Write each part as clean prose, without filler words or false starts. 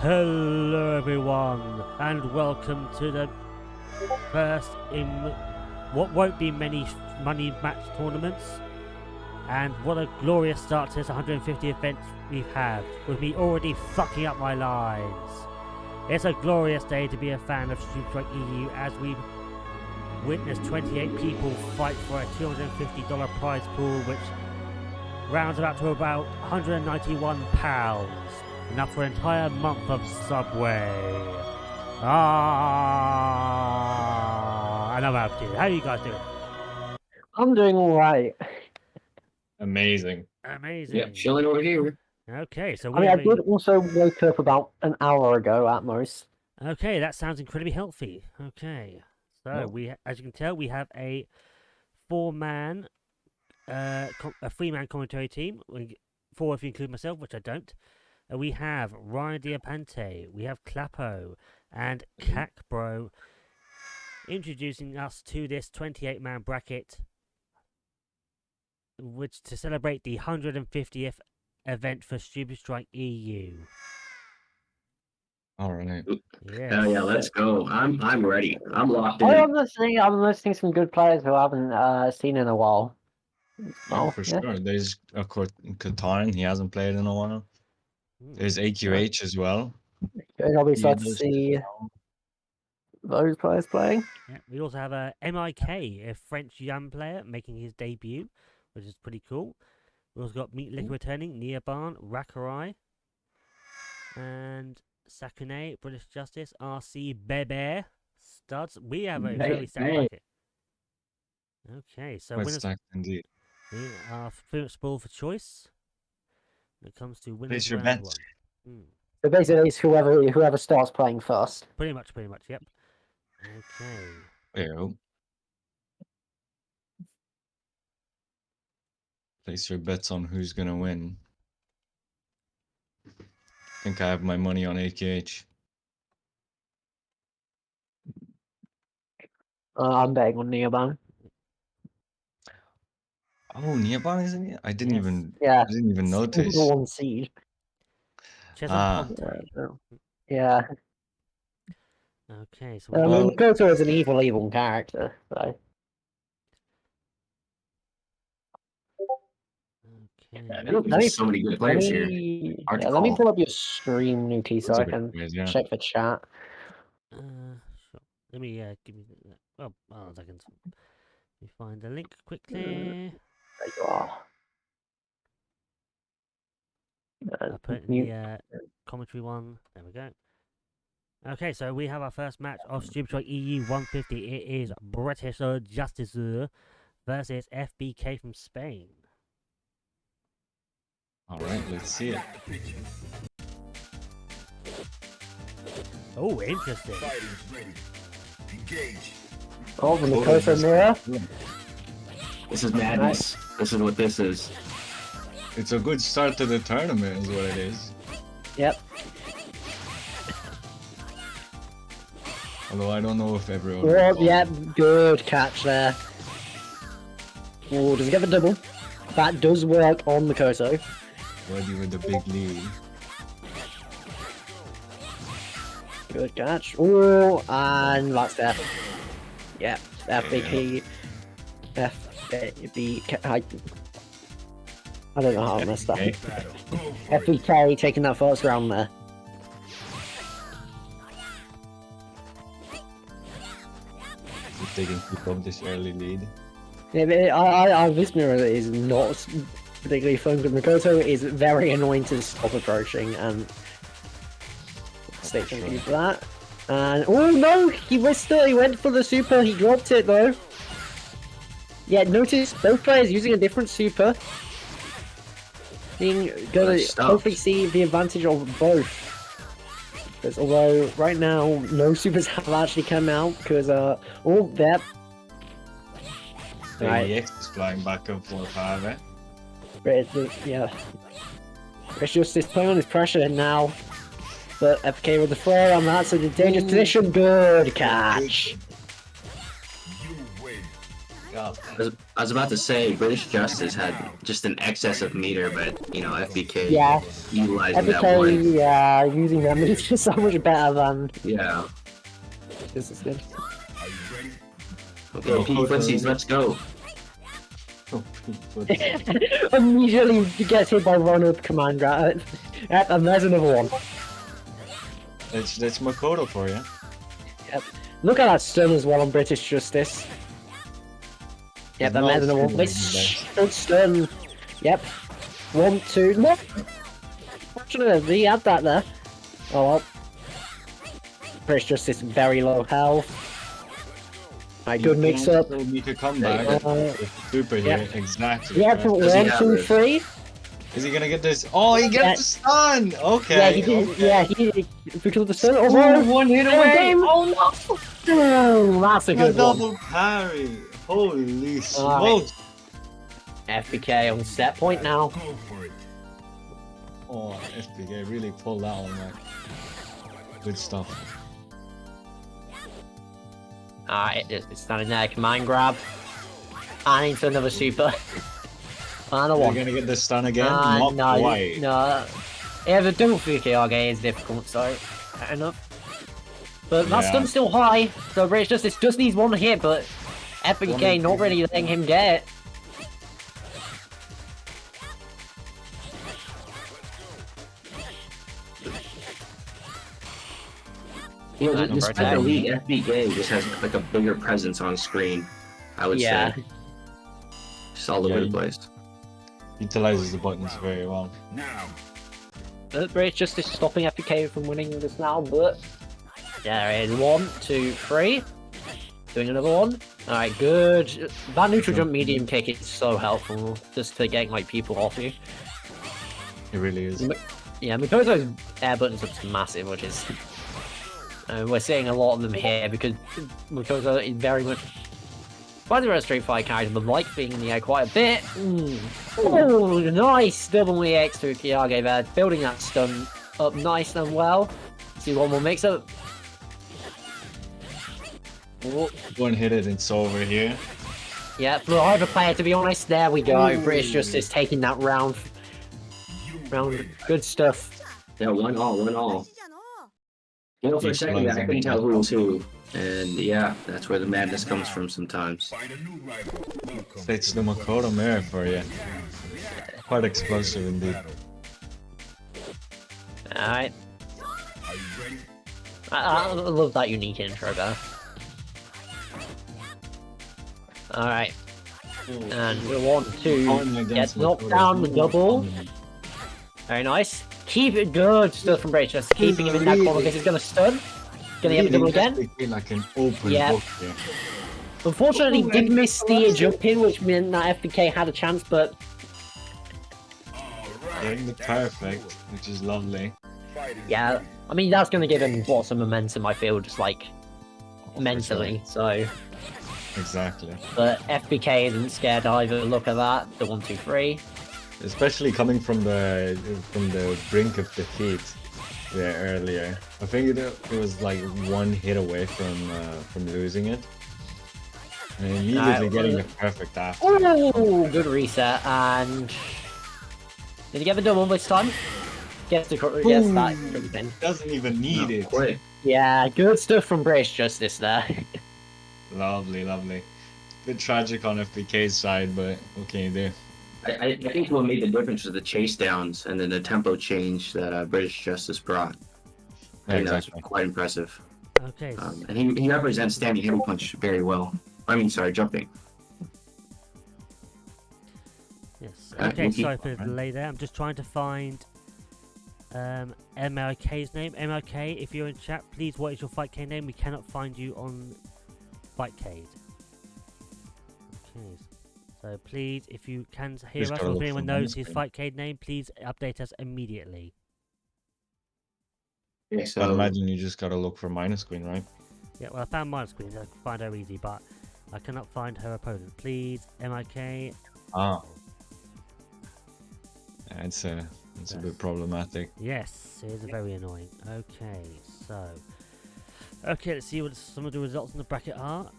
Hello everyone, and welcome to the first in what won't be many money match tournaments. And what a glorious start to this 150 events we've had, with me already fucking up my lines. It's a glorious day to be a fan of Super Strike EU as we witnessed 28 people fight for a $250 prize pool, which rounds to about £191. Enough for an entire month of Subway. And I'm out here. How are you guys doing? I'm doing alright. Amazing. Amazing. Yeah, chilling over here. Okay, so I did also wake up about an hour ago at most. Okay, that sounds incredibly healthy. Okay, so Well. as you can tell, we have a four-man, a three-man commentary team. Four if you include myself, which I don't. We have Ryan Diapante, we have Clappo, and Cacbro introducing us to this 28-man bracket, which to celebrate the 150th event for Super Strike EU. All right. Yes. Hell yeah, let's go. I'm ready. I'm locked in. I'm listening to some good players who I haven't seen in a while. Oh, for sure. There's Katan. He hasn't played in a while. There's AQH as well. I'll be sad to does- see those players playing. Yeah, we also have a MIK, a French young player, making his debut, which is pretty cool. We also got Meat Liquor returning, Neobarn, Rakurai, and Sakune, British Justice, RC Bebe, Studs. We have a very stacked bracket. Okay, so Quite winners stacked indeed. are pretty much spoiled for choice when it comes to winners Place your round bets. one. So basically, it's whoever starts playing first. Pretty much, yep. Okay. There you go. Place your bets on who's gonna win. I think I have my money on AKH. I'm betting on Neoban. Oh, Neoban isn't it? I didn't Yes. even Yeah, I didn't even he's notice. the one seed. Chesum Ah. Ponte. Yeah. Okay, so I mean, Koto is an evil character, so. Okay. There's so many good players here. Hard to Let me call. pull up your stream, Nuki, so Those I are good can players, yeah. check the chat. Sure. Let me give me that. Oh, hold on a second. Let me find the link quickly. There you are. I'll put it in the commentary one. There we go. Okay, so we have our first match of Super Strike EU 150. It is British Justice versus FBK from Spain. All right, let's see it. Oh, interesting. Oh, the Koto mirror. This is madness. This is what this is. It's a good start to the tournament, is what it is. Yep. Although I don't know if everyone. Oh, yeah, good catch there. Oh, does he get the double? That does work on the Koto. Ready with the big lead. Good catch. Oh, and that's death. Yeah, FBK. I don't know how I messed that. FBK taking that first round there. If they can keep up this early lead. Yeah, but this mirror is not particularly fun because Makoto is very annoying to stop approaching and stay tuned for that. And oh no, he missed it. He went for the super. He dropped it though. Yeah, notice both players using a different super. Being gonna hopefully see the advantage of both. Because although right now no supers have actually come out because oh that. Right. EX is flying back up 4-5, eh? Yeah. British Justice playing on his pressure now. But FK with the flare and that's a dangerous position. Good catch. up. I was about to say British Justice had just an excess of meter, but you know FBK Yeah. utilizing that one. FBK, yeah, using that meter is so much better than Yeah. this is good. Okay, P footsies, let's go. Immediately gets hit by Ronald command grab. Yep, and there's another one. That's Makoto for you. Yep. Look at that stun as well on British Justice. Yep, and there's another one. Good stun. Yep. 1, 2. No! Fortunately, he had that there. Oh well. British Justice very low health. Right, good mix up. You could come back. Super here, exactly. Yep, Does he 1, have 2, this? 3. Is he gonna get this? Oh, he gets the stun! Okay. Yeah, he did. okay. Yeah, he because of the stun. Oh, one hit away. away! Oh no! Oh, that's a A good one. double parry! Holy Alright. smokes! FBK on set point now. Oh, FPK really pulled that one back. Good stuff. Alright, it's standing there. Command grab. And into another super. Final Are you one. gonna get the stun again? Not no, quite. no. Yeah, the double Fukiage is difficult, so fair enough. But that Yeah. stun's still high, so British Justice just needs one hit, but FBK not really letting him get it. You know, Number despite the 10. league, FBK just has like a bigger presence on screen. I would Yeah. say. Just all over Yeah, the you- place. Utilizes the buttons very well. But British Justice stopping FBK from winning this now, but there it is. 1, 2, 3. Doing another one. Alright, good. That neutral jump medium kick is so helpful just to get like people off you. It really is. Yeah, Mikoto's air buttons are massive, which is we're seeing a lot of them here because Mikoto is very much quite a Street Fighter character, but like being in the air quite a bit. Oh, nice double EX to Kiage there, building that stun up nice and well. See one more mix up. Oh, One hit it, it's over here. yeah, for either player, to be honest. There we go. British Justice taking that round. Good stuff. Yeah, 1-all. You know, for a second, I couldn't tell who was who. And yeah, that's where the madness comes from sometimes. It's the Makoto mirror for you. Quite explosive indeed. Alright. I love that unique intro there. Alright. And 1, 2, gets knocked down the double. Very nice. Keep it good stuff from British, just keeping him in that corner because he's gonna stun. Gonna get the double again. Like an open Yeah. book here. Unfortunately, he did miss the jump in, which meant that FBK had a chance, but Getting the perfect, which is lovely. yeah, I mean, that's gonna give him some momentum, I feel, just like mentally, so. Exactly. But FBK isn't scared either. Look at that, the 1, 2, 3. Especially coming from the brink of defeat there earlier. I think it was like one hit away from losing it. And immediately getting the perfect after. Oh, good reset, and did he get the double this time? Gets that good pin. Doesn't even need it. Quick. Yeah, good stuff from British Justice there. Lovely, lovely. Bit tragic on FBK's side, but what can you do? I think what made the difference was the chase downs and then the tempo change that British Justice brought. I think that was quite impressive. Okay. And he represents standing heavy punch very well. I mean, sorry, jumping. Yes. Uh, Okay, Yuki- sorry for the delay there. I'm just trying to find MLK's name. MLK, if you're in chat, please, what is your Fight K name? We cannot find you on Fightcade. Okay. So please, if you can hear Just us, gotta or if look anyone for knows his Minuscreen. Fightcade name, please update us immediately. Okay, I so imagine you just gotta look for Minuscreen, right? Yeah, well, I found my screen. I can find her easy, but I cannot find her opponent. Please, MIK. Ah. Yeah, it's a bit problematic. Yes, it is very annoying. Okay, so. Okay, let's see what some of the results in the bracket are.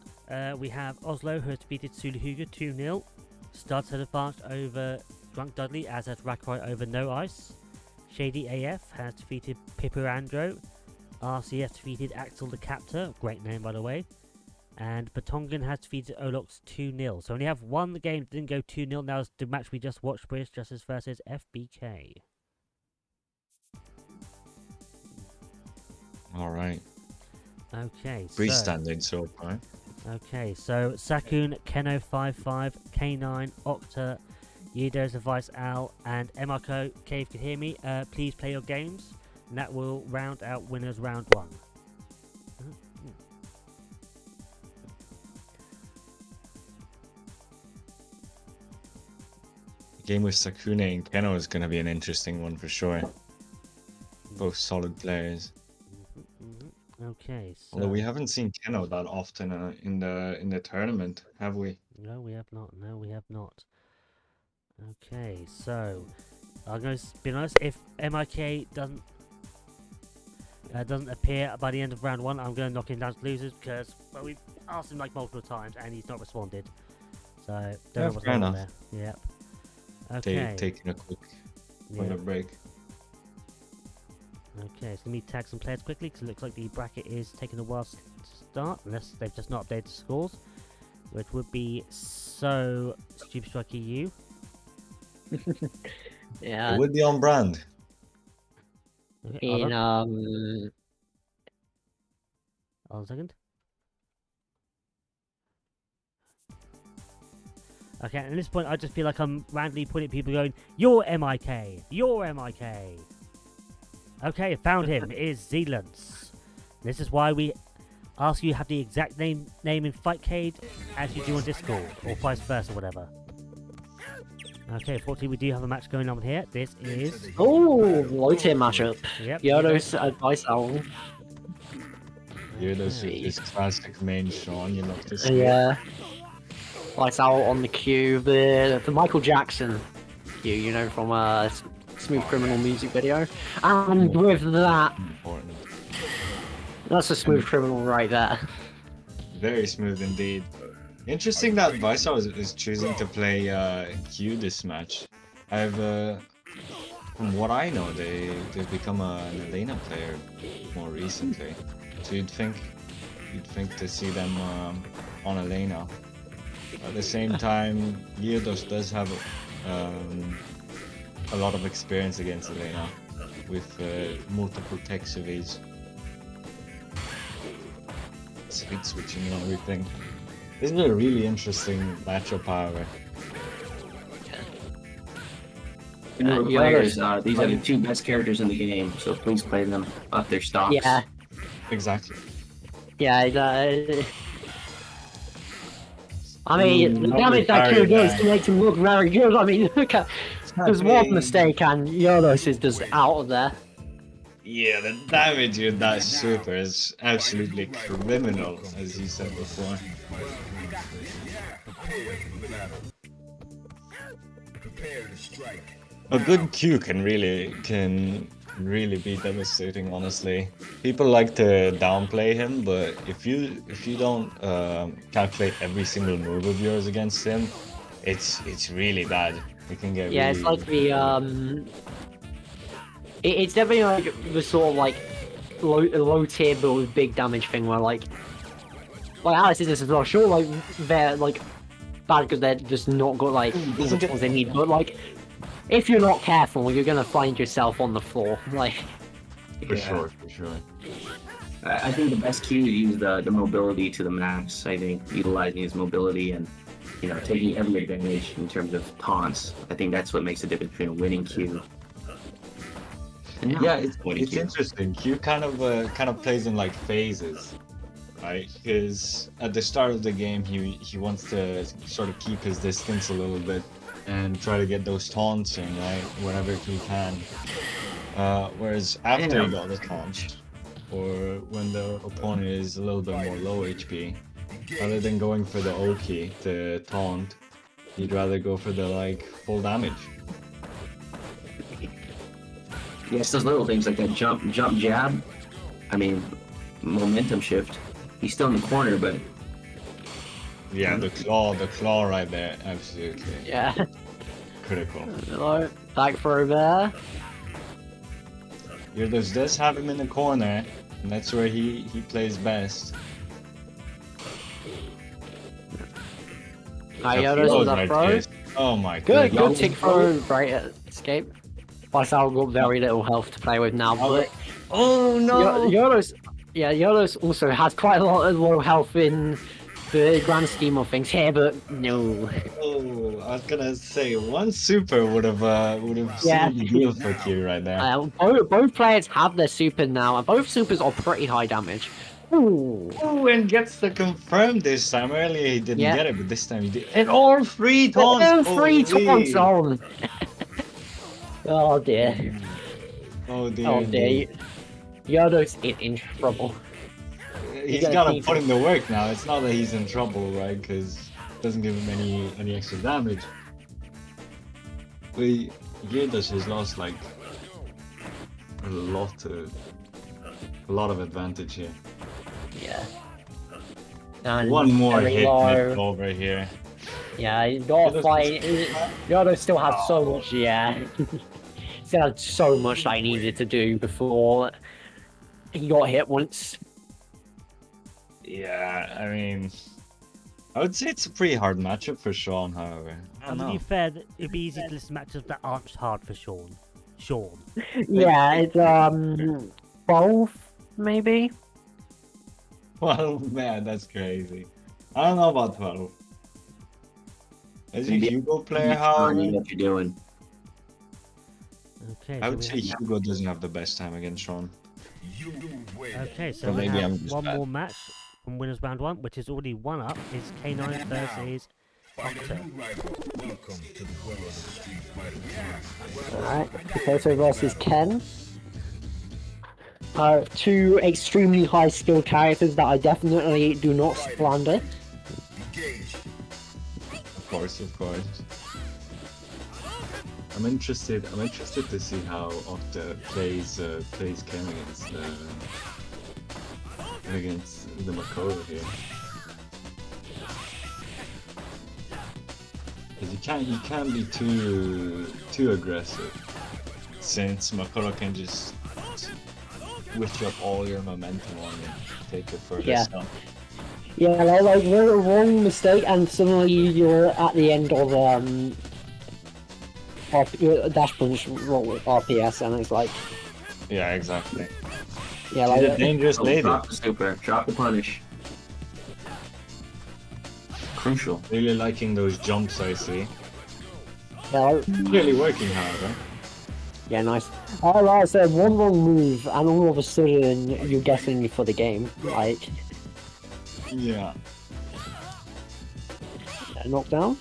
We have Oslo, who has defeated Suluhuga 2-0. Studs has advanced over Drunk Dudley, as has Rakroy over No Ice. Shady AF has defeated Pipirandro. RCS defeated Axel the Captor, great name by the way. And Batongan has defeated Olox 2-0. So only have one game that didn't go 2-0. Now is the match we just watched, British Justice versus FBK. All right. Okay, Freestanding so far. Okay, so Sakun, Keno55, K9, Octa, Yido's Advice Al, and Emarco. Okay, if you can hear me, please play your games, and that will round out winners round 1. The game with Sakune and Keno is going to be an interesting one for sure. Both solid players. Okay, so... Although we haven't seen Keno that often in the tournament, have we? No, we have not. No, we have not. Okay, so... I'm going to be honest, if MIK doesn't appear by the end of round 1, I'm going to knock him down to losers, because, well, we've asked him like multiple times, and he's not responded. So, don't know what's going on there. Yep. Okay. Taking a quick break. Okay, so let me tag some players quickly, because it looks like the bracket is taking a while to start, unless they've just not updated the scores, which would be so Stupid Strike EU. Yeah. It would be on brand. Okay, In hold on a second. Okay, at this point I just feel like I'm randomly pointing at people going, "You're MIK! You're MIK!" Okay, found him. It is Zealance. This is why we ask you to have the exact name in Fightcade as you do on Discord, or vice versa, whatever. Okay, fortunately we do have a match going on here. This is... Oh, low tier matchup. Yep. Yodo's Advice Owl. Yodo's is classic main Sean, you love to see. Yeah. Advice Owl on the queue. The Michael Jackson queue, you know, from Smooth Criminal music video. And with that, Important. that's a Smooth Criminal right there. Very smooth indeed. Interesting that Vice is choosing to play Q this match. I've from what I know, they've become an Elena player more recently. So you'd think to see them on Elena. At the same time, Gyarados does have a lot of experience against Elena with multiple tech civies, speed switching and everything. This is a really interesting matchup, however. Players, these are the 2 best characters in the game, so please play them up their stocks. Yeah. Exactly. Yeah, I mean, the damage that Q does to make him look very good. I mean, look at... There's one mistake and Yodos is just out of there. Yeah, the damage with that super is absolutely criminal, as you said before. A good Q can really be devastating, honestly. People like to downplay him, but if you don't calculate every single move of yours against him, it's really bad. It can get yeah, really... it's like the it's definitely like the sort of like low tier but with big damage thing where like Alice is this as well. Sure, like they're like bad because they're just not got like the tools they need, but like if you're not careful, you're gonna find yourself on the floor. Like For sure. I think the best Q is to use the mobility to the max. I think utilizing his mobility and taking every advantage in terms of taunts. I think that's what makes the difference between a winning Q. Yeah, it's interesting. Q kind of plays in like phases, right? Because at the start of the game, he wants to sort of keep his distance a little bit and try to get those taunts in, right, whenever he can. Whereas after he got the taunts, or when the opponent is a little bit more low HP, rather than going for the Oki, the taunt, he'd rather go for the like full damage. Yes, those little things like that jump jab. I mean, momentum shift. He's still in the corner, but Yeah, the claw right there, absolutely Yeah. critical. Hello. Back throw there. Gyarados does have him in the corner, and that's where he plays best. Gyarados Oh, with that right throw. there. Oh my Good, god. good tick throw. Great escape. Myself got very little health to play with now, but Oh no! Yodos also has quite a lot of health in the grand scheme of things here, but no. Oh, I was gonna say one super would have Yeah. sealed the deal for Q right there. Both players have their super now, and both supers are pretty high damage. Ooh. Oh, and gets the confirm this time. Earlier he didn't Yeah. get it, but this time he did. And all three taunts. And 3 taunts Holy. on. Oh dear. Oh dear. Oh dear. Yodos is in trouble. He's gotta gotta keep put in the work now. It's not that he's in trouble, right? Because it doesn't give him any extra damage. But Gyarados has lost like a lot of advantage here. Yeah. And One more very hit low. and it's over here. Yeah, you gotta Yodos fight. Yodo still had so much, yeah. Still had so much that he needed to do before he got hit once. Yeah, I mean, I would say it's a pretty hard matchup for Sean, however. I don't And to be know. fair, it'd be easy to list matches that aren't hard for Sean. Yeah, it's 12 maybe. Well, man, that's crazy. I don't know about 12. As a Maybe- Hugo player, You know however, what you're doing. Okay. I so would we say have- Hugo doesn't have the best time against Sean. Okay, so Or we maybe have I'm just one bad. more match from winners round 1, which is already one up. Is K9 versus Octo. Alright, Potato versus Ken. Two extremely high skill characters that I definitely do not slander. Of course, of course. I'm interested to see how Octa plays Ken against the Makoto here. Because you can't be too aggressive, since Makoto can just switch up all your momentum on you, take it further. Yeah. Stop. Yeah, like wrong mistake, and suddenly you're at the end of dash punch roll with RPS, and it's like, Yeah, exactly. yeah, She's a like dangerous Oh, lady. drop the super. Drop the punish. Crucial. Really liking those jumps I see. yeah, like, Really working, however. yeah, nice. Like I said, one wrong move, and all of a sudden you're guessing for the game. Like, Yeah. knockdown.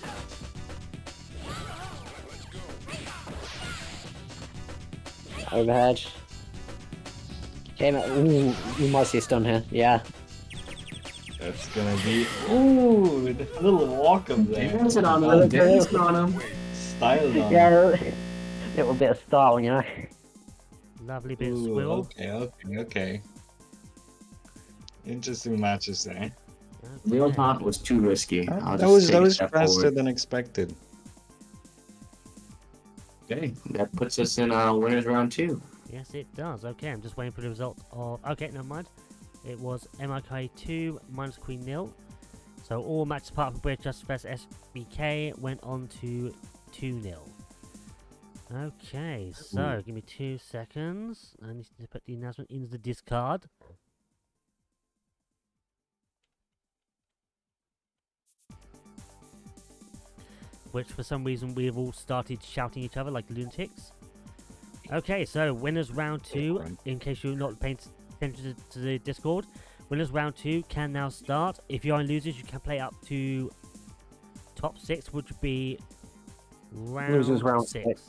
Overhead. Came out. Ooh, we might see a stun here. Yeah. That's gonna be. Ooh, the little walk up there. Dancing on Oh, him. Dancing on him. Styled on. Yeah. Little bit of style, you know. Lovely bit of Ooh, swivel. okay. Interesting matches there. Real Okay. taunt was too risky. I'll That just was take a that was step faster forward. than expected. Okay. That puts us in winners round 2. Yes, it does. Okay, I'm just waiting for the result of. Okay, never mind. It was MIK 2 minus Queen nil. So all matches apart from British Justice vs SBK went on to 2-0. Okay, so give me 2 seconds. I need to put the announcement into the discard. Which for some reason we have all started shouting each other like lunatics. Okay, so winners round 2, in case you're not paying attention to the Discord, winners round 2 can now start. If you're in losers, you can play up to top 6, which would be round Losers round 6. six.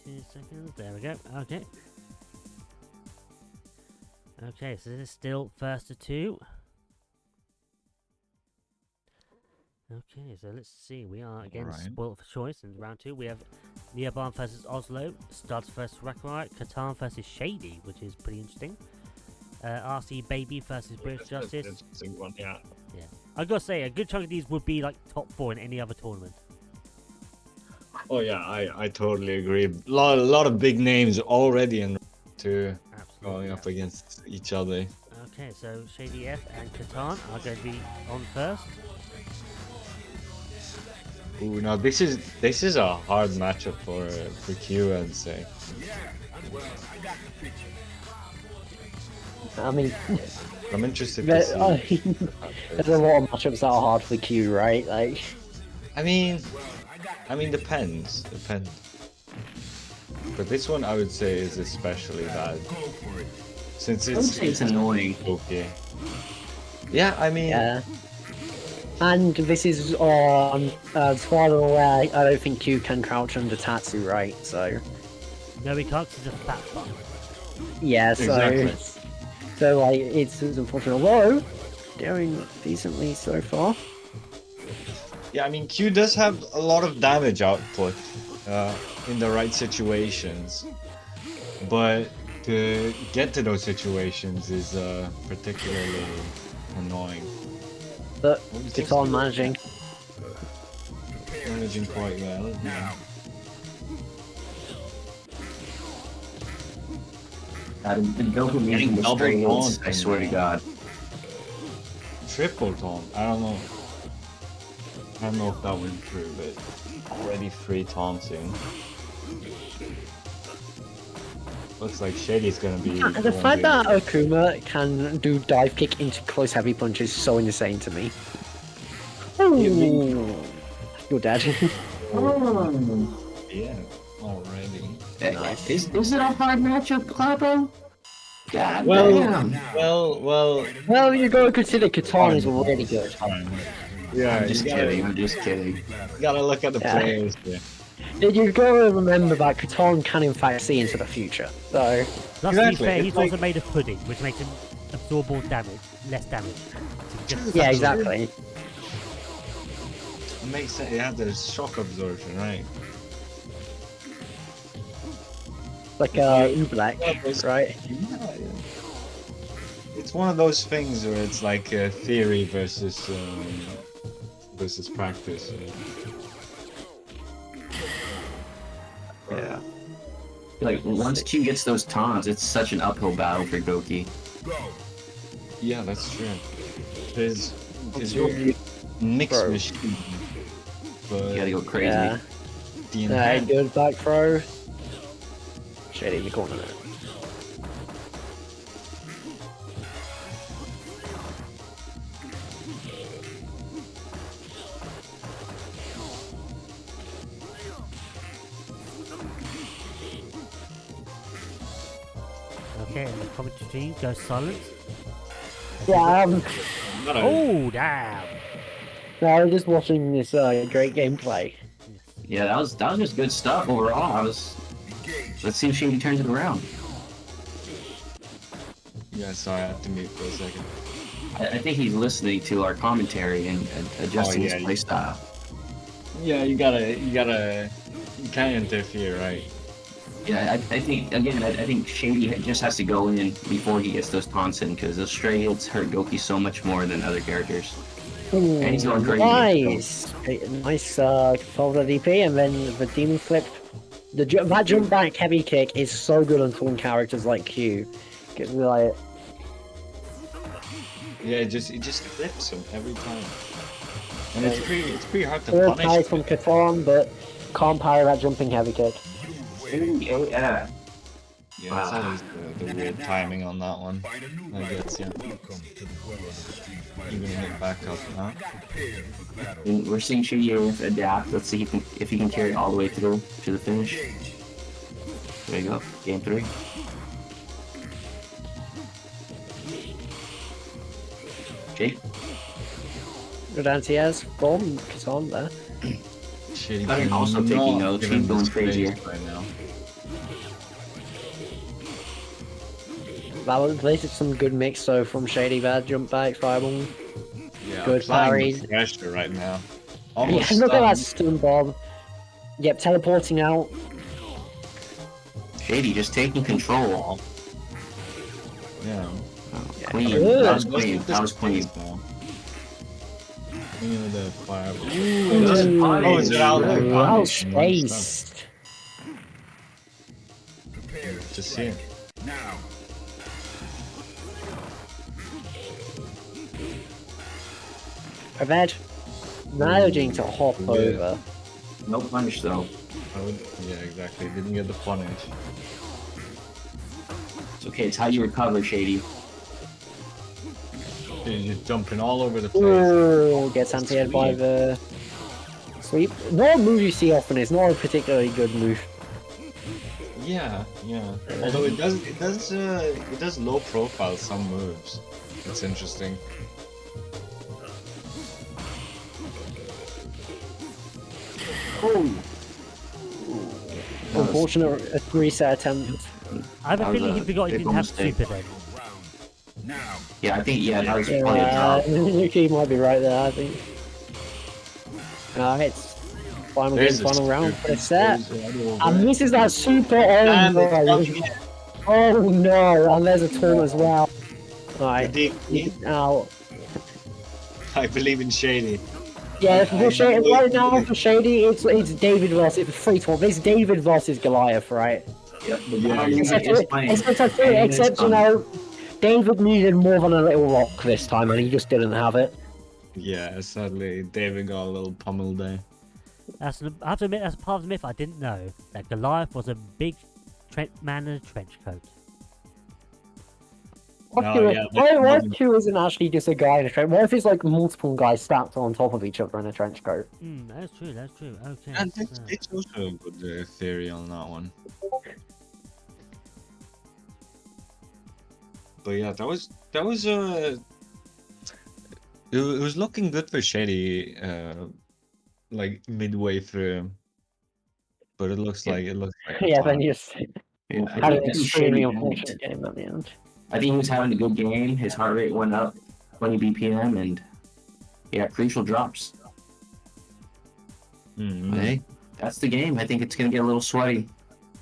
Two seconds, there we go, okay. Okay, so this is still first to 2. Okay, so let's see. We are again Alright. spoiled for choice in round 2. We have Neobarn versus Oslo, Studs versus Rackmite, Catan versus Shady, which is pretty interesting. RC Baby versus British That's an Justice. interesting one, yeah. Yeah, I gotta say, a good chunk of these would be like top 4 in any other tournament. Oh yeah, I totally agree. A lot of big names already in two Absolutely. going up against each other. Okay, so Shady F and Catan are going to be on first. Ooh, now this is a hard matchup for Q, I'd say. I mean, I'm interested to see. there's a lot of matchups that are hard for Q, right? Like, I mean, depends. But this one I would say is especially bad. Since I would say it's annoying. okay. Yeah, I mean, yeah. And this is on, as far as I'm aware, I don't think Q can crouch under Tatsu, right? So, No, we can't, 'cause he's a fat fuck. yeah, so, Exactly. so like, it's unfortunate. Although, doing decently so far. yeah, I mean Q does have a lot of damage output in the right situations, but to get to those situations is particularly annoying. But Well, it's on managing. Managing quite well. Yeah. The Goku getting double straight hits, taunt I swear to God. Triple taunt. I don't know. I don't know if that went through, but already 3 taunting. Looks like Shady's gonna be. The fact that Akuma can do dive kick into close heavy punch is so insane to me. Ooh. You're dead. Yeah, already. Is it a hard matchup, Clappo? God Well, damn. well. Well, you gotta consider Catan is already good. Yeah, I'm just you gotta, kidding. I'm just kidding. You gotta look at the Yeah. players here. You gotta remember that Catan can in fact see into the future. So, Plus, to be Exactly, fair, it's he's like- also made of pudding, which makes him absorb more damage, less damage. So just yeah, suck it exactly. It makes sense. It has the shock absorption, right? Like Oobleck, it's- right? Yeah. It's one of those things where it's like theory versus practice. Yeah. Like, once Q gets those taunts, it's such an uphill battle for Goki. Yeah, that's true. His What's your mix Bro. machine. But You gotta go crazy. Yeah. the Alright, enhanced good back throw. Shady in the corner there. Okay, and the commentary team goes silent. Yeah, Oh, damn! no, I was just watching this great gameplay. Yeah, that was just good stuff overall. Let's see if she turns it around. Yeah, sorry, I had to mute for a second. I think he's listening to our commentary and adjusting yeah, his playstyle. Yeah, you can't interfere, right? Yeah, I think again, I think Shady just has to go in before he gets those taunts in because those stray hits hurt Goki so much more than other characters. Ooh, he's going crazy. nice, nice folder DP, and then the demon flip. That jump back heavy kick is so good on taunt characters like Q. Gets me like, Yeah, it just clips him every time. And it's pretty hard to good punish. tie from Catan, but can't parry that jumping heavy kick. Oh yeah. Yeah, Wow. it's always the weird timing on that one. I guess, yeah. Even hit back up now. And we're seeing Shady adapt. Let's see if he can carry it all the way through to the finish. There you go. Game 3. Jake? Good anti-airs, bomb, Catan there. Shady I mean, cannot also taking notes, give he's him going the space crazier. right now. That was this is some good mix though from Shady there. Jump back, fireball. Yeah, Good applying the parries. pressure right now. Yeah, Almost look at that stunned. stun bomb. Yep, teleporting out. Shady just taking control. Yeah. Clean. Good. That was clean. That was clean. The fire. Ooh, Oh, is it out there? well Nice spaced. Just here. Now. Red managing to hop Yeah. over. No punish though. Yeah, exactly. Didn't get the punish. It's okay. It's how you recover, Shady. You're jumping all over the place. Ooh, gets anti-aired by the sweep. Not a move you see often. It's not a particularly good move. Yeah, yeah. Although it does low profile some moves. It's interesting. Unfortunate reset attempt. I have a That was feeling he a forgot he big didn't have mistake. super then. Now. Yeah, I think that was probably a Yeah, drop. Yuki might be right there, I think. It's final game, There's a final round stupid for the set. over. And this is that super And on it's coming in. Oh no, and there's a taunt as well. Alright, DP. now. I believe in Shady. Yeah, for Shady, right now for Shady, it's David versus free taunt. It's David versus Goliath, right? Yep. Yeah, Except, It's fine. except you know, David needed more than a little rock this time, and he just didn't have it. Yeah, sadly, David got a little pummel there. I have to admit, that's part of the myth I didn't know, that Goliath was a big man in a trench coat. What No, if, yeah, what if Q isn't actually just a guy in a trench? What if it's like multiple guys stacked on top of each other in a trench coat? That's true, that's true. Okay. And so- it's also a good theory on that one. But yeah, that was it was looking good for Shady, like midway through. But it looks like a Yeah, flop. then you just Yeah, I had an think extremely Shady unfortunate game at the end. I think he was having a good game. His heart rate went up 20 BPM, and yeah, crucial drops. Mhm. But hey, that's the game. I think it's gonna get a little sweaty.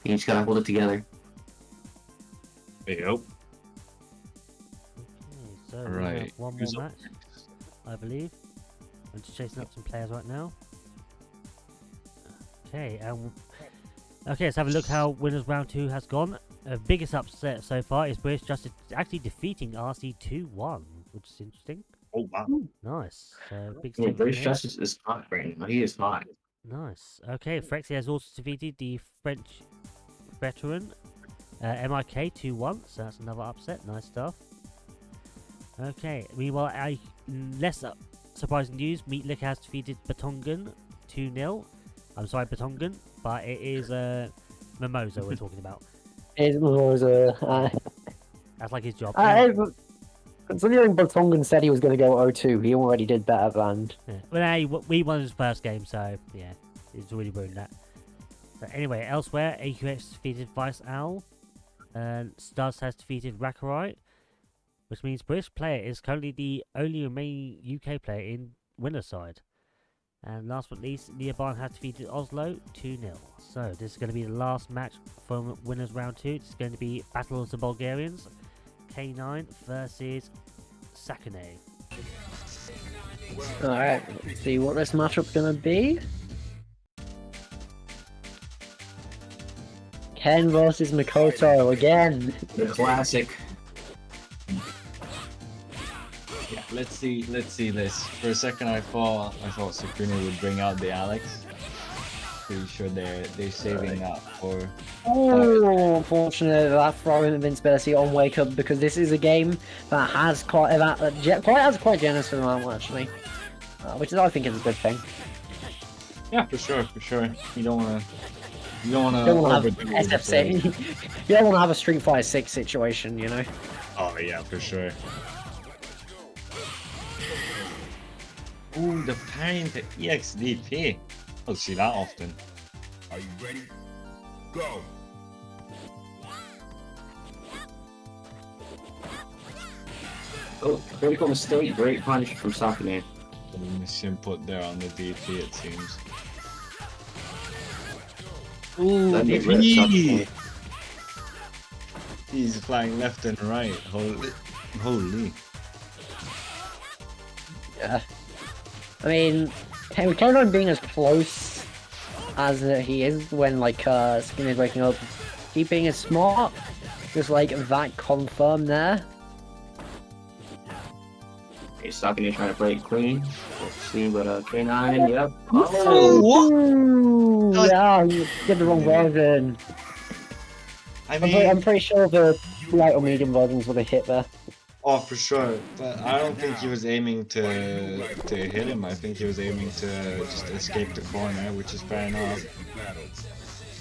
You just gotta hold it together. Yep. Okay, so we have Right. one more Who's up match, I believe. I'm just chasing up some players right now. Okay, okay, let's have a look how winners round 2 has gone. Biggest upset so far is British Justice actually defeating RC 2-1, which is interesting. Oh wow. Nice. So big Yeah, step British here. Justice is hot right now. He is hot. Nice. Okay, Frexia has also defeated the French veteran MIK 2-1, so that's another upset. Nice stuff. Okay, meanwhile, less surprising news, Meatlick has defeated Batongan 2-0. I'm sorry, Batongan, but it is Mimosa we're talking about. It was That's like his job. considering Batongan said he was going to go 0-2, he already did better than. Yeah. Well, hey, we won his first game, so yeah, it's already ruined that. So anyway, elsewhere, AQX defeated Vice Owl, and Stuz has defeated Rakarite, which means British player is currently the only remaining UK player in winner's side. And last but not least, Neobarn has defeated Oslo 2-0. So this is going to be the last match from winners round 2. It's going to be Battle of the Bulgarians, K9 versus Sakane. Alright, let's see what this matchup's going to be. Ken versus Makoto again. The classic. Yeah, let's see this. For a second I thought Sakuna would bring out the Alex. Pretty sure they're saving that for Oh, unfortunately, that throwing invincibility on Wake Up, because this is a game that has quite generous amount actually, which is I think is a good thing. yeah, for sure. You don't wanna You don't want to overdo have it. SFC. You don't want to have a Street Fighter 6 situation, you know. Oh yeah, for sure. Ooh, the parry into EXDP. I'll see that often. Are you ready? Go. Oh, critical mistake. Great punish from Sakane. The mission put there on the DP, it seems. Ooh, Let me rip DP! something. He's flying left and right. Holy. Yeah. I mean, we carried on being as close as he is when, like, Skin is waking up. Keeping it smart, just like that confirm there. He's stuck in here trying to break clean. Let's see, but K9, yep. Oh, what? Ooh, yeah, you did the wrong version. I'm pretty sure the light or medium versions would have hit there. Oh, for sure. But I don't think he was aiming to hit him. I think he was aiming to just escape the corner, which is fair enough.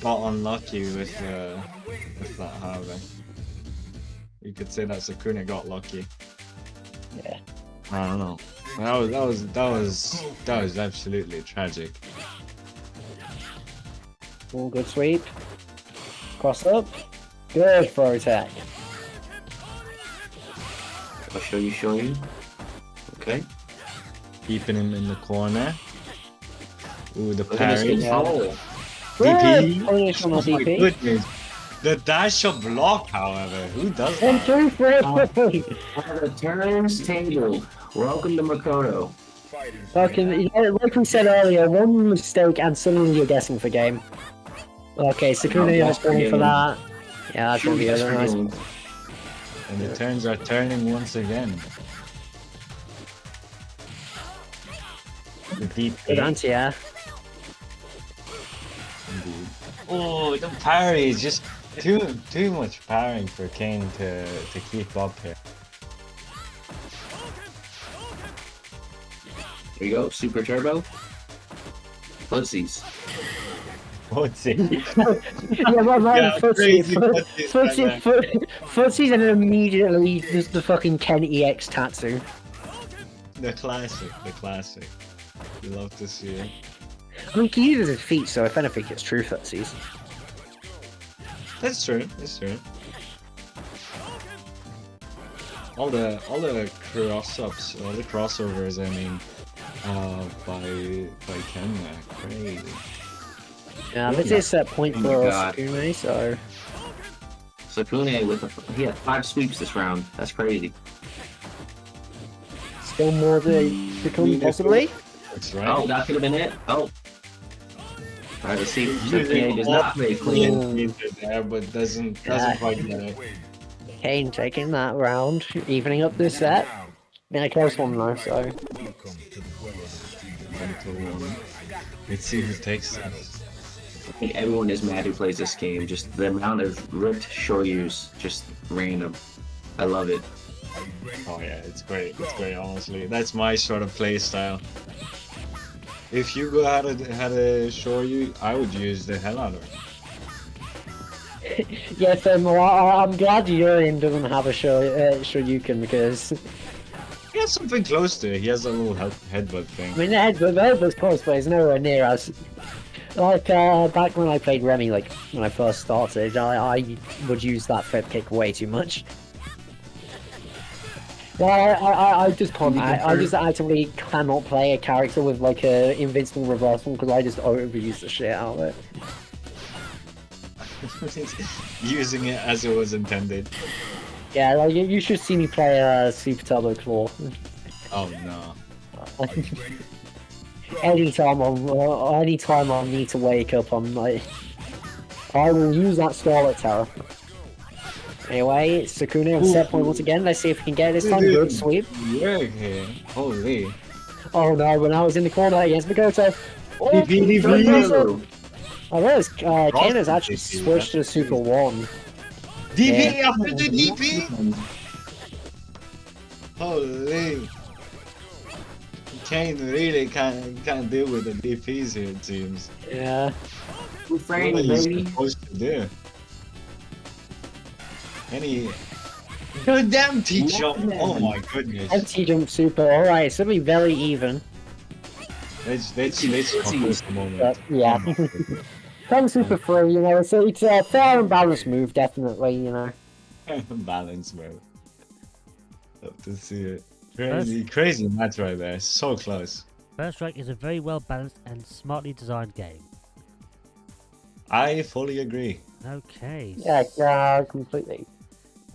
Got unlucky with that, however. You could say that Sukuna got lucky. Yeah. I don't know. That was absolutely tragic. All good sweep. Cross up. Good throw attack. I'll show you. Okay. Keeping him in the corner. Ooh, the Look at this parry. thing. Oh, DP. Punish on the Oh my DP. goodness. The dash of block, however, who does 1, that? 2, 3. the turns table. Welcome to Makoto. Fucking, you know, like we said earlier, one mistake and suddenly you're guessing for game. Okay, Sukuna Oh, is falling for that. Yeah, that's gonna be Shoot, really nice. And the turns are turning once again. The deep Good anti-air. indeed. Oh, the parry is just too much parrying for Kane to keep up here. Here you go, Super Turbo. Footsies. What's it? Yeah, right, crazy footsies right there. Footsies and then immediately just the fucking Ken EX Tatsu. The classic. You love to see it. I mean, he uses his feet, so if anything, it's true footsies. That's true. All the cross-ups, all the crossovers, I mean, by Ken there. Crazy. Yeah, this is set point Oh for my God. Sukune, so... Sukune he had 5 sweeps this round. That's crazy. Still more to come, possibly? That's right. Oh, that could have been it. Oh. Alright, let's see. Sukune does not play clean. there, but doesn't Yeah. quite get it. Kane taking that round, evening up this set. Been a close one though, so... Let's see who takes this. I think everyone is mad who plays this game. Just the amount of ripped Shoryus, just random. I love it. Oh yeah, it's great. Honestly, that's my sort of play style. If Hugo had a Shoryu, I would use the hell out of it. Yes, I'm glad Urian doesn't have a Shoryuken because... He has something close to it. He has a little headbutt thing. I mean, the headbutt's close, but it's nowhere near as... Like, back when I played Remy, like, when I first started, I would use that flip kick way too much. Well, I just can't. I just actively cannot play a character with like a invincible reversal because I just overuse the shit out of it. Using it as it was intended. Yeah, like you should see me play Super Turbo Claw. Oh no. Anytime I need to wake up, I'm like, I will use that Scarlet Terror. Anyway, Sukune on set point once again. Let's see if we can get it this time. Good sweep. You're here. Holy. Oh no, but now it's in the corner against Makoto. Oh, DP. I realized Kane has actually switched to Super 1. DP Yeah. after the DP? Holy. Kane really can't deal with the DPs here, it seems. Yeah. Refrain, What is he baby. supposed to do? Any goddamn T-jump! Oh my goodness! Anti-jump Super. Alright, so it'll be very even. Let's focus a moment. But, yeah. Oh my goodness. Come Super 3, you know, it's a fair and balanced move, definitely, you know. Balance mode. Love to see it. Crazy match right there. So close. First Strike is a very well balanced and smartly designed game. I fully agree. Okay. Yeah, completely.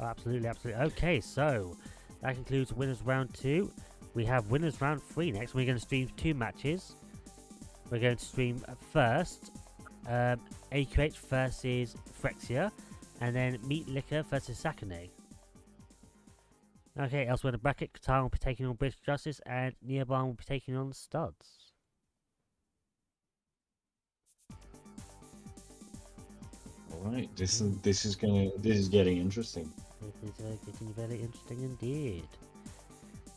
Oh, absolutely, absolutely. Okay, so that concludes winners round 2. We have winners round 3 next. We're going to stream 2 matches. We're going to stream first AQH versus Phyrexia, and then Meat Liquor versus Sakane. Okay, elsewhere in the bracket, Qatar will be taking on British Justice, and Neobarn will be taking on Studs. All right, this is getting interesting. It is getting very interesting indeed.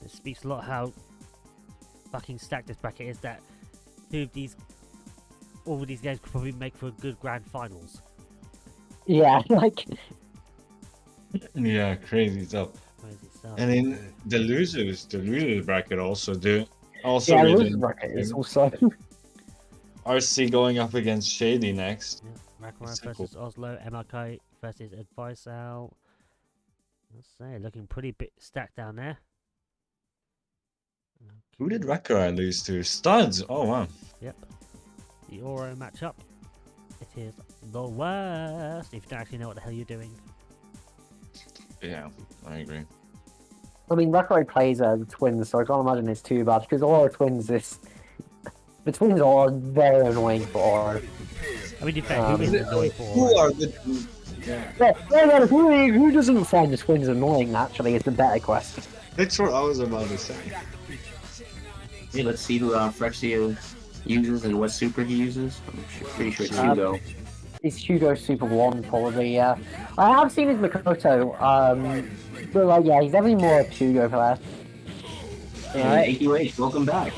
It speaks a lot how fucking stacked this bracket is, that all of these games could probably make for a good grand finals. Yeah, like Yeah, crazy stuff. Crazy stuff. And in the losers bracket also yeah, really losers bracket is also. RC going up against Shady next. Yeah, Rakamai Simple. versus Oslo, MRK versus Adviceout. Let's say, looking pretty bit stacked down there. Who did Rakurai lose to? Studs. Oh wow. Yep. The Oro matchup. It is the worst if you don't actually know what the hell you're doing. Yeah, I agree. I mean, Rakurai plays the twins, so I can't imagine it's too bad because all our twins is. The twins are very annoying for Oro. I mean, in fact, who is annoying for Who Oro? are the? Yeah, who doesn't find the twins annoying? Actually, is the better question. That's what I was about to say. Yeah, let's see who Phyrexia uses and what super he uses. Pretty sure it's Hugo. It's Hugo Super 1, probably, yeah. I have seen his Makoto, but like, yeah, he's definitely more a Hugo player. Alright, AQH, welcome back.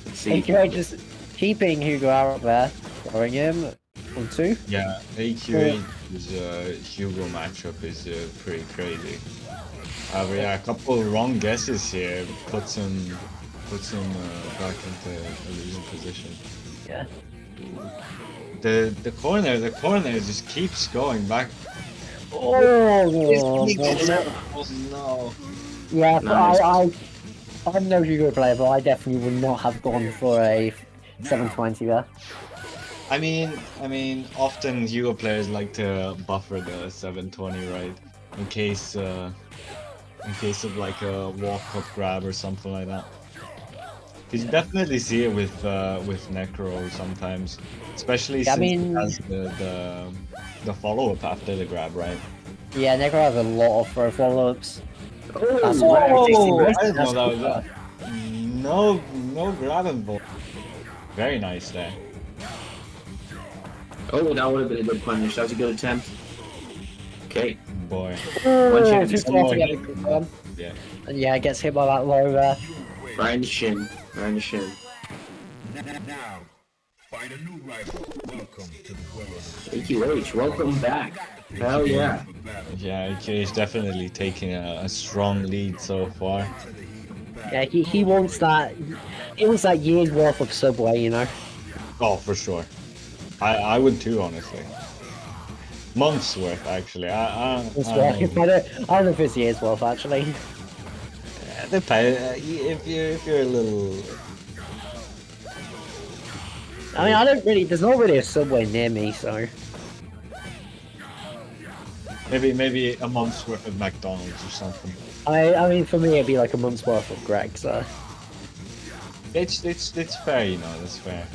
Let's see. AQH just keeping Hugo out there, throwing him on 2. Yeah, AQA Hugo matchup is pretty crazy. But yeah, a couple of wrong guesses here puts him back into a losing position. Yeah. The corner just keeps going back. Oh, no. yeah, Nice. I'm no Hugo player, but I definitely would not have gone for a 720 there. I mean, often Hugo players like to buffer the 720, right? In case of like a walk-up grab or something like that. You can definitely see it with Necro sometimes, especially Yeah, I since mean- it has the follow-up after the grab, right? Yeah, Necro has a lot of throw follow-ups. That's Oh, why I that's didn't know that was cool. that. No grab involved. Very nice there. Oh, that would have been a good punish. That was a good attempt. Okay. Boy. Oh, chance, too one far more to get hit. a good one. Yeah. And yeah, gets hit by that low there. Right in the shin. Right in the shin. Now, find a new rival. Welcome to the world of AQH, welcome back. Hell yeah. Yeah, AK is definitely taking a strong lead so far. Yeah, he wants that. It was that year's worth of Subway, you know. Oh, for sure. I would too, honestly. Months worth, actually. It's worth. I don't know if it's year's worth actually. Depends. If you're a little. I mean, I don't really. There's not really a Subway near me, so. Maybe a month's worth of McDonald's or something. I mean, for me, it'd be like a month's worth of Greg. So. It's fair, you know. That's fair.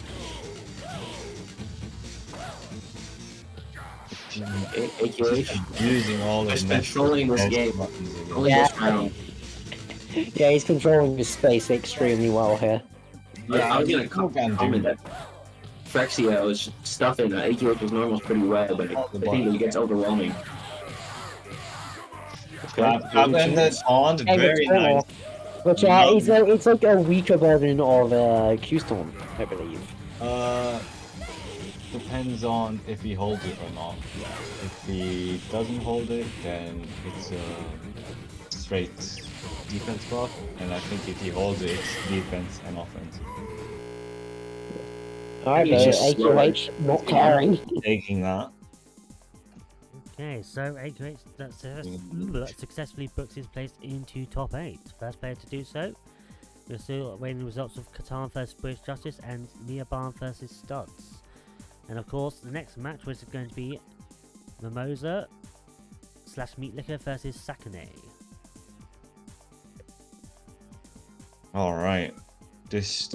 AQH, Using all the just controlling this game. Only Yeah. this round. Yeah, he's controlling his space extremely well here. I was gonna no can do. comment that Phyrexia was stuffing AQH's normals pretty well, but I think it gets overwhelming. And then on, Hey, very it's nice. But it's like a weaker version of Q-Storm, I believe. Depends on if he holds it or not. If he doesn't hold it, then it's a straight defense buff, and I think if he holds it, it's defense and offense. Alright, He's but just AQH not caring. Taking that. Okay, so AQH that successfully books his place into top 8. First player to do so. We're still waiting the results of Catan versus British Justice and Neobarn versus Studs. And of course, the next match which is going to be Mimosa / Meat Liquor versus Sakane. All right. This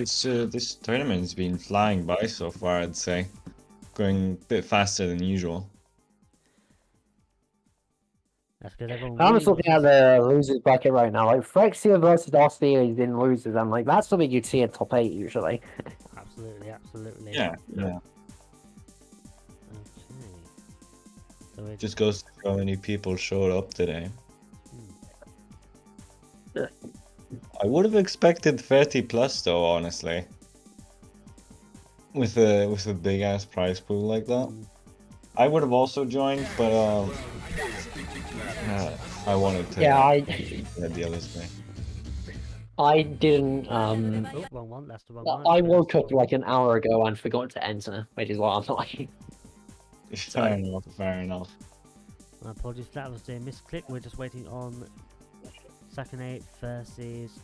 tournament's been flying by so far, I'd say. Going a bit faster than usual. That's because everyone. I'm really just looking at the losers bracket right now. Like Phyrexia versus Arceus is in losers, and like that's something you'd see in top 8 usually. Absolutely, absolutely. Yeah. Okay. So it Just goes to show how many people showed up today. I would have expected 30 plus though, honestly. With a big ass prize pool like that. I would have also joined, but I wanted to Yeah, the other thing. I didn't. Oh, wrong one. That's the wrong one. I woke up like an hour ago and forgot to enter, which is what I'm like. Fair enough, fair enough. My apologies, that was a misclick. We're just waiting on Sakane versus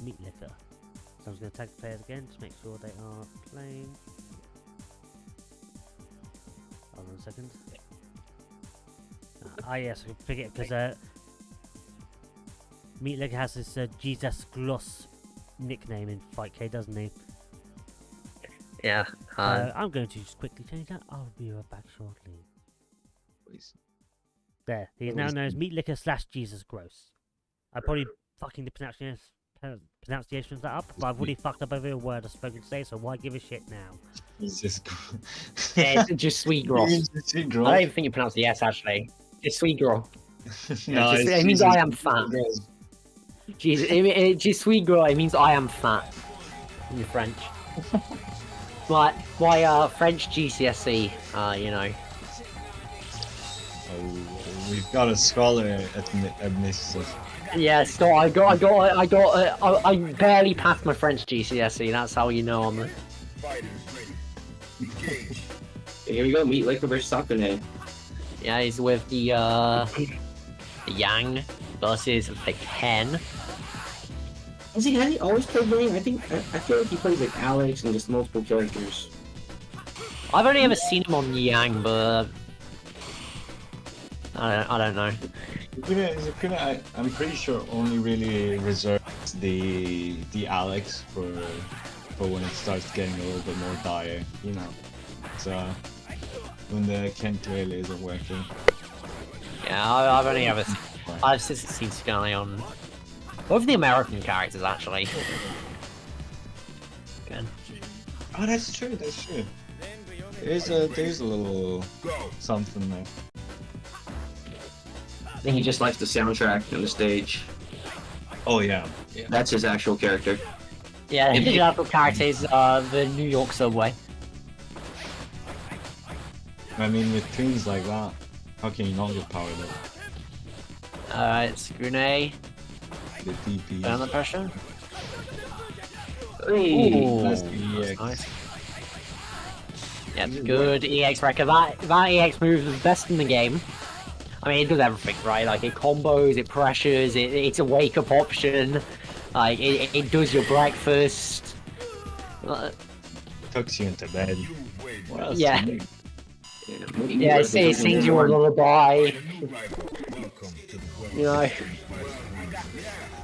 Meat Liquor. So I'm just going to tag the players again to make sure they are playing. Hold on a second. Yes, I forget because Meat Liquor has this Jesus Gloss nickname in Fight K, doesn't he? Yeah. I'm going to just quickly change that. I'll be right back shortly. Please. There, he is now known as Meat Liquor / Jesus Gross. I probably fucking the pronunciation of that up, but I've already fucked up every word I've spoken today, so why give a shit now? Jesus. Yeah, it's just sweet gross. I don't No, even think you pronounce the S actually. It's sweet gross. It means I am fat. Jesus, just sweet girl. It means I am fat in French. my French GCSE, you know. We've got a scholar at Miss. Yeah, so I barely passed my French GCSE. That's how you know I'm. Fighters ready. Engage. Here we go, Meat Liquor versus Sakane. Yeah, he's with the Yang versus the Ken. Has he always played Yang? I feel like he plays like Alex and just multiple characters. I've only ever seen him on Yang, but I don't know. I'm pretty sure only really reserves the Alex for when it starts getting a little bit more dire, you know. So when the Ken clearly isn't working. Yeah, I've only ever I've seen Sky on both the American characters actually. Good. Oh, that's true. That's true. There's a little something there. I think he just likes the soundtrack and the stage. Oh yeah. That's his actual character. Yeah, his actual character is the New York subway. I mean, with tunes like that, how can you not get powered up? Alright, Scrune. The DP. Under pressure. Ooh. That's the EX. Nice. Yeah, good EX record. That EX move is the best in the game. I mean, it does everything, right? Like, it combos, it pressures, it's a wake-up option. Like, it does your breakfast. Tucks you into bed. What else Yeah. do you need? Yeah, it sings you a lullaby. Welcome to the world. You know.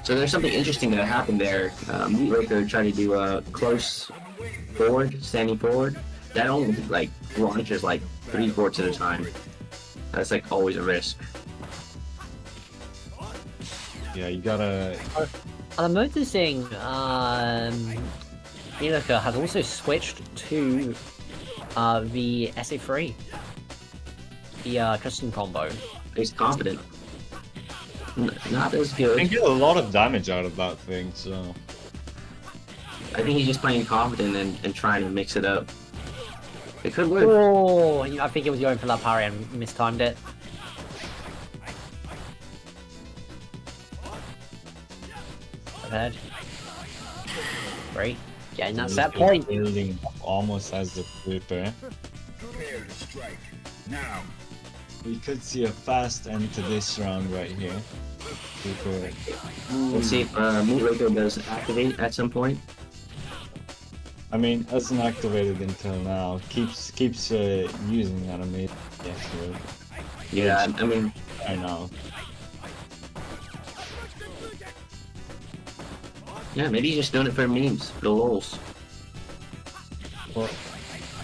So there's something interesting that happened there. Meat Liquor tried to do a close forward, standing forward. That only like launches like 3 forwards at a time. That's like always a risk. Yeah, you gotta. I'm noticing Elika has also switched to the SA3, the custom combo. He's confident. Not as You can good. get a lot of damage out of that thing, so. I think he's just playing confident and trying to mix it up. It could work. Oh, I think he was going for that parry and mistimed it. Ahead. Great. Getting that set point. Building almost as the flipper. Prepare to strike. Now. We could see a fast end to this round right here. Flipper. We'll see if Meat Liquor does activate at some point. I mean, hasn't activated until now. Keeps using animate. Actually, Yeah, I mean, I know. yeah, maybe he's just doing it for memes, for the lols. Well,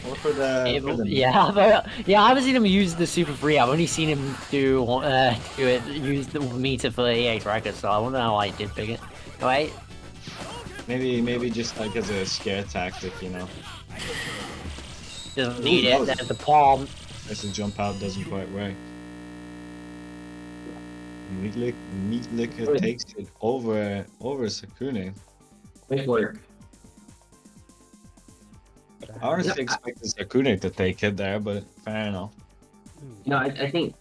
or for the Yeah, I haven't seen him use the Super Free. I've only seen him do it use the meter for EA's record, so I wonder how I did pick it. Wait, maybe just like as a scare tactic, you know. doesn't need it. There's the palm. As the jump out doesn't quite work. Meat Licker takes it over Sakune. Quick work. I honestly expected Sakune to take it there, but fair enough. No, I think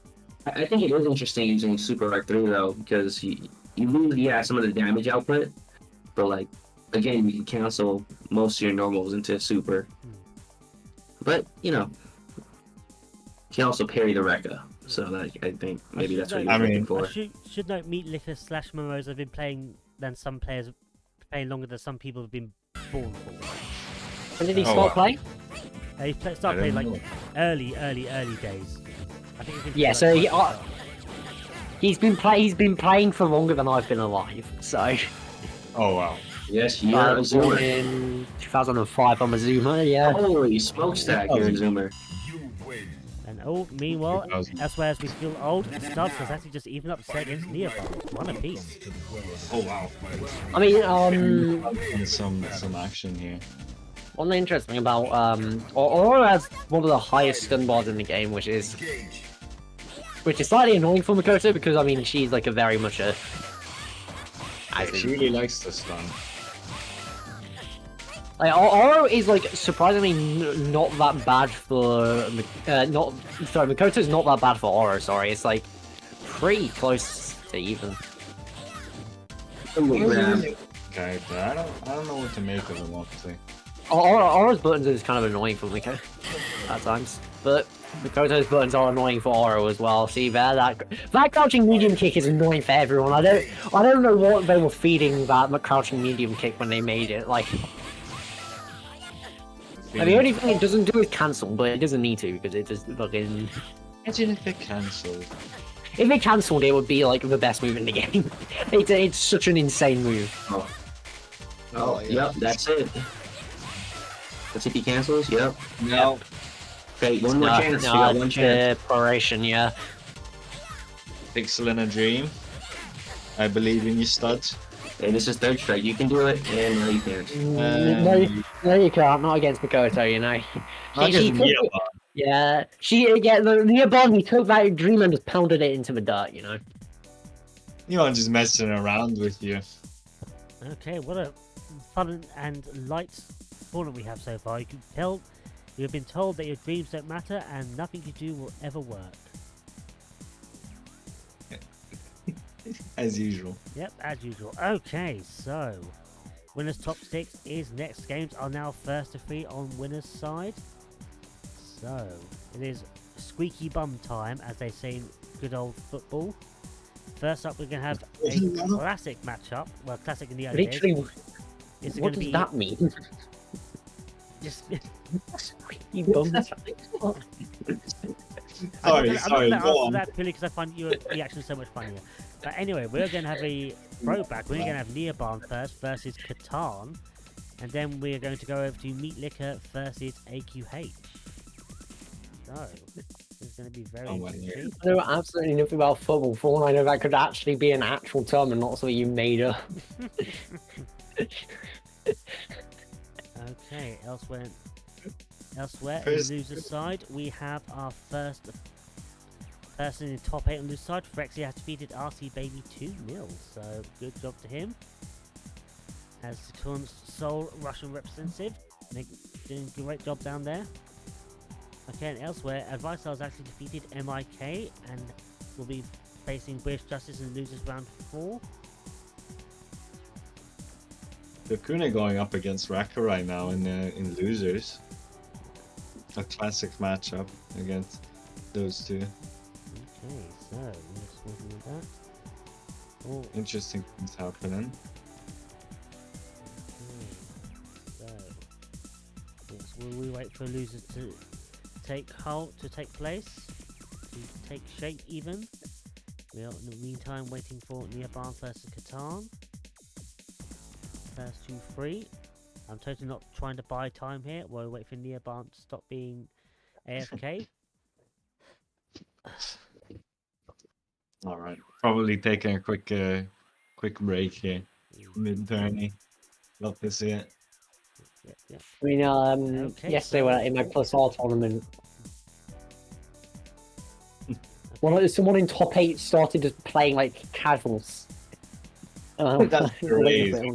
it is interesting using Super Arc 3 though, because you lose some of the damage output, but like again you can cancel most of your normals into Super. But you can also parry the Rekka. So that, I think maybe that's what you're looking for. I should note Meat Licker / Mimosa have been playing longer than some people have been born for. When did he start playing? He started playing like early days. I think he's been Yeah, playing, so like, he's been playing for longer than I've been alive. So Oh wow. Yes, you're I a was born Zoomer. in 2005. I'm a Zoomer. Yeah. Holy smokestack, you're a Zoomer. You win. And meanwhile, 2000. elsewhere as we feel old, Stubbs has actually just evened up set against Neopon. One apiece. To the well of the Oh wow. I mean, And some action here. one thing interesting about Aurora has one of the highest stun bars in the game, which is slightly annoying for Makoto because I mean she's like a very much a. She really likes to stun. Like, Oro is like surprisingly not that bad for Makoto's not that bad for Oro. Sorry, it's like pretty close to even. Character. I don't know what to make of him, honestly. Oro's buttons is kind of annoying for Makoto at times, but Makoto's buttons are annoying for Oro as well. See there, that crouching medium kick is annoying for everyone. I don't know what they were feeding that crouching medium kick when they made it. Like, the only thing it doesn't do is cancel, but it doesn't need to because it just fucking. Imagine if it cancelled. If it cancelled, it would be like the best move in the game. It's such an insane move. Oh, yep, that's it. That's if he cancels, yep. No. Okay, one more chance. You got one chance. Proration, yeah. Pixel in a dream. I believe in you, studs. Hey, this is third strike. You can do it, and no, you can't. No, you can't. Not against Makoto, you know. Yeah, the Neobon, he took that dream and just pounded it into the dirt, you know. You know, I'm just messing around with you. Okay, what a fun and light tournament we have so far. You've been told that your dreams don't matter and nothing you do will ever work. As usual. Yep, as usual. Okay, so winners top 6 is next. Games are now first to 3 on winners side. So it is squeaky bum time, as they say in good old football. First up, we're gonna have a classic matchup. Well, classic in the early days. Literally, It's what gonna does that mean? Just You bum. Sorry, I'm not gonna go answer on. that purely because I find your reaction so much funnier. But anyway, we're going to have a throwback. We're going to have Neobarn first versus Catan. And then we're going to go over to Meat Licker versus AQH. So, this is going to be very interesting. I know absolutely nothing about football. For all I know, that could actually be an actual term and not something you made up. Okay, elsewhere in First- the loser side, we have our first person in top 8 on the loser side. Phyrexia has defeated RC Baby 2-0, so good job to him. As Saturn sole Russian representative, doing a great job down there. Okay, and elsewhere, Advice has actually defeated MIK and will be facing British Justice in losers round 4. Sakune going up against Raka right now in losers. A classic matchup against those two. Okay, so we're just looking at that. Oh, Interesting things happening. okay. So Will we wait for losers to take place, to take shape even? We are in the meantime waiting for Neobarn versus Catan. First 2-3. I'm totally not trying to buy time here. We'll wait for Neobarn to stop being AFK. All right. Probably taking a quick break here. Mid-tourney. Love to see it. Yeah. I mean, Okay, yesterday so- when in my plus R tournament, someone in top 8 started just playing like casuals. That's crazy.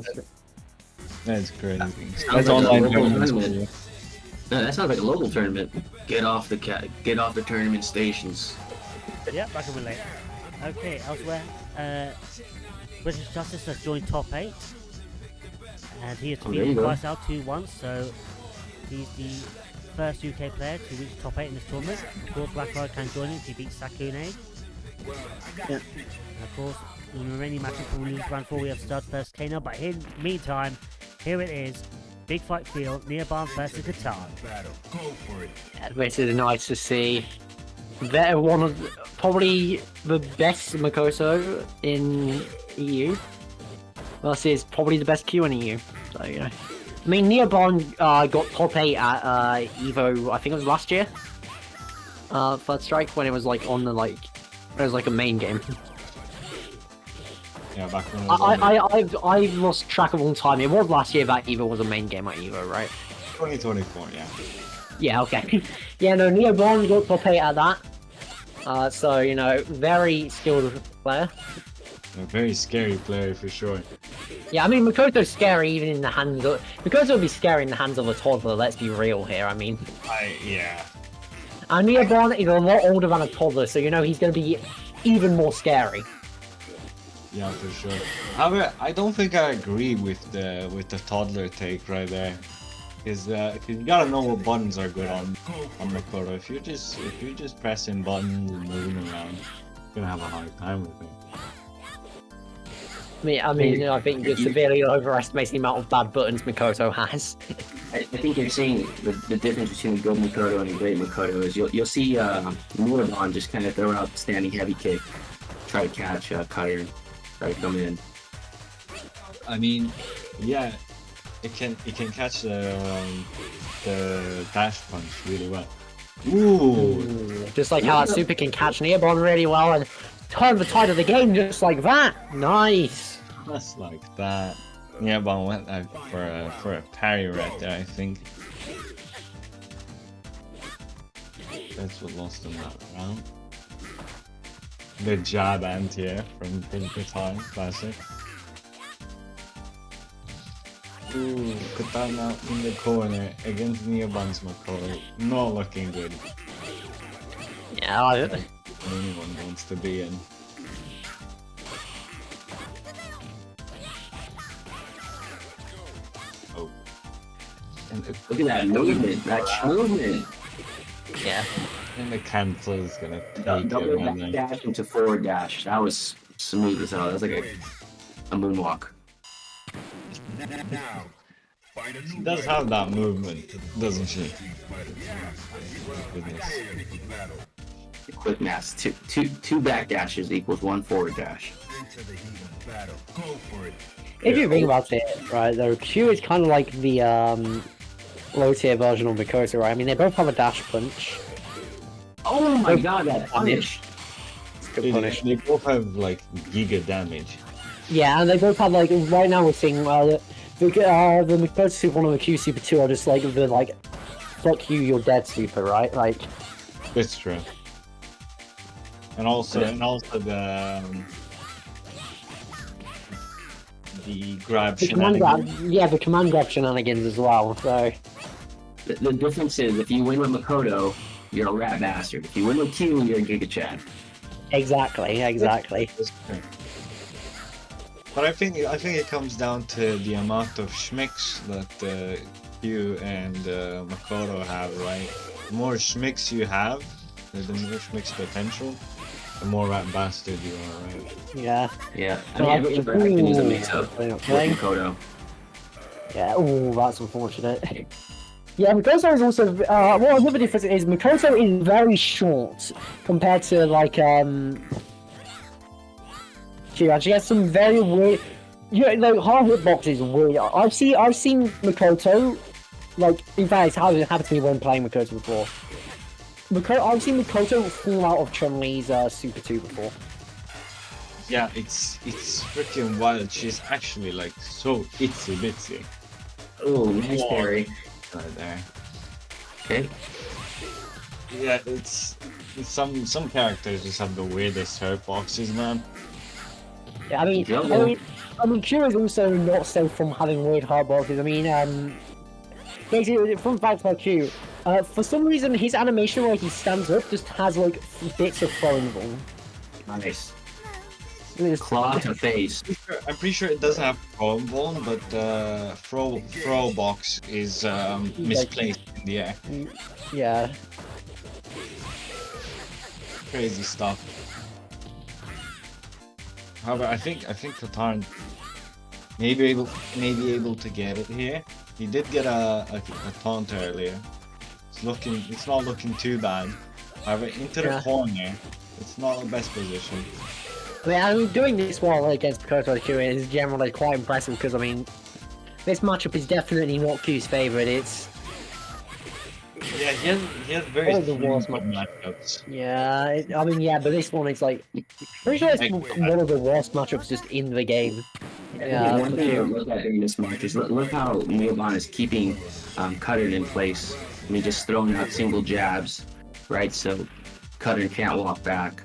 That's crazy. Sounds That's like a online local tournaments for tournament. No, that sounds like a local tournament. Get off the tournament stations. Yep, I can relate. Okay, elsewhere, British Justice has joined top 8. And he has Oh, there you beaten go. Price out 2-1, so he's the first UK player to reach top 8 in this tournament. Of course, Blackroy can join him if he beats Sakune. Yeah. And of course, in the remaining matches from round 4, we have Stud versus Kano, but in the meantime, here it is. Big fight field, Neobarn versus Catan. Battle. Go for it. Which is nice to see. They're one of probably the best Makoto in EU versus probably the best Q in EU. So you know, I mean, Neobarn got top 8 at Evo. I think it was last year. Third Strike when it was like on the it was like a main game. Yeah, back when it was I've lost track of all time. It was last year that Evo was a main game at Evo, right? 2024, yeah. Yeah, okay. Yeah, no, Neobarn got top 8 at that. So, you know, very skilled player. A very scary player for sure. Yeah, I mean, Makoto's scary even in the hands of... Makoto would be scary in the hands of a toddler, let's be real here, I mean. Yeah. And Neobarn is a lot older than a toddler, so, you know, he's going to be even more scary. Yeah, for sure. However, I don't think I agree with the toddler take right there. Because you gotta know what buttons are good on Makoto. If you're just pressing buttons and moving around, you're gonna have a hard time with it. I think you're severely overestimating the amount of bad buttons Makoto has. I think you're seeing the difference between a good Makoto and a great Makoto is you'll see Neobarn just kind of throw out standing heavy kick, try to catch Cutter, try to come in. I mean, yeah, it can catch the dash punch really well. Ooh, Just like how that super can catch Neobarn really well and turn the tide of the game just like that. Nice. just like that. Yeah, but I went for a parry right there, I think. That's what lost him that round. The jab anti-air from Catan, classic. Ooh, Katana in the corner against Neobarn's Makoto. Not looking good. Yeah, Anyone wants to be in. Oh. And Look at that movement, that movement. yeah. the cancel is gonna take Double it, back man. dash into forward dash. That was smooth as hell. That was like a moonwalk. Now, find a new She does rival. have that movement, doesn't she? Goodness. Battle. Quick maths. Two back dashes equals one forward dash. Into the heat of battle. Go for it. If you think about it, right, though, Q is kind of like the low tier version of Makoto, right? I mean, they both have a dash punch. Oh my god, that punish. Good punish. They both have like giga damage. Yeah, and they both have like right now we're seeing the Makoto Super 1 and the Q Super 2 are just like the fuck you, you're dead super, right? Like That's true. And also the grab the command shenanigans. grab, yeah, the command grab shenanigans as well. So The difference is if you win with Makoto, you're a rat bastard. If you win with Q, you're a Giga Chad. exactly. That's true. But I think it comes down to the amount of schmicks that Q and Makoto have, right? The more schmicks you have, the more schmicks potential, the more rat bastard you are, right? Yeah. Yeah. I mean, every interaction is a mix up with Okay. Makoto. Yeah. Oh, that's unfortunate. Yeah, Mikoto is also well. Another difference is Mikoto is very short compared to like Kira. She has some very weird. Yeah, like her hitbox is weird. I've seen Mikoto, like in fact, it's happened to me when playing Mikoto before. I've seen Mikoto fall out of Chun-Li's Super 2 before. Yeah, it's freaking wild. She's actually like so itsy bitsy. Oh, nice parry. Right there. Okay. Yeah, it's some characters just have the weirdest hurt boxes, man. Yeah, I mean, Kira's also not safe from having weird hard boxes. I mean, basically, fun fact about Q, for some reason, his animation where he stands up just has like bits of throwing ball. Nice. It's- Claw to face. I'm pretty sure it doesn't have throw bone, but throw box is misplaced in the air. Yeah. Crazy stuff. However, I think Katarn may be able to get it here. He did get a taunt earlier. It's not looking too bad. However, into the Yeah. corner, it's not the best position. I mean, doing this well against Mikoto Q is generally quite impressive because, I mean, this matchup is definitely not Q's favourite. It's, Yeah, he has very Oh, the few worst good matchups. yeah, I mean, yeah, but this one is like, pretty sure it's one of the worst matchups just in the game. Yeah, One for thing to sure. look at during this match is look how Miyoban is keeping Cutter in place. I mean, just throwing out single jabs, right? So Cutter can't walk back.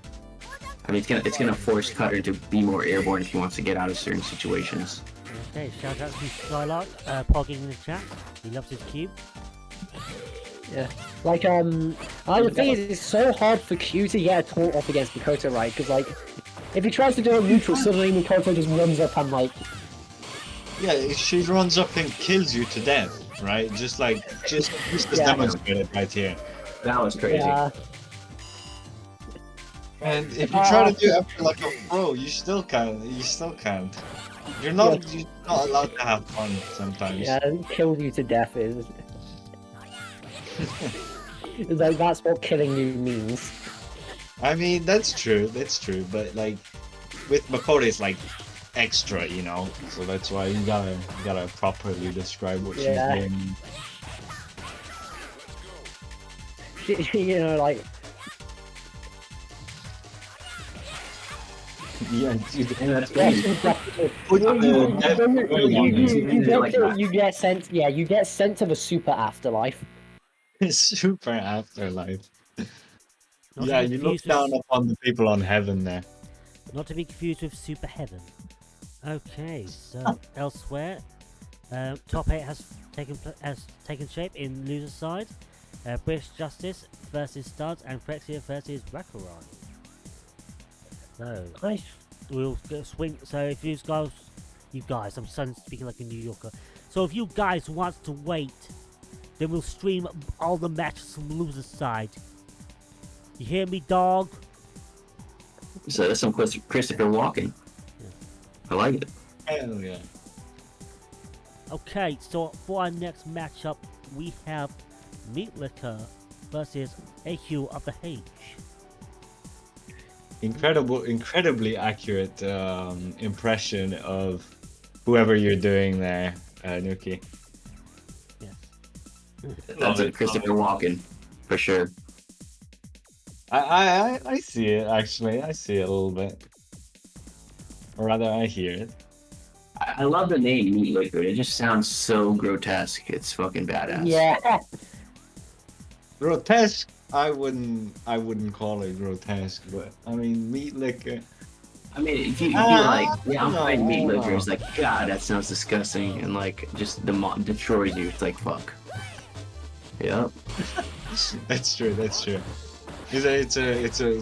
I mean, it's gonna force Cutter to be more airborne if he wants to get out of certain situations. Okay, shout out to Skylark, pogging in the chat. He loves his cube. Yeah. Like, the thing is, it's so hard for Q to get a taunt off against Mikoto, right? Because, like, if he tries to do it neutral, suddenly Mikoto just runs up and, like, Yeah, she runs up and kills you to death, right? Just Yeah. demonstrated right here. That was crazy. yeah. And if you try to do it after like a pro, you still can't. You're not allowed to have fun sometimes. Yeah, kill you to death is. It's like, that's what killing you means. I mean, that's true, but like with Makoto it's like extra, you know. So that's why you gotta properly describe what Yeah. she's doing. You know, like, Yeah, dude. And that's yeah, crazy. you get sent. Yeah, you get sent to the super afterlife. Super afterlife. Not Yeah, to be you look confused with- down upon the people on heaven there. Not to be confused with Super Heaven. Okay, so elsewhere, top 8 has taken shape in loser side. British Justice versus Studs and Frexia versus Rakurai. So Nice. we'll go swing. So if you guys, I'm speaking like a New Yorker. So if you guys want to wait, then we'll stream all the matches from loser side. You hear me, dog? So that's some Christopher Walken. I like it. Hell yeah. Okay, so for our next matchup, we have Meat Liquor versus AQ of the H. Incredibly accurate impression of whoever you're doing there, Nuki. Yes. That's a Christopher Walken, for sure. I see it actually. I see it a little bit. Or rather, I hear it. I love the name Meat Liquid. It just sounds so grotesque. It's fucking badass. Yeah. Grotesque. I wouldn't call it grotesque, but I mean meat liquor. I mean, if you like, yeah, I'm no, fine Meat Liquor. no. It's like, God, that sounds disgusting, and like, just destroys you. It's like, fuck. Yep. That's true. It's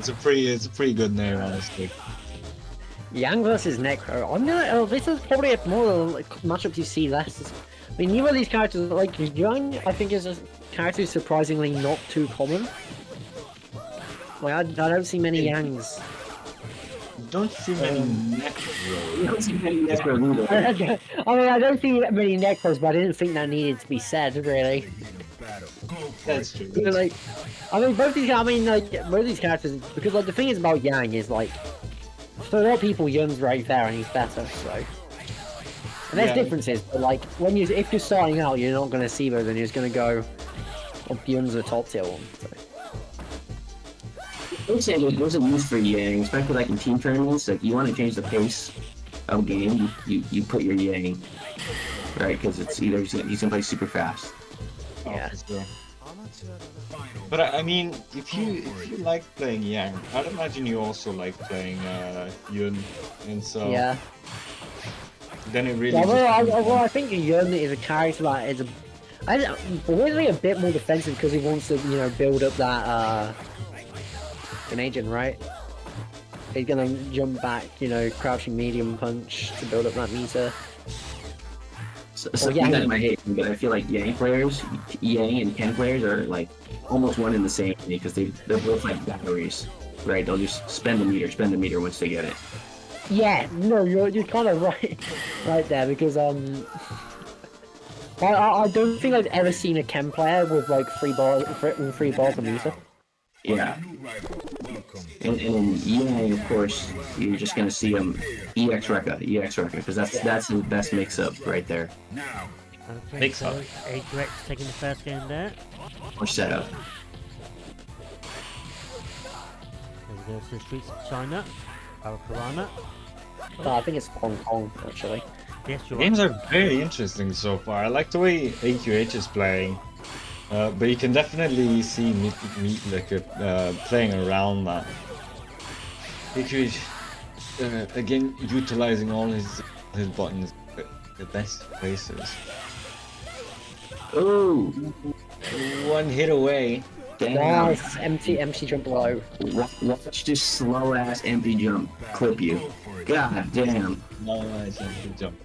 a pretty good name, honestly. Yang versus Necro. I'm gonna. Oh, this is probably more like matchups you see less. I mean, neither of these characters, like Yang, I think is a character who's surprisingly not too common. Like I don't see many Yangs. Don't see many neck You don't see many Necro either. I mean, I don't see many Necros, but I didn't think that needed to be said, really. battle. Go for That's it. true. Because, like, I mean, both these characters, because like the thing is about Yang is like, for a lot of people, Yun's very fair and he's better. So, and there's Yeah. differences, but like if you're starting out, you're not going to see those, and you're just going to go, oh, Yun's a top tier one. So. I would say there's a use for Yang, especially like in team tournaments. Like you want to change the pace of game, you put your Yang, right? Because it's either he's gonna play super fast. Oh, Yeah. for sure. But I mean, if you like playing Yang, I'd imagine you also like playing Yun, and so Yeah. then it really. Yeah, just I think Yun is a character that is weirdly a bit more defensive because he wants to, build up that Canadian, right? He's gonna jump back, crouching medium punch to build up that meter. So Yang. that might hate me, but I feel like Yang and Ken players are like almost one in the same because they're both like batteries, right? They'll just spend the meter once they get it. Yeah, no, you're kind of right there because I don't think I've ever seen a Ken player with like three balls a meter. Yeah. New rival. Welcome. And in Yang, of course, you're just gonna see him EX Rekka, because that's the best mix-up right there, Now, Okay, Mix so up. AQX taking the first game there. or setup. Then we go to the streets of China. Our Piranha. No, I think it's Hong Kong actually. Yes, you're Games right. are very interesting so far. I like the way AQH is playing, but you can definitely see Meat Liquor playing around that. AQH again utilizing all his buttons the best places. Ooh, One hit away. damn! Nice, empty jump low. Watch this slow ass empty jump clip you. God damn! Nice, good jump.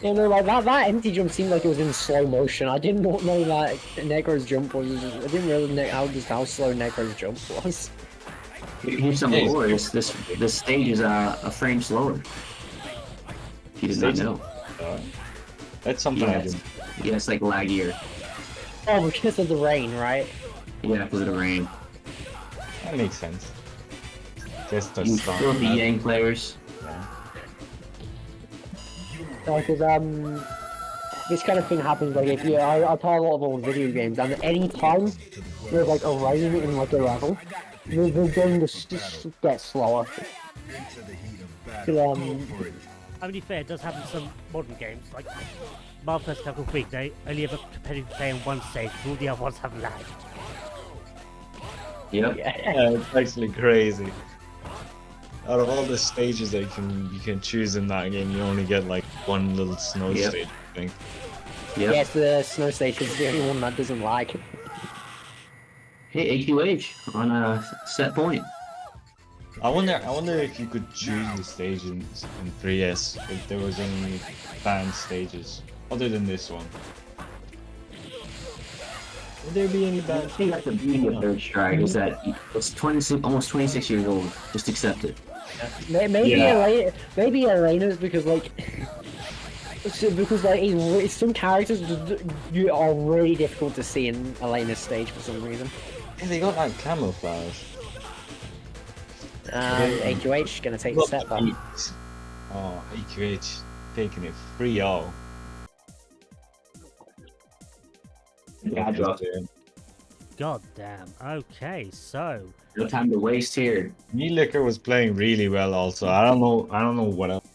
Like that empty jump seemed like it was in slow motion. I did not know that Negro's jump was. I didn't really know how slow Negro's jump was. Here's some Hey. lore. This stage is a frame slower. If you did not know. That's something I do. Yeah, it's like laggier. Oh, because of the rain, right? Yeah, because of the rain. That makes sense. Just a You strong. filthy Yang players. Because this kind of thing happens like if I play a lot of old video games, and any time there's like a rain in like a level, the game just gets slower. into the heat of battle. 'Cause, Go for it. I mean, to be fair, it does happen in some modern games. Like Marvel vs. Capcom 3, they only have a competitive play on one stage, but all the other ones have lag. Yep. Yeah. Yeah, it's actually crazy. Out of all the stages that you can choose in that game, you only get like one little snow Yep. stage, I think. Yep. Yes, the snow station's the only one that doesn't lag. Hey, AQH on a set point. I wonder if you could choose the stage in 3S if there was any banned stages other than this one. Would there be any I banned? think that's the beauty of Third Strike is that it's 26, almost 26 years old. Just accept it. Maybe Yeah. maybe Elena's because like some characters you are really difficult to see in Elena's stage for some reason. Yeah, they got like camouflage. AQH gonna take the step back. Oh, AQH taking it 3-0. Yeah, drop. God damn. Okay, so No time to waste here. Meat Liquor was playing really well also. I don't know what else.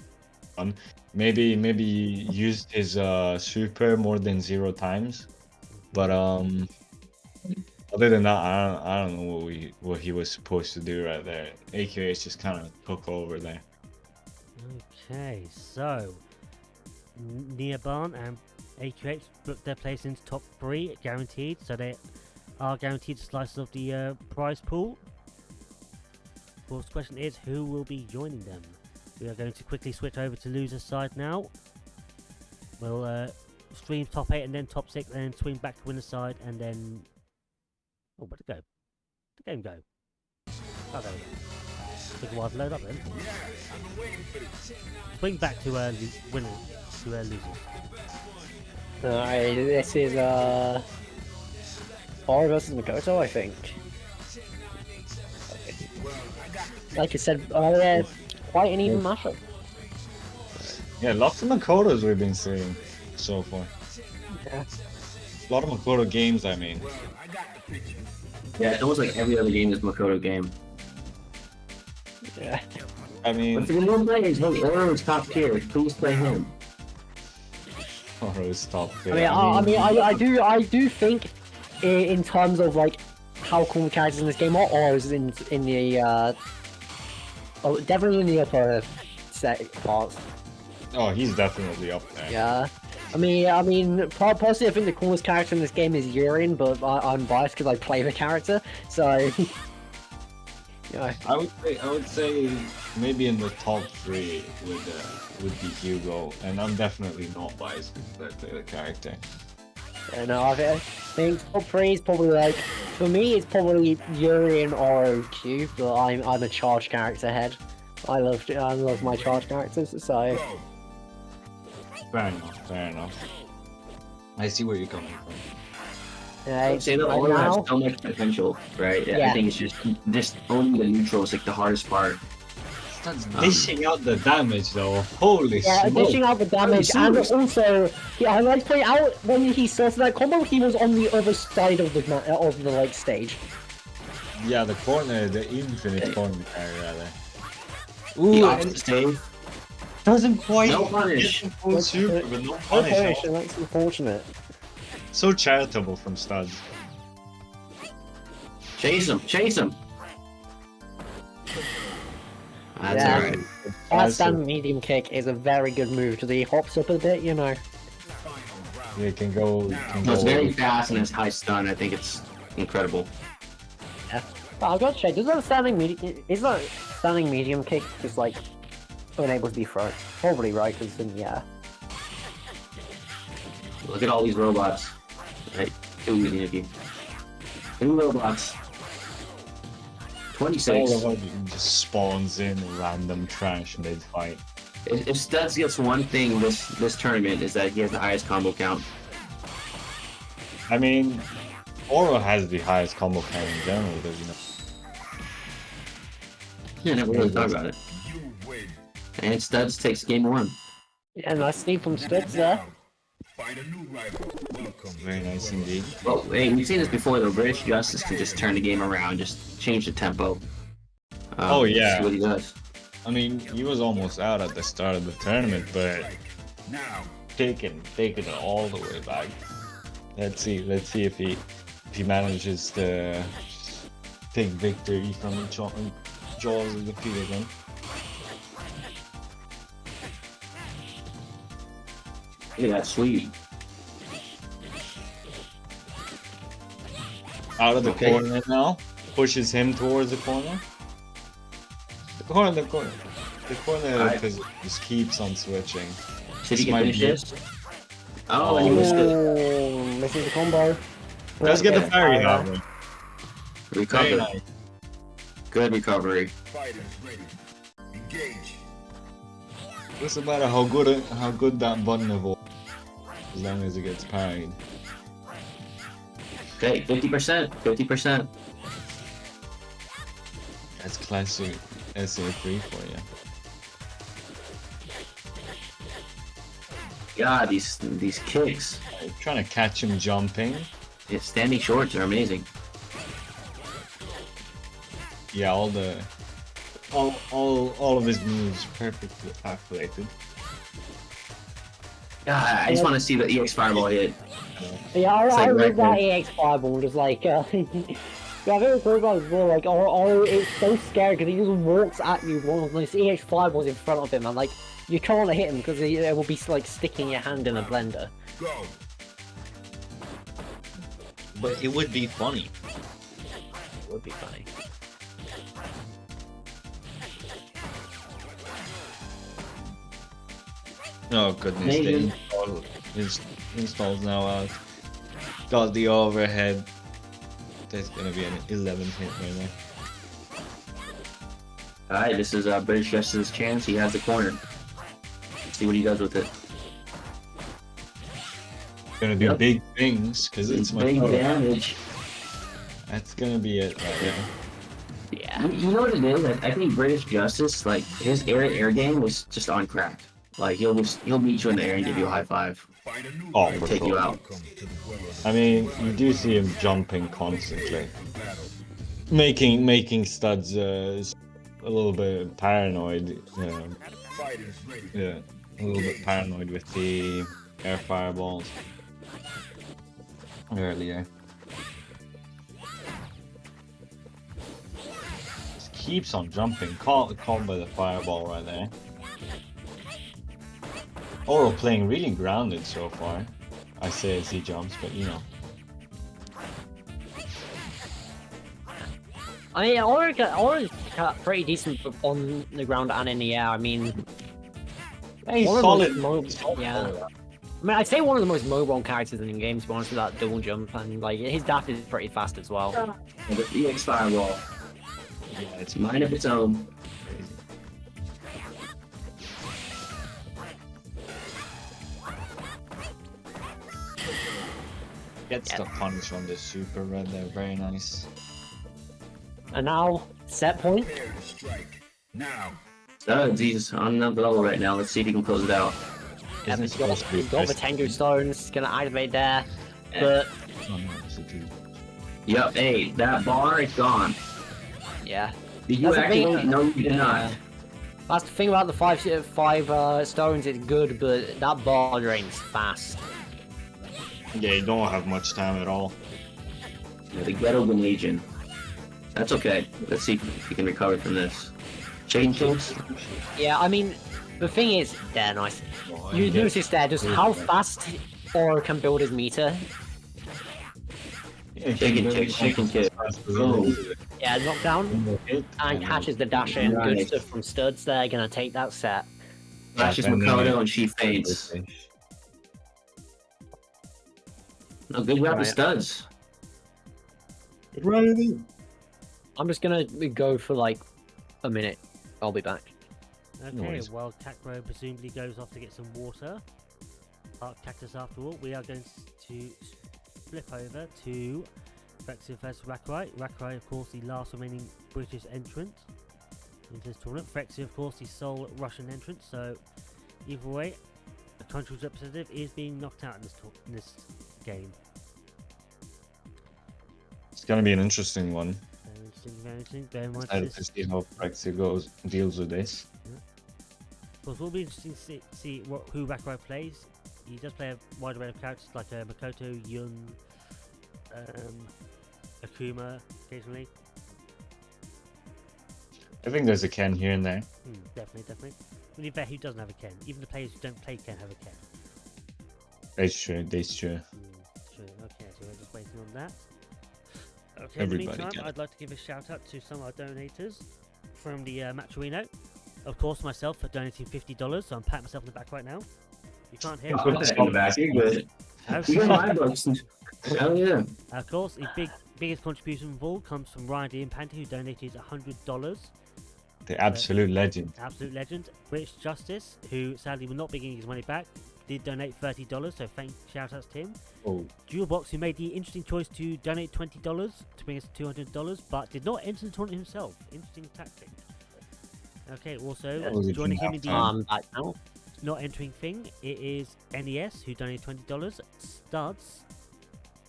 Maybe he used his super more than 0 times. But other than that, I don't know what he was supposed to do right there. AQH just kind of took over there. okay, so Neobarn and AQH booked their place into top 3 guaranteed, so they are guaranteed slices of the prize pool. Of course, the question is who will be joining them. We are going to quickly switch over to loser's side now. We'll stream top 8 and then top 6, and then swing back to winner's side, and then oh, where'd it go? The game go? Oh, there we go. Took a while to load up then. Bring back to winning to losing. Alright, this is Oro versus Makoto, I think. Like I said, quite an even matchup. Yeah, lots of Makotos we've been seeing so far. Yeah. A lot of Makoto games, I mean. Yeah, it's almost like every other game is Makoto game. Yeah. I But mean, if you don't play, his Oro is top tier. Please play him. Oro's top I tier. mean, I do think, in terms of like how cool the characters in this game are, Oro's in the definitely in the upper set parts. Oh, he's definitely up there. Yeah. I mean, personally, I think the coolest character in this game is Urien, but I'm biased because I play the character, so. Yeah. I would say maybe in the top 3 would be Hugo, and I'm definitely not biased because I play the character. Yeah, no, I think top 3 is probably like, for me, it's probably Urien or Q, but I'm a charge character head. I love my charge characters, so. Fair enough, fair enough. I see where you're coming from. Yeah, I'd say that right Oro now, has so much potential, right? Yeah. I think it's just owning the neutral is like the hardest part. Starts dishing out the damage though. Holy yeah, smoke! dishing out the damage, and also, yeah, I like to point out when he started that combo, he was on the other side of the like stage. Yeah, the corner, the infinite corner rather. The Ooh, opposite and save. doesn't quite No punish. get the full super, but no Okay, punish. so that's unfortunate. So charitable from Studs. Chase him, chase him. That's Yeah. alright. That stand medium kick is a very good move because he hops up a bit, you know. You can go. No, it's very fast and it's high stun. I think it's incredible. But I've got to check. Is that standing medium kick just like unable to be thrown? Probably right, because yeah. Look at all these robots. Right? Too easy, Nikki. 2 robots. All 26. of it just spawns in random trash mid fight. If Studs gets one thing this tournament is that he has the highest combo count. I mean, Oro has the highest combo count in general, does he not? Yeah, never really thought about it. You win. And Studs takes game 1. Yeah, nice sneak from Studs there. Find a new rival. Welcome. Very nice indeed. Well, hey, we've seen this before though. British Justice can just turn the game around, just change the tempo. Oh, yeah. See what he does. I mean, he was almost out at the start of the tournament, but Now, taking it all the way back. Let's see if he manages to take victory from the jaws of defeat again. Look at that sweet. Out of the Okay. corner now, pushes him towards the corner. The corner. Alright. Just keeps on switching. Should he This might get be finished? Oh, and he Oh. missed it. Oh, missing the combo. Let's get the Okay, parry alright. happening. Very Recover. nice. Good recovery. fighters ready. Engage. Doesn't matter how good that button evolves, as long as it gets parried. Okay, 50%. 50%. That's classic SA3 for you. God, these kicks. Trying to catch him jumping. Yeah, standing shorts are amazing. Yeah, all of his moves perfectly calculated. God, I just want to see the EX Fireball hit. Yeah, I like read right that EX Fireball just like, yeah, I think it's cool about it as well, like, Oro is so scared because he just walks at you with this EX Fireball's in front of him and like, you can't hit him because it will be like sticking your hand in a blender. Go. But it would be funny. It would be funny. Oh goodness, Maybe. his install's now out. Got the overhead. There's gonna be an 11 hit right All right, this is British Justice's chance. He has the corner. Let's see what he does with it. Gonna do Yep. big things because it's my Big turn. damage. That's gonna be it right there. Yeah. You know what it is? I think British Justice, like his air game was just on crack. Like he'll meet you in the air and give you a high five. Find a new Oh, rival. for Take you sure. out. Welcome to the well of the I mean, you do see him jumping constantly, battle. making Studs a little bit paranoid. Fighters ready. Yeah, a little bit paranoid with the air fireballs earlier. Just keeps on jumping. Caught by the fireball right there. Oro playing really grounded so far. I say as he jumps, but you know. I mean, Aura's pretty decent on the ground and in the air. I mean, He's one of the solid. most yeah. I mean, I'd say one of the most mobile characters in the game, to be honest, with that double jump, and like his dash is pretty fast as well. And the EX fireball, Yeah, it's mind of its own. Gets the punish on the super red there, very nice. And now, set point. Prepare to strike. Now. Studs, he's on another level right now. Let's see if he can close it out. Yeah, Isn't he's got, supposed to be he's got the first. Tengu Stones, gonna activate there. But, Oh, no, it's a two. Yep, hey, that bar is gone. yeah. Did you That's the thing, activate? No, you did not. That's the thing about the five stones, it's good, but that bar drains fast. Yeah, you don't have much time at all. Yeah, the Ghetto Legion. That's okay. Let's see if we can recover from this. Chain kills? Yeah, I mean, the thing is, yeah, nice. You notice there just how fast Aura can build his meter. Shake and kick. Oh. Yeah, knockdown and catches the dash in. Good Nice. stuff from Studs there, gonna take that set. Flashes and then Makoto and she faints. No, good job Right. with Studs. I'm just gonna go for like a minute. I'll be back. Okay, worries. while Cacro presumably goes off to get some water. Arc Cactus after all, we are going to flip over to Frexia versus Rakurai. Rakurai, of course, the last remaining British entrant into this tournament. Frexia, of course, the sole Russian entrant. So, either way, a country's representative is being knocked out in this game. It's gonna be an interesting one. Very interesting, very interesting. Very much Excited to this. see how Praxia deals with this. Of course, it will be interesting to see who Rakurai plays. He does play a wide array of characters like Makoto, Yun, Akuma occasionally. I think there's a Ken here and there. Definitely. When you bet who doesn't have a Ken, even the players who don't play Ken have a Ken. That's true, that's true. True. Okay, so we're just waiting on that. Okay, Everybody in the meantime, can. I'd like to give a shout out to some of our donators from the Matcherino. Of course, myself for donating $50, so I'm patting myself on the back right now. You can't hear Put me. that in the back. You're good. You got my books. Hell yeah. Of course, the biggest contribution of all comes from Ryan D. and Panty, who donated $100. The absolute legend. Absolute legend. British Justice, who sadly will not be getting his money back, did donate $30, so shout outs to him. Oh, Jewelbox, who made the interesting choice to donate $20 to bring us to $200, but did not enter the tournament himself. Interesting tactic. Okay, also Oh, we joining didn't him in have the Back now. not entering thing, it is NES, who donated $20. Studs,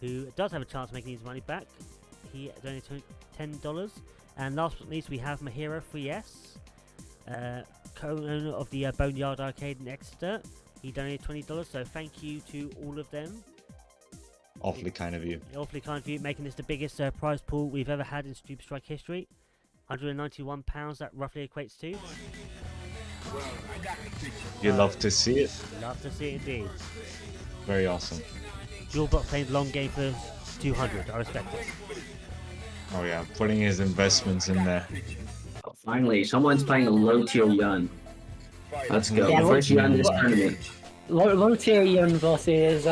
who does have a chance of making his money back, he donated $10. And last but not least, we have Mahiro 3S, co-owner of the Boneyard Arcade in Exeter. He donated $20, so thank you to all of them. awfully kind of you. Awfully kind of you, making this the biggest prize pool we've ever had in Stupid Strike history. £191, that roughly equates to. Well, I got the picture. You love to see it. Love to see it indeed. Very awesome. Jewelbot playing the long game for 200, I respect it. Oh yeah, putting his investments in there. Oh, finally, someone's playing a low tier Yun. Let's go. Yeah, First Yun in this tournament. Low tier Yun versus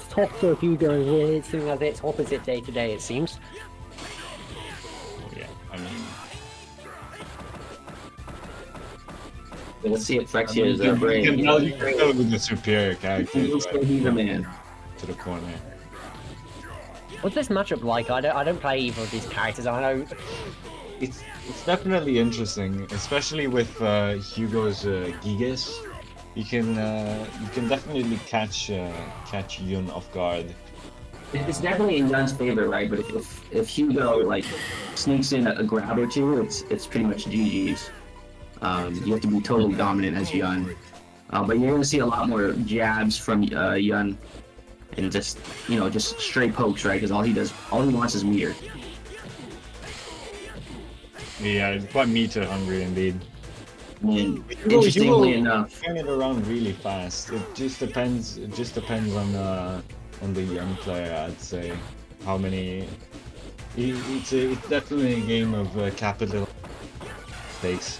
top tier Hugo, who is something as its opposite day to day, it seems. Yeah. Let's see if Phyrexia You is can brave. tell with the superior character He's the man. to the corner. What's this matchup like? I don't play either of these characters. I know. It's definitely interesting, especially with Hugo's Gigas. You can definitely catch Yun off guard. It's definitely in Yun's favor, right? But if Hugo like sneaks in a grab or two, it's pretty much GG's. You have to be totally dominant as Yun. But you're gonna see a lot more jabs from Yun, and just just straight pokes, right? Because all he wants is meter. Yeah, it's quite meter hungry indeed. And interestingly enough, turn it around really fast. It just depends. It just depends on the young player, I'd say. How many? It's definitely a game of capital stakes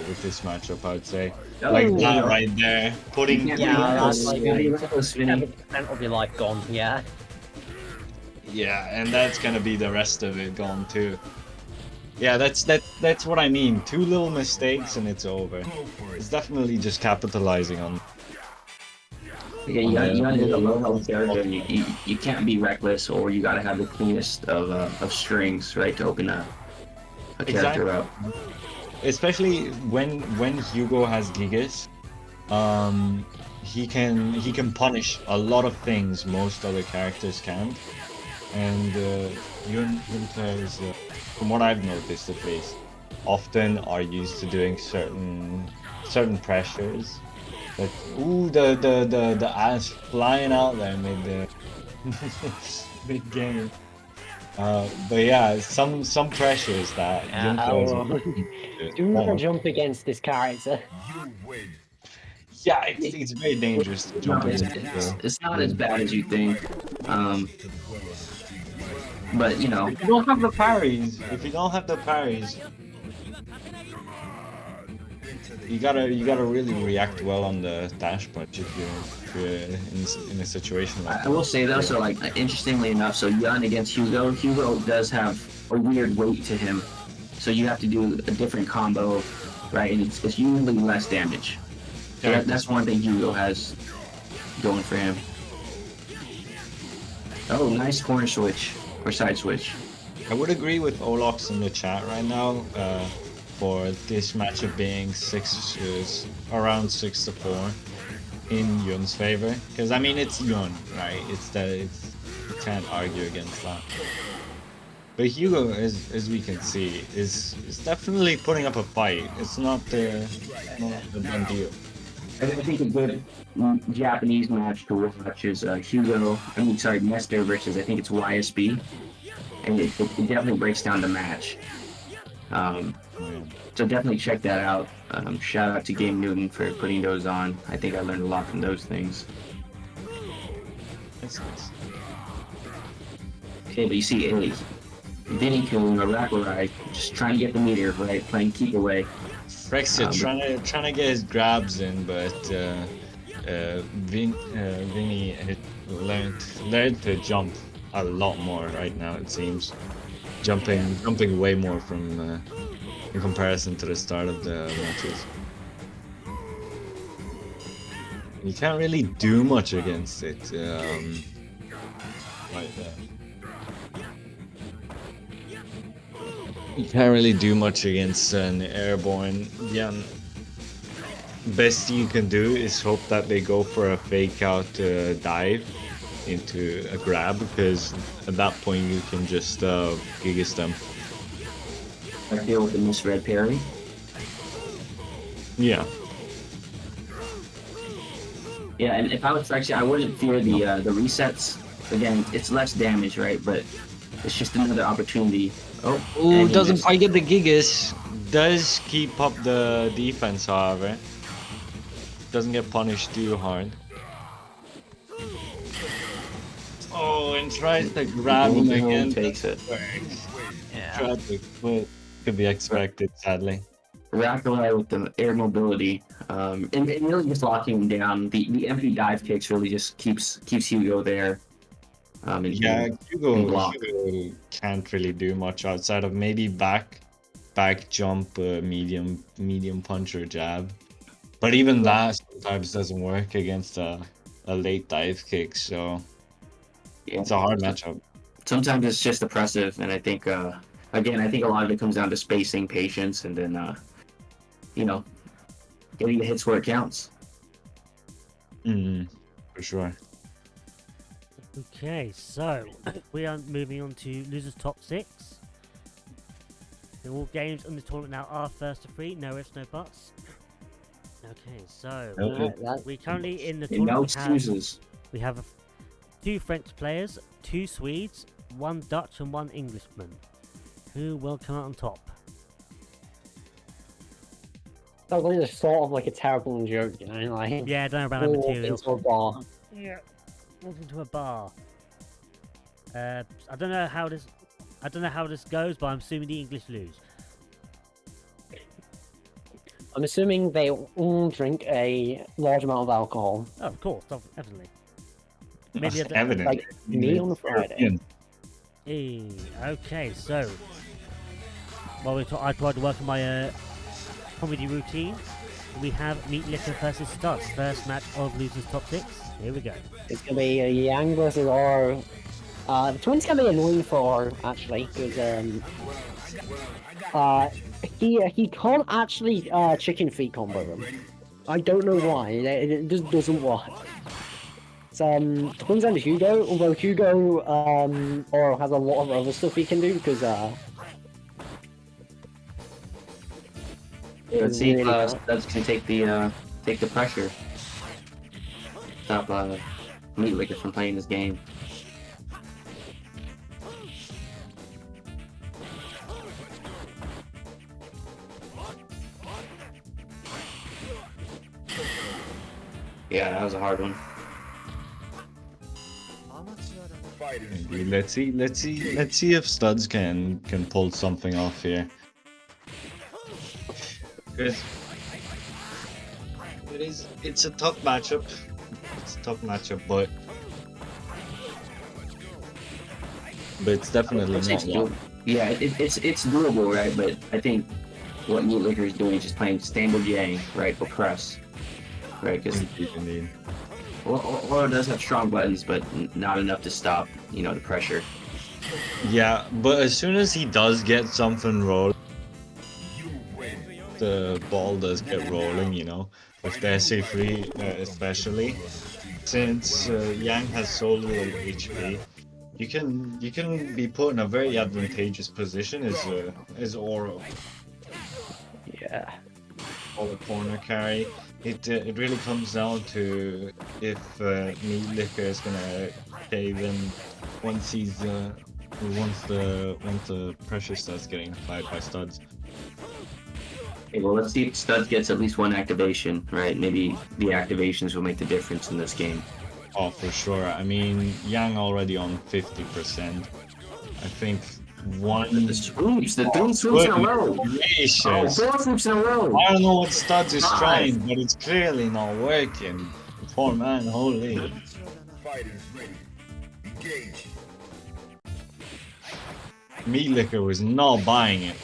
with this matchup, I'd say. Like that right there, putting. Yeah, that's like Vinny. 70% of your life gone. Yeah. Yeah, and that's gonna be the rest of it gone too. Yeah, that's what I mean. 2 little mistakes and it's over. Go for It's it. definitely just capitalizing on. Yeah, Yun is a low health character, and you can't be reckless, or you gotta have the cleanest of strings, right, to open a character up. Especially when Hugo has Gigas, he can punish a lot of things most other characters can't, and Yun players, from what I've noticed at least, often are used to doing certain pressures. But ooh, the ass flying out there mid game. But yeah, some pressures that Yun players are Do not jump against this character. You win. Yeah, it's very dangerous to jump It's, into. it's not as bad as you think, To the well of the street. but If you don't have the parries, you gotta really react well on the dash punch if you're in a situation like I that. will say though, so like interestingly enough, so Yun against Hugo does have a weird weight to him, so you have to do a different combo, right? And it's usually less damage. So that's one thing Hugo has going for him. Oh, nice corner switch or side switch. I would agree with Olox in the chat right now for this matchup being around 6-4 in Yun's favor, because I mean it's Yun, right? You can't argue against that. But Hugo, as we can see, is definitely putting up a fight. It's not a done deal. I think a good Japanese match to watch is Nestor versus, I think it's YSB. And it definitely breaks down the match. So definitely check that out. Shout out to Game Newton for putting those on. I think I learned a lot from those things. That's nice. Okay, but you see Vinny Kun or Rakurai just trying to get the meter, right? Playing keep away. Phyrexia trying to get his grabs in, but Vinny had learned to jump a lot more right now. It seems jumping way more from in comparison to the start of the matches. You can't really do much against it like that. You can't really do much against an airborne Yun. Best you can do is hope that they go for a fake out dive into a grab, because at that point you can just Gigas them. I deal with the misread parry. Yeah. Yeah, and if I was actually, I wouldn't fear the resets. Again, it's less damage, right? But it's just another opportunity. Oh, Ooh, and he doesn't missed. quite get the Gigas. Does keep up the defense, however. Doesn't get punished too hard. Oh, and tries to grab him again. Takes it. Tried to quit. Could be expected, sadly. Rakurai with the air mobility, and really just locking him down. The empty dive kicks really just keeps Hugo there. And Yeah, Hugo block. can't really do much outside of maybe back jump, medium punch or jab. But even that sometimes doesn't work against a late dive kick, so Yeah. it's a hard matchup. Sometimes it's just oppressive, and I think again, I think a lot of it comes down to spacing, patience, and then you know, getting the hits where it counts. For sure. Okay, so we are moving on to losers top 6. All games in the tournament now are first to 3, no ifs, no buts. Okay, so we currently in the And no tournament excuses. we have 2 French players, 2 Swedes, 1 Dutch and 1 Englishman. Who will come out on top? That was just sort of like a terrible joke, you know, like Yeah, I don't know about that walk material. into a bar. Yeah, walk into a bar. I don't know how this goes, but I'm assuming the English lose. I'm assuming they all drink a large amount of alcohol, Oh, of course, definitely. Maybe a Evident. like me on a Friday. Okay, so while I tried to work on my comedy routine, we have Meat Liquor versus Studs, first match of losers top 6. Here we go. It's gonna be a Yang versus Oro. The twins can be annoying for Oro actually, because he can't actually chicken feet combo them. I don't know why. It just doesn't work. It's twins and Hugo, although Hugo Oro has a lot of other stuff he can do because Let's see if really Studs can take the pressure. Stop Meat Liquor from playing this game. Yeah, that was a hard one. Fighters Maybe. Let's see if Studs can pull something off here. Because it's a tough matchup. It's a tough matchup, but it's definitely not one. Yeah, it's doable, right? But I think what Meat Liquor is doing is just playing standard Yang, right, for press, right? Because Indeed. Oro does have strong buttons, but not enough to stop, the pressure. Yeah, but as soon as he does get something rolling, you win. the ball does get rolling, with the SA3 especially. Since Yang has so little HP, you can be put in a very advantageous position as Oro. yeah. All the corner carry. It really comes down to if Meat Liquor is gonna cave in once the pressure starts getting applied by Studs. Okay, well, let's see if Studs gets at least one activation, right? Maybe the activations will make the difference in this game. Oh, for sure. I mean, Yang already on 50%. I think one. The swoops, the 3 swoops in a row. Gracious. Oh, 4 swoops in a row. I don't know what Studs is Five. trying, but it's clearly not working. Poor man, holy. Fighters ready. Engage. Meat Liquor was not buying it.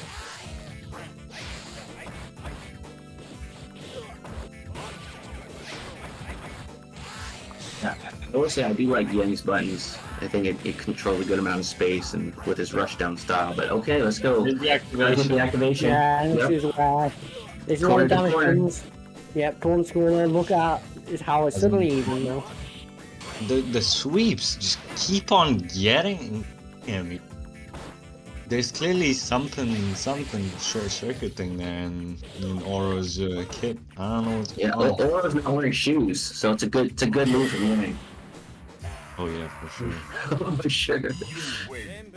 Yeah, I will say I do like Yang's buttons. I think it controls a good amount of space and with his rushdown style. But okay, let's go. Here's the Gotta get activation. the activation. Yeah, and Yep. this is where this is Corner where to damage corner. comes. Yep, corner to corner. Look at is how it's suddenly even now. The sweeps just keep on getting him. There's clearly something short circuiting there in Oro's kit. I don't know what's Yeah, going on. Oro's not wearing shoes, so it's a good move from Yang. Oh yeah, for sure. For sure. You win.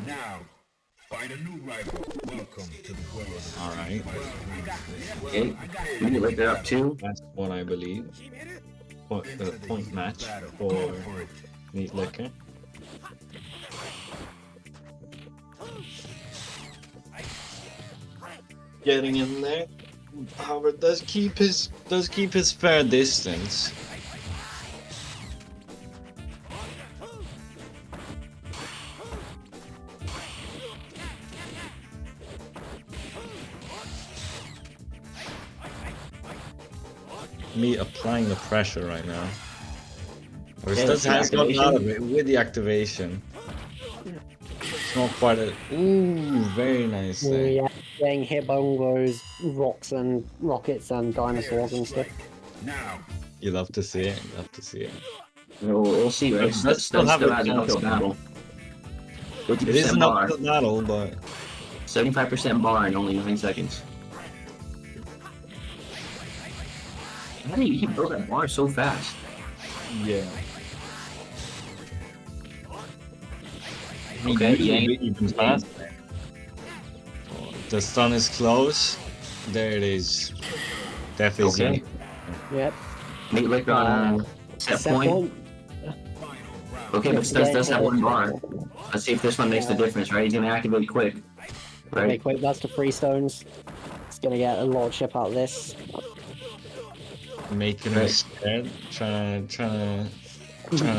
Now, find a new rival. Welcome to the world of All right, Okay, Meat Liquor up 2. that's what I believe. Point match for Meat Liquor. Getting in there. However, does keep his fair distance. me applying the pressure right now. Or Yeah, does the has gotten out of activation. it with the activation. It's not quite a. Ooh, very nice thing. Yeah, getting hit by all those rocks and rockets and dinosaurs and stuff. Now, You love to see it. You love to see it. We'll see, right? It does still Stun have still a has an uphill chance. battle. It 50% is an bar. uphill battle, but 75% bar in only 9 seconds. How do you build that bar so fast? yeah. Okay, Usually Yang. even faster. The stun is close. There it is. Death is Okay. in. Yep. Meat liquor on set Set point. point. Okay, but Stuz does have one bar. Let's see if this one makes the difference, right? He's gonna activate quick. Okay, Right? quick, that's the freestones. It's gonna get a lot of chip out of this. Making Right. us scared. Trying to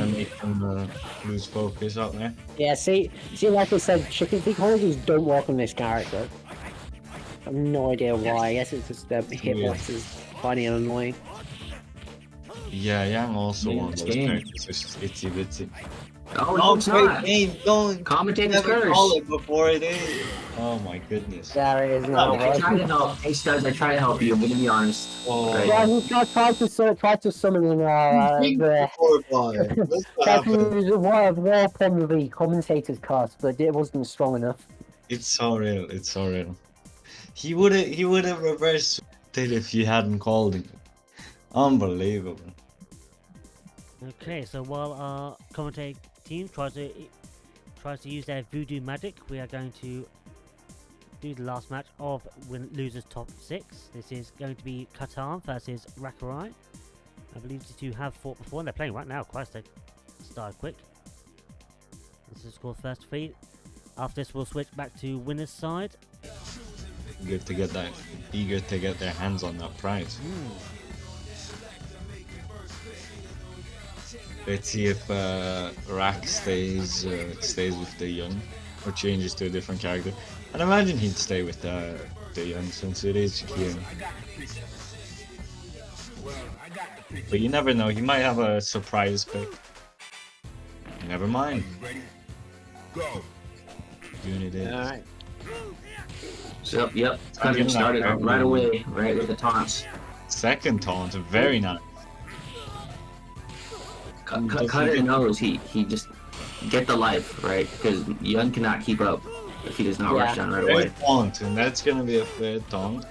make him lose focus out there. Yeah, see, like I said, chicken feet corridors don't work on this character. I have no idea why. I guess it's just the hitbox is funny and annoying. Yeah, Yang also Yeah, one of it's those game. characters which is itsy bitsy. Oh, no, it's not. Don't Commentator's curse. it before it is. Oh my goodness. There it is Oh, now. I try to help. Hey, Stuz, I try to help you. I'm gonna be honest. Oh. Right. Yeah, he tried to summon in the tried to use war upon the commentator's curse, but it wasn't strong enough. It's so real. It's so real. He would have reversed it if you hadn't called him. Unbelievable. Okay, so while our commentating team tries to use their voodoo magic, we are going to do the last match of losers top 6. This is going to be Katan versus Rakurai. I believe the two have fought before, and they're playing right now. Christ, they started quick. This is score first defeat. After this, we'll switch back to winner's side. Good to get that. Eager to get their hands on that prize. Let's see if Rak stays with the young or changes to a different character. I'd imagine he'd stay with the young since it is Kieran. But you never know. He might have a surprise pick. Never mind. ready? Go. Unit is. Alright. So, yep. Cutting started right away, right with the taunts. Second taunt, very nice. Cutter knows he just get the life, right? Because Yun cannot keep up if he does not rush down right Fair away. taunt, and that's gonna be a fair taunt.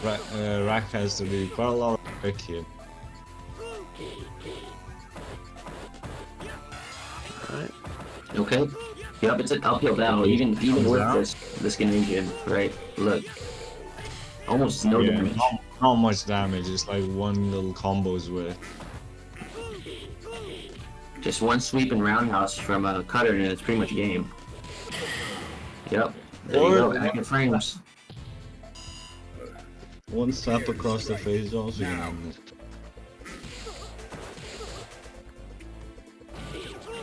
Rak has to do quite a lot of work here. Okay. Yep, it's an uphill battle. Even with this Ganesian, right? Look, almost no Yeah, damage. not much damage, it's like one little combo's worth. Just one sweep and roundhouse from a Cutter, and it's pretty much game. Yep. There you go. Active frames. One slap across the face also, you know.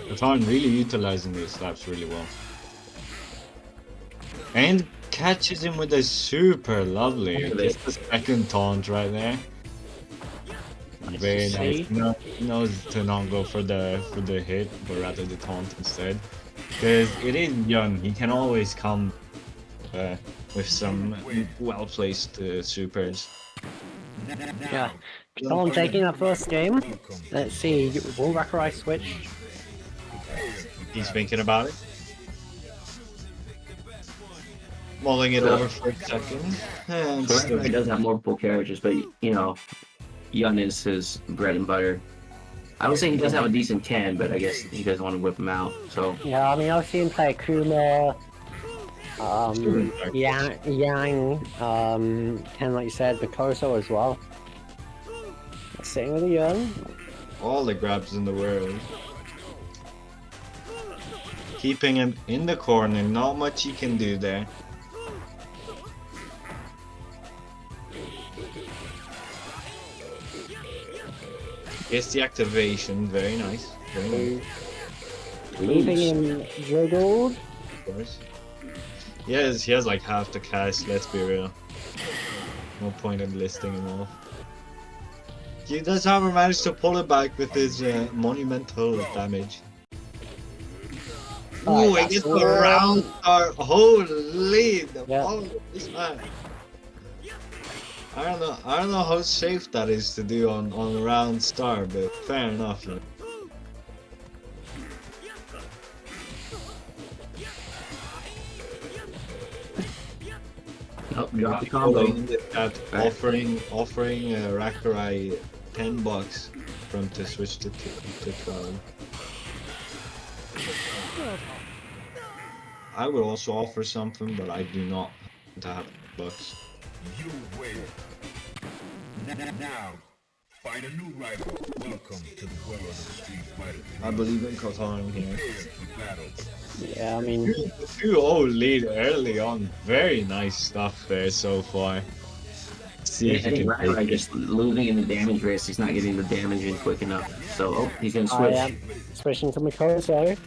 Katan really utilizing these slaps really well. And catches him with a super lovely. Just the second taunt right there. Very nice. Knows to not go for the hit, but rather the taunt instead. Because it is Yun, he can always come with some well placed supers. Yeah. Katan taking that first game. Let's see, will Rakurai switch? He's thinking about it. Mulling it over for a second. And So still he does have multiple carriages, but you know, Yun is his bread and butter. I would say he does have a decent Ken, but I guess he doesn't want to whip him out. So Yeah, I mean, I've seen play Kuma, Yang, and like you said, Mikoto as well. Sitting with a Yun. all the grabs in the world. Keeping him in the corner, not much he can do there. Gets the activation, very nice. Very nice, Leaving him jiggled. of course. He has like half the cast, let's be real. No point in listing him off. Does Hammer manage to pull it back with his monumental damage? Alright, Ooh, it that's gets all. the round star. Holy, the Yeah. power of this man. I don't know how safe that is to do on round star, but fair enough. You know. Oh, drop the combo. In the chat, offering Rakurai $10 for him to switch to 12. I would also offer something, but I do not want to have bucks. You win. Now, find a new rival. Welcome to the world of Street Fighter. I believe in Kotan here. Prepare for battle. Yeah, I mean, 2-0 lead early on. Very nice stuff there so far. See I if he think can Rakurai take it. just losing in the damage race. He's not getting the damage in quick enough. So, oh, he's gonna I switch. am switching to Mikoto.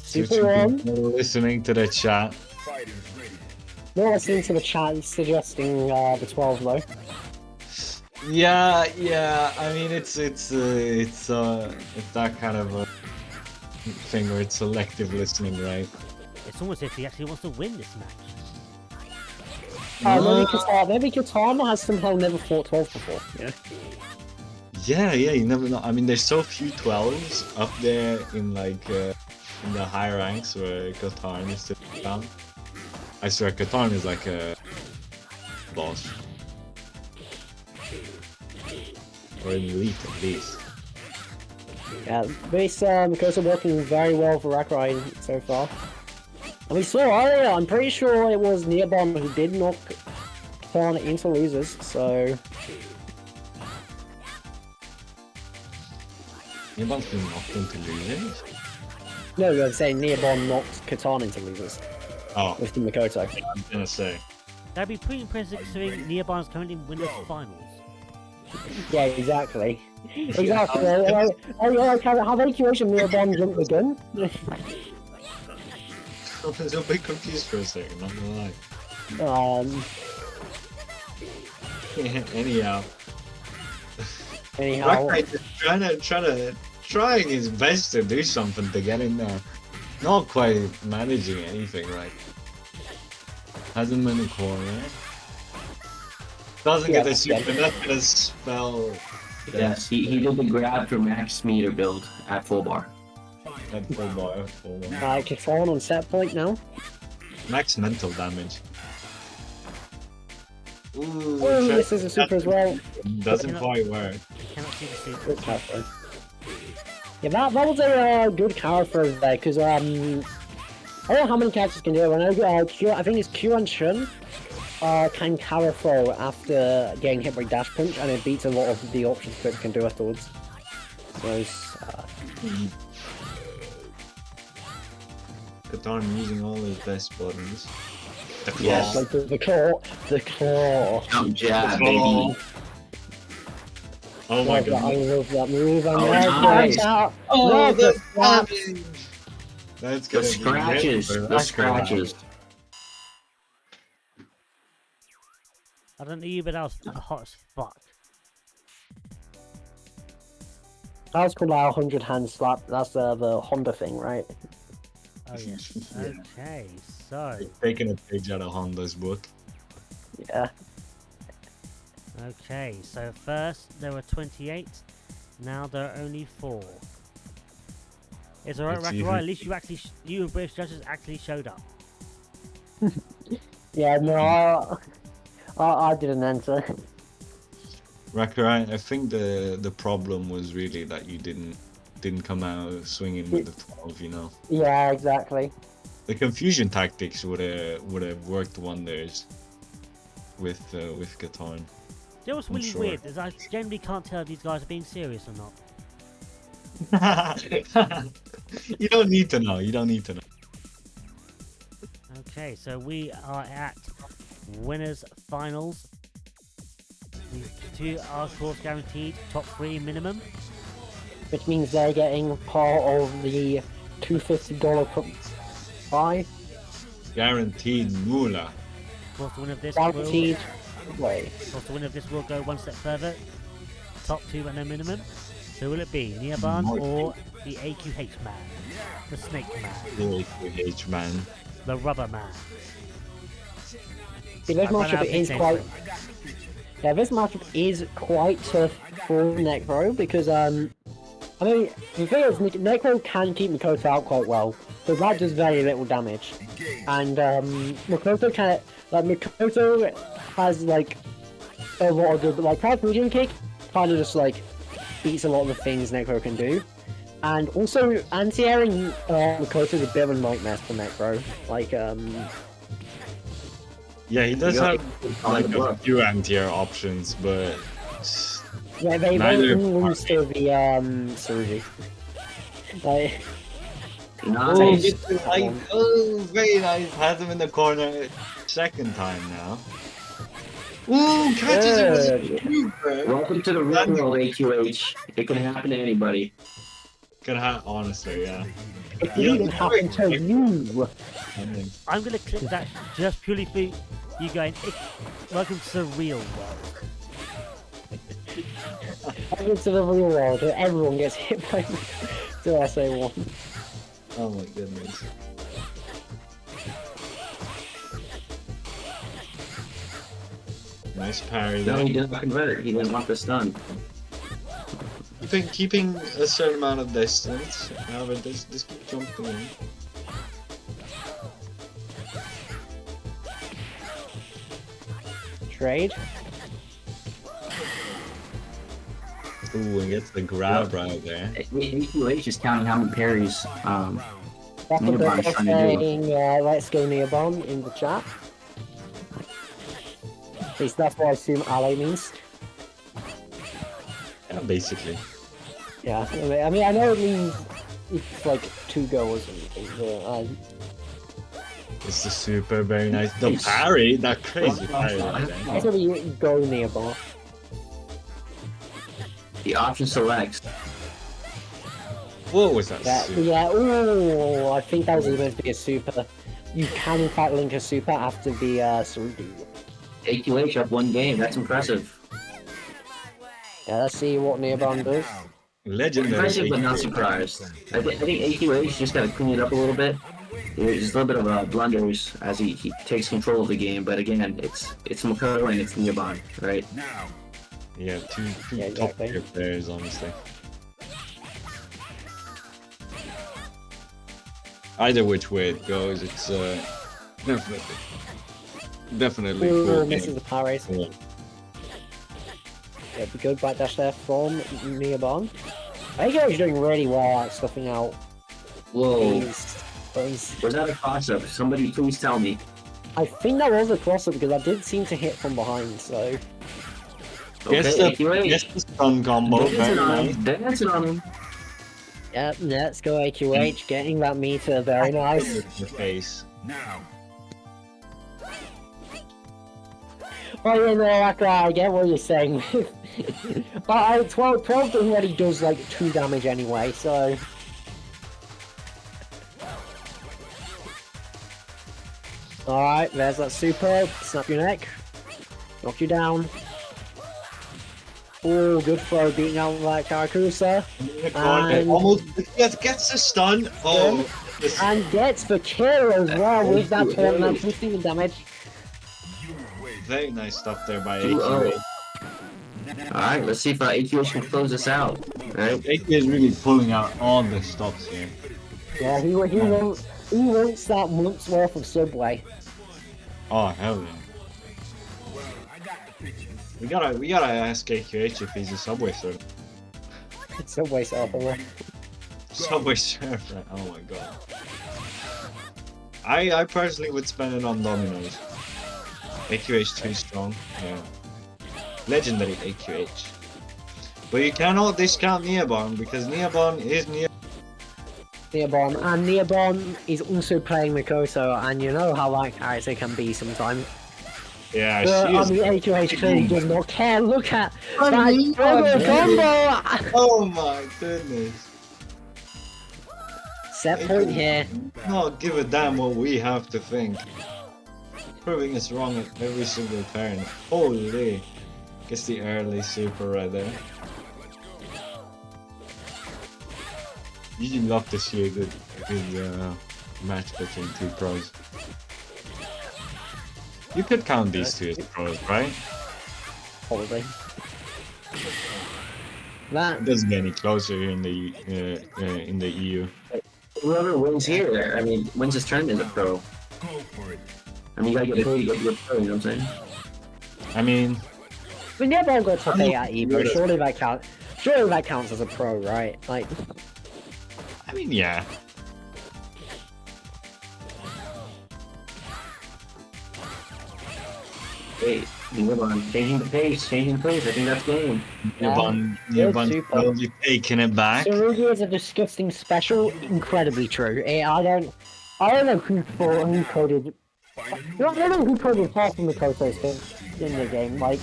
See if Super you on. can- Listening to the chat. Fighters ready. Not listening to the chat suggesting the 12 though. Yeah. I mean, it's that kind of a thing where it's selective listening, right? It's almost as if he actually wants to win this match. Maybe Katana has somehow never fought 12 before. Yeah. Yeah, you never know. I mean, there's so few 12s up there in like in the high ranks where Katarn is still down. I swear, Katarn is like a boss. Or an elite at least. Yeah, base Mikoto working very well for Rakurai so far. And we saw earlier, I'm pretty sure it was Neobomb who did knock Katana into losers, so Anybody's been knocked into losers? no, I'm saying Neobomb knocked Katana into losers Oh, with the Mikoto. I'm gonna say. That'd be pretty impressive considering Nearby's currently in winners finals. Yeah, exactly. Exactly. How about you watch Neobomb jump the gun? I was a bit confused for a second, not gonna lie. Anyhow. Anyhow, Rakurai just trying his best to do something to get in there. Not quite managing anything, right? Hasn't been a corner. Doesn't get a super, not gonna spell Yes, he did the grab for max meter build at full bar. that full bar. Katana on set point now. Max mental damage. Ooh, Oh, this is a super as well. doesn't quite work. Cannot see the super. Good character. Yeah, that was a good character there, because I don't know how many characters can do it. I know I think it's Q and Shun can counter throw after getting hit by Dash Punch, and it beats a lot of the options that can do afterwards. Those, Katarn using all his best buttons. The claw. Yes. like the claw. Jump jab, Oh. baby. Oh my I god. love that move. And Oh, nice. nice. Oh, the the slap. damage! That's The gonna be scratches. great for The Rakurai. scratches. I don't know you, but that was hot as fuck. That was called our 100 hand slap. That's the Honda thing, right? Oh yes. Okay, so Taking a page out of Honda's book. Yeah. okay, so first there were 28, now there are only 4. It's alright, Let's see Rakurai. who- At least you and British judges actually showed up. Yeah, no, I didn't enter. Rakurai, I think the problem was really that you didn't come out swinging with the 12, you know. Yeah, exactly. The confusion tactics would have worked wonders with Katarn. You know what's I'm really sure. weird is I generally can't tell if these guys are being serious or not. You don't need to know. You don't need to know. Okay, so we are at winners finals. These two are of course guaranteed top 3 minimum. Which means they're getting part of the $250 buy. Guaranteed moolah. Of course, the winner of this Guaranteed. will, Wait. of course, the winner of this will go one step further top two at a minimum. So will it be Neoban or the AQH man? The Snake man? The AQH man. The Rubber man? See, this I've run out matchup of is nicknames quite. for him. Yeah, this matchup is quite tough for Necro because I mean, the thing is, Necro can keep Makoto out quite well, but that does very little damage. And Makoto Makoto has like a lot of good, like Proud Medium Kick kind of just like beats a lot of the things Necro can do. And also, anti-airing Makoto is a bit of a nightmare for Necro. Like, Yeah, he does You have got- like a few anti-air options, but yeah, they Neither lose to the Surugi. Like, Nice. very nice. Has him in the corner second time now. Ooh, catches him with a Good. super. Welcome to the real world, AQH. It can happen to anybody. Could have, honestly, yeah. it can even happen to you. I'm gonna click that just purely for you going. Welcome to the real world. Welcome to the real world where everyone gets hit by the SA1. Oh my goodness. Nice parry No, there. he didn't convert it. He didn't want the stun. Keeping a certain amount of distance, however, just keep jumping in. Trade. Ooh, and gets the grab right there. AQH is counting how many parries. That's a Nearby bit of trying to do. saying, let's go Neobon in the chat. At least that's what I assume ally means. Yeah, basically. Yeah, I mean, I know it means it's like two goals or something, but It's the super very nice. The parry, that crazy parry right there. it's gonna be go Neobon. The option selects. What was that? Yeah, super? yeah, ooh, I think that was going to be a super. You can in fact link a super after the Surugi. AQH up one game. That's impressive. Yeah, let's see what Neobon does. Legendary. Impressive, but not AQH. surprised. I think AQH just got to clean it up a little bit. There's a little bit of blunders as he takes control of the game, but again, it's Makoto and it's Neoban, right? Now, Yeah, two Yeah, top exactly. tier players, honestly. Either which way it goes, it's definitely Ooh, cool misses game. the parries. Yeah. Yeah, the good back dash there from Neobon. I think he's doing really well at stuffing out Whoa. these. Was that a cross-up? Somebody please tell me. I think that was a crossover because I did seem to hit from behind, so. Okay, Guess AQH. the stun combo, Dancing very on nice. him. Dancing on him. Yeah, let's go AQH, getting that meter, very nice. Your face. now, Oh yeah, no, I get what you're saying. But 12 already does like 2 damage anyway, so. Alright, there's that super. Snap your neck. Knock you down. Oh, good throw, beating out that Karakusa. And- Almost gets the stun. Oh, this- And gets the kill as well with that taunt and 15 damage. very nice stuff there by 2-0. AQH. Alright, let's see if AQH can close this out. Right? AQH is really pulling out all the stops here. Yeah, he wants that month's worth of Subway. Oh hell yeah. We gotta ask AQH if he's a Subway surfer. Subway surfer. Subway surfer. Oh my god. I personally would spend it on Domino's. AQH too strong. Yeah. Legendary AQH. But you cannot discount Neobon because Neobon is Neobon, and Neobon is also playing Mikoto, and you know how that character can be sometimes. Yeah, But she on is. the AQH clearly does not care. Look at Oh, that Neobon, double baby. combo! Oh my goodness. Set point here. Not give a damn what we have to think. Proving us wrong at every single turn. Holy. Gets the early super right there. You love to see a good match between two pros. You could count these two as pros, right? Probably. That It doesn't get any closer here in the EU. Whoever wins here, I mean, wins this tournament is a pro. Go for it. I mean, you gotta get a good pro, you know what I'm saying? I mean, we never got top 8 at Evo. Really? Surely that counts as a pro, right? Like, yeah. Wait, changing the pace. I think that's game. Nibon super. slowly taking it back. Sarugi is a disgusting special. Incredibly true. I don't know who coded. Find a new I don't know who coded half of Makoto's in the game. Like,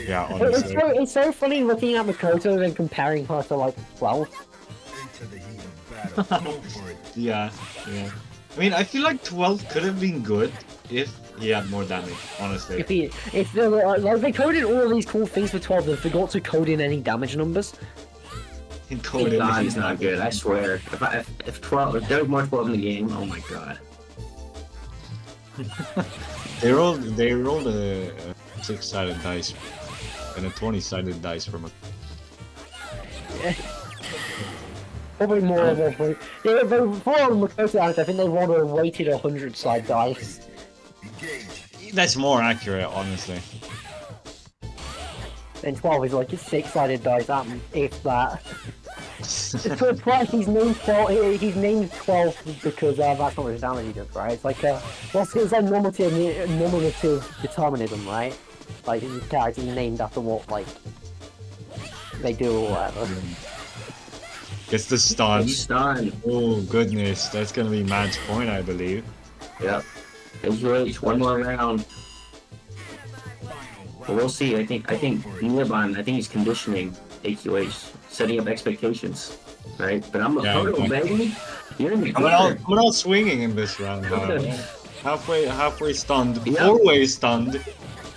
Yeah, it's honestly. it's so funny looking at Makoto and comparing her to like 12. into the heat of battle. Go for it. Yeah. I mean, I feel like 12 could have been good if he had more damage, honestly. If they were, like they coded all of these cool things for 12 and forgot to code in any damage numbers. God, he's not good. I swear. If there was more 12 in the game, oh my god. They rolled a 6-sided dice and a 20-sided dice from a. Probably more of a. For Makoto, I think they want a weighted 100-side dice. Engage. That's more accurate, honestly. And 12 is like a 6-sided dice, if that. So twice he's named 12. He's named 12 because that's not what his damage he does, right? It's like it's like normative determinism, right? Like his character's named after what like they do or whatever. It's the stun. Stun. Oh goodness, that's gonna be match point, I believe. Yep. It's really one more round. But we'll see. I think Nilibon, I think he's conditioning AQH, setting up expectations, right? But I'm a Yeah, photo, okay. baby. You're in the I'm not swinging in this round. Halfway stunned, Yep. 4-way stunned.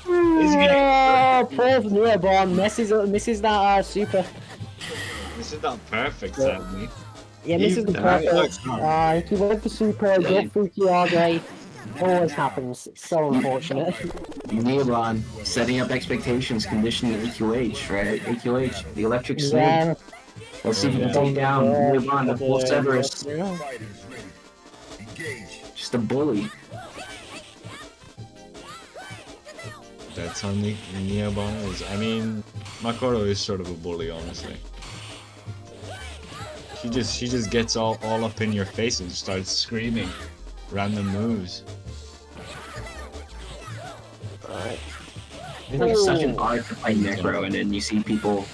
Oh, poor Nilibon misses that super. This is not perfect, sadly. Yeah, misses the perfect. He went for super, got Fukiage. Always happens. So unfortunate. Nilibon, setting up expectations, conditioning AQH, right? AQH, the electric snake. Yeah. Let's see if he can take down Nilibon, the full Cerberus. Yeah. Fighters ready. Engage. Just a bully. That's how Niyabon is. I mean, Makoto is sort of a bully, honestly. She just gets all up in your face and starts screaming random moves. It's like such an art to play Necro, and then you see people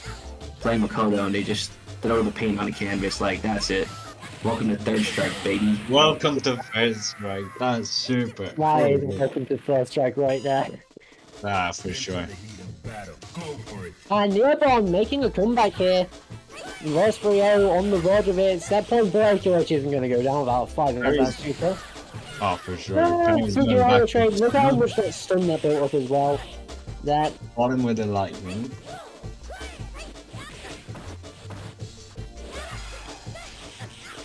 playing Makoto and they just throw the paint on the canvas like, that's it. Welcome to Third Strike, baby. Welcome to First Strike. That's super. That is welcome to First Strike right there. Ah, for sure. Into the heat of battle. Go for it. And Nilibon making a comeback here. Rosbrio on the verge of it. That point AQH isn't going to go down without 5 minutes. That's super. Oh, for sure. Look Penny's going back to look how much that stun that built up as well. That bottom with the lightning.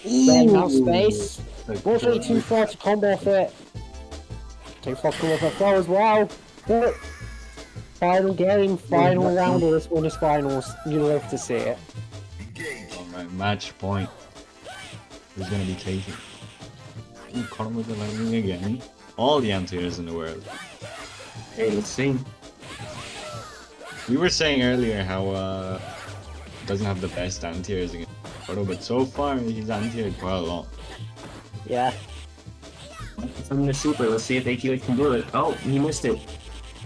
then now space. Like, Unfortunately, too far to combo fit. Too far to combo for throw as well. But final game, final round of this one is finals. You love to see it. Engage. Alright, match point. Who's gonna be taking? Ooh, caught him with the lightning again. All the anti-airs in the world. Hey, let's see. We were saying earlier how doesn't have the best anti-airs against Makoto, but so far he's anti-aired quite a lot. Yeah. From the super, let's see if AQH can do it. Oh, he missed it.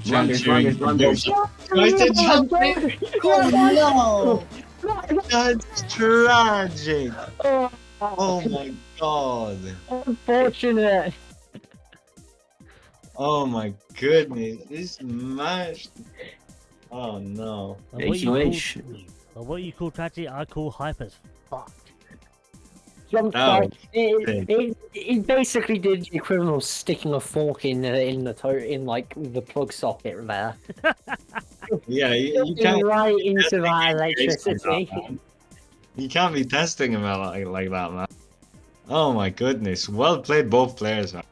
There's Run. Tries to jump in. Oh no! That's tragic! Oh my god! Unfortunate. Oh my goodness! This match. Oh no! AQH. What you call tragedy, I call hype as fuck. Jump Oh, start. It basically did the equivalent of sticking a fork in like the plug socket there. Yeah, you can't. Right into that That's electricity. You can't be testing him out like that, man. Oh my goodness. Well played, both players, man.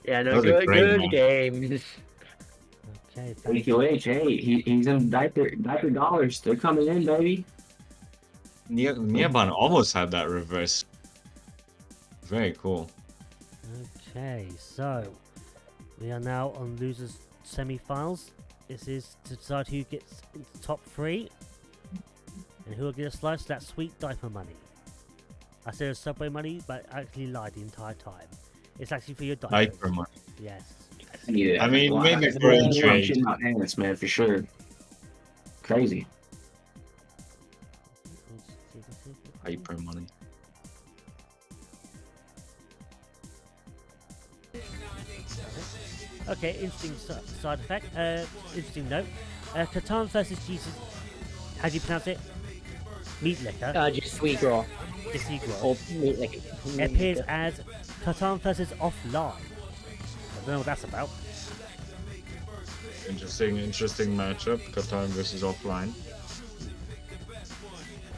Yeah, That no, was a good, great good match. game. Okay, thank AQH, hey, he's in diaper dollars. They're coming in, baby. Nieban almost had that reverse. Very cool. Okay, so we are now on losers semi-finals. This is to decide who gets into the top 3 and who will get a slice of that sweet diaper money. I said Subway money, but I actually lied the entire time. It's actually for your diapers. Diaper money. Yes. Yeah. I mean, maybe I'm for a shitting trade. my pants, man, for sure. Crazy. Hyper money. Okay, interesting side effect. Interesting note. Catan versus Jesus. How do you pronounce it? Meat liquor. Just sweet raw. Disigro. Or meat like It appears as Catan versus Offline. I don't know what that's about. Interesting matchup. Catan versus offline.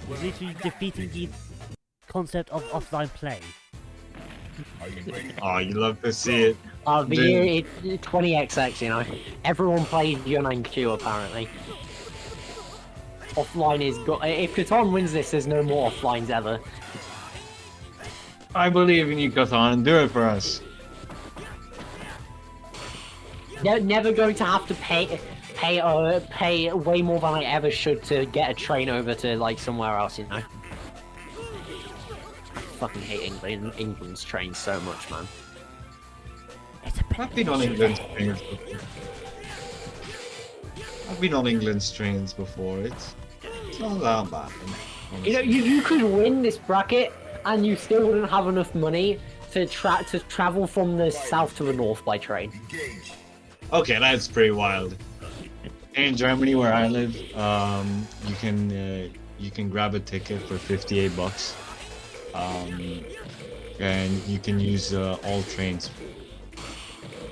It's literally defeating the concept of offline play. Are you ready? Oh, you love to see it. the Dude. year 20XX, you know. Everyone plays Yunnan Q apparently. Offline is if Catan wins this, there's no more offlines ever. I believe in you, Catan. Do it for us. They're never going to have to pay way more than I ever should to get a train over to like somewhere else, you know. I fucking hate England's trains so much, man. It's a bit I've been on England's trains before. It's not that bad. You know, you could win this bracket and you still wouldn't have enough money to travel from the south to the north by train. Engage. Okay, that's pretty wild. In Germany, where I live, you can grab a ticket for $58, and you can use all trains.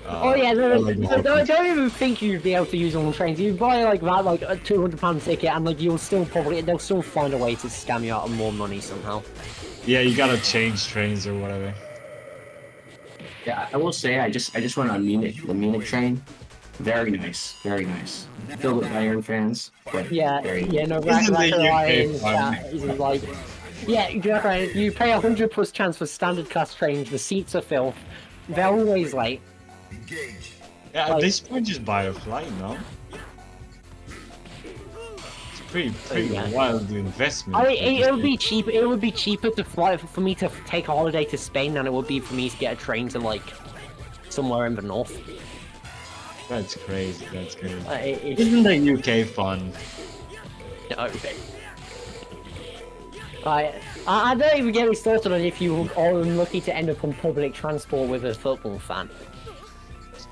Oh yeah, or, like, the whole don't country. even think you'd be able to use all the trains. You buy like that, like a £200 ticket, and like they'll still find a way to scam you out of more money somehow. Yeah, you gotta change trains or whatever. Yeah, I will say I just went on Munich, the Munich train. Very nice, very nice. Filled with Bayern fans. But Yeah, very yeah, no, Isn't the UK Ryan fun? is like, yeah, exactly. You pay 100+ chance for standard class trains. The seats are filled. They're always late. Engage. Yeah, at Like- this point, just buy a flight, no? It's pretty yeah. wild investment. I mean, it would be cheap. It would be cheaper to fly for me to take a holiday to Spain than it would be for me to get a train to like somewhere in the north. That's crazy. That's crazy. It's Isn't the UK fun? okay. I don't even get me started on if you are unlucky to end up on public transport with a football fan.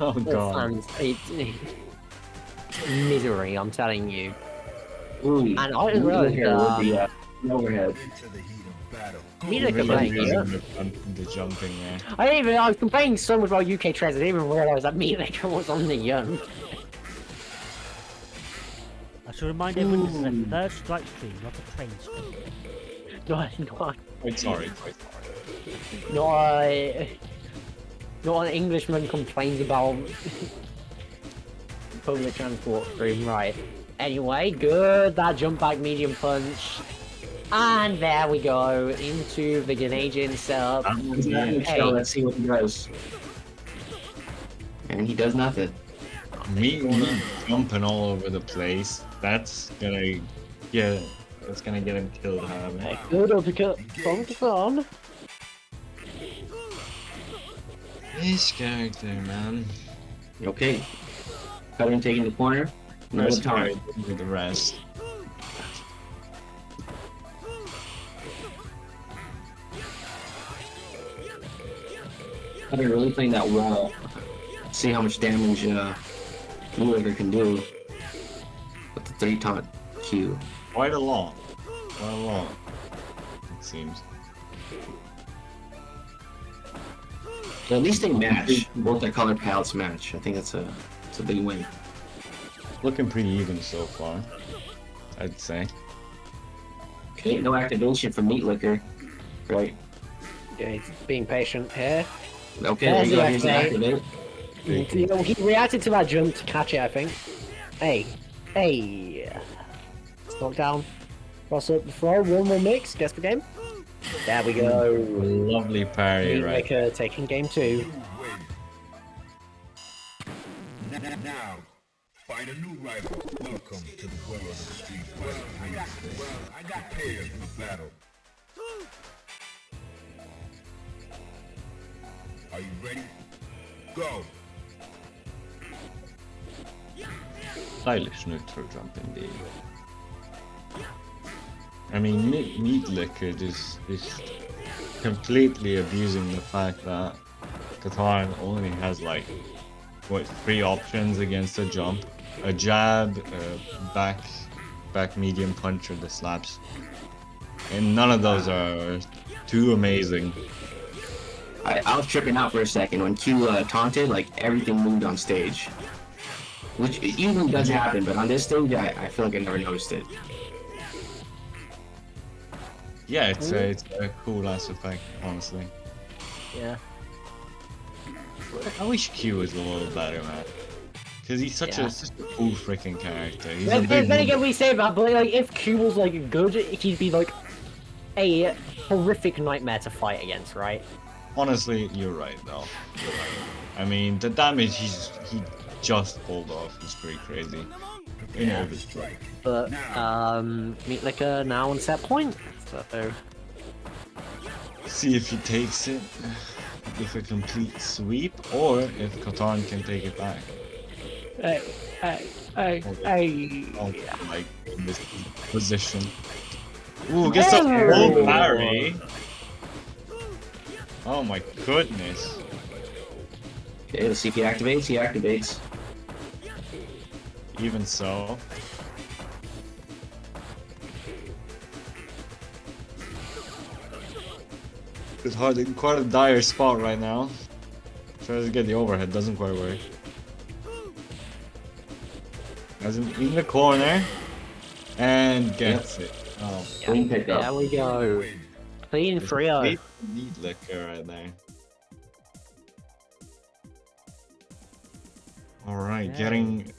Oh Football god. fans, it's misery. I'm telling you. Ooh, And I didn't realize here with the overhead. Into the heat of battle. Me like a Really playing here. the jumping there. I was complaining so much about UK trains. I didn't even realize that Meatlicker was on the I should remind everyone this is a third strike stream, not a train stream. Quite sorry. Not an Englishman complains about public transport stream, right? Anyway, good. That jump back medium punch. And there we go into the Canadian setup. Hey. Let's see what he does. And he does nothing. Me jumping all over the place. That's gonna get him killed, Harvey. Good uppercut from Kazan. This character, man. Okay. Cutting taking the corner. Another Rest time. with the rest. Cutting really playing that wall. See how much damage Mayweather can do with the 3-taunt Q. Quite a lot. It seems. So at least they match. Both their color palettes match. I think it's a big win. Looking pretty even so far, I'd say. Ain't no activation for Meat Liquor. Right. Yeah, he's being patient here. Okay, There's there you go. the Here's the activate. activate. You know, he reacted to that jump to catch it, I think. Hey. Knockdown. Cross up the throw. One more mix. Guess the game. There we go. Lovely parry, Meat right? Liquor taking game 2. Now, find a new rival. Welcome to the world of Street Fighter. I got pairs for battle. Are you ready? Go. Stylish neutral jump indeed. I mean, Meat Liquor is completely abusing the fact that Katarn only has like, what, 3 options against a jump? A jab, a back medium punch, or the slaps. And none of those are too amazing. I was tripping out for a second when Q taunted, like everything moved on stage. Which it usually does happen, but on this stage, I feel like I never noticed it. Yeah, it's a cool ass effect, honestly. Yeah. I wish Q was a little better, man. Because he's such a cool freaking character. He's a Then big again, we say that, but like, if Q was like good, he'd be like a horrific nightmare to fight against, right? Honestly, you're right, though. You're right. I mean, the damage he just pulled off is pretty crazy. Yeah. But Meat Liquor now on set point. So See if he takes it with a complete sweep, or if Katarn can take it back. hey. Oh, like in this position. Ooh, gets a full parry. Oh my goodness. Okay, let's see if he activates. He activates. Even so. It's hard, quite a dire spot right now. Tries to get the overhead, doesn't quite work. Has him in the corner and gets it. Oh, Clean pickup. There we go. Clean it's a 3-0. complete Meat Liquor right there. All right, Yeah. getting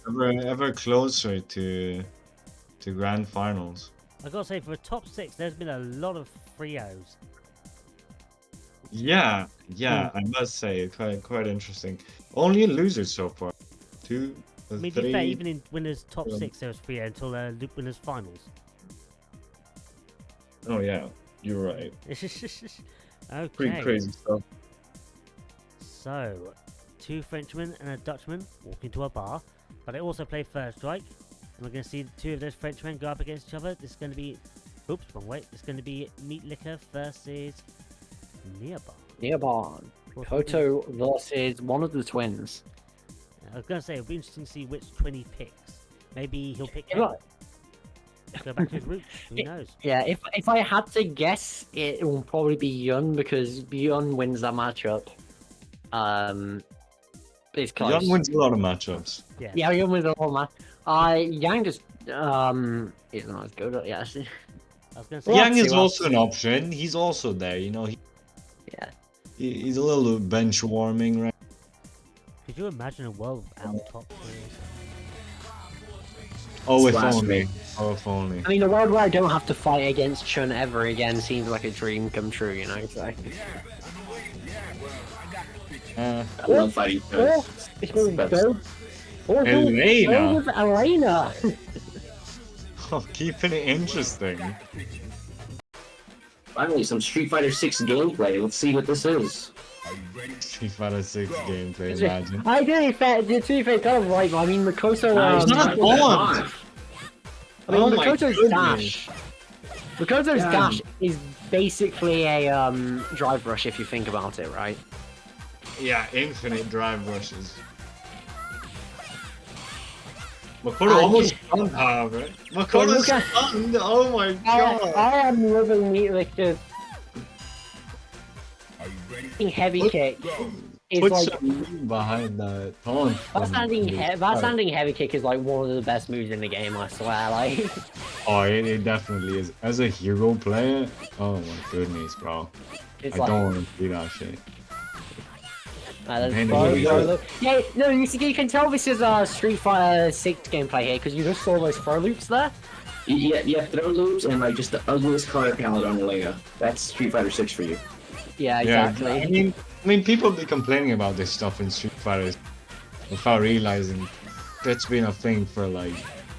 ever closer to grand finals. I gotta say, for a top 6, there's been a lot of 3-0s. Yeah, I must say, quite interesting. Only losers so far. 2, I mean, to be 3. fair, even in winners top um, 6, there was 3-0 until winners finals. Oh yeah, you're right. Okay. Pretty crazy stuff. So, 2 Frenchmen and a Dutchman walk into a bar, but they also play First Strike. And we're going to see 2 of those Frenchmen go up against each other. This is going to be... Oops, wrong way. It's going to be Meat Liquor versus Nearbar. Nearby. Koto versus one of the twins. I was going to say, it'll be interesting to see which twin he picks. Maybe he'll pick Yeah, Yun. Go back to his roots. Who knows? Yeah, if I had to guess, it will probably be Yun because Yun wins that matchup. It's close. Young wins a lot of matchups. Yeah. Yeah, Yun wins a whole match. Yang just is not as good. Yeah, I was going to say, Well, Yang is see, also an option. He's also there, you know. yeah. He's a little bench warming, right? could you imagine a world without top players? Oh, if Splash only. me. Oh, if only. I mean, a world where I don't have to fight against Chun ever again seems like a dream come true, you know. So. Uh, I love fighting. Or it's going to go. Or go Elena. with Elena. oh, keeping it interesting. Finally, some Street Fighter 6 gameplay. Let's see what this is. Are you ready? Street Fighter 6 gameplay, imagine. I did it. To be fair, kind of right, but I mean, Makoto. He's not on. I mean, Oh my Makoto's goodness. dash. Makoto's Yeah. dash is basically a drive rush if you think about it, right? Yeah, infinite drive rushes. Makoto almost stunned, however. Makoto look at- stunned! Oh my god! I am living meat like the Are you ready? heavy kick. Go. Is Put like some meat behind that taunt. that standing heavy kick is like one of the best moves in the game. I swear, like Oh, it definitely is. As a hero player, oh my goodness, bro. It's I like, don't want to see that shit. there's Man, throw- it really throw loop. Yeah, no, you can tell this is Street Fighter 6 gameplay here because you just saw those throw loops there. Yeah, throw loops and like just the ugliest color palette on Elena. That's Street Fighter 6 for you. Yeah, Yeah, exactly. I mean, people be complaining about this stuff in Street Fighter without realizing that's been a thing for like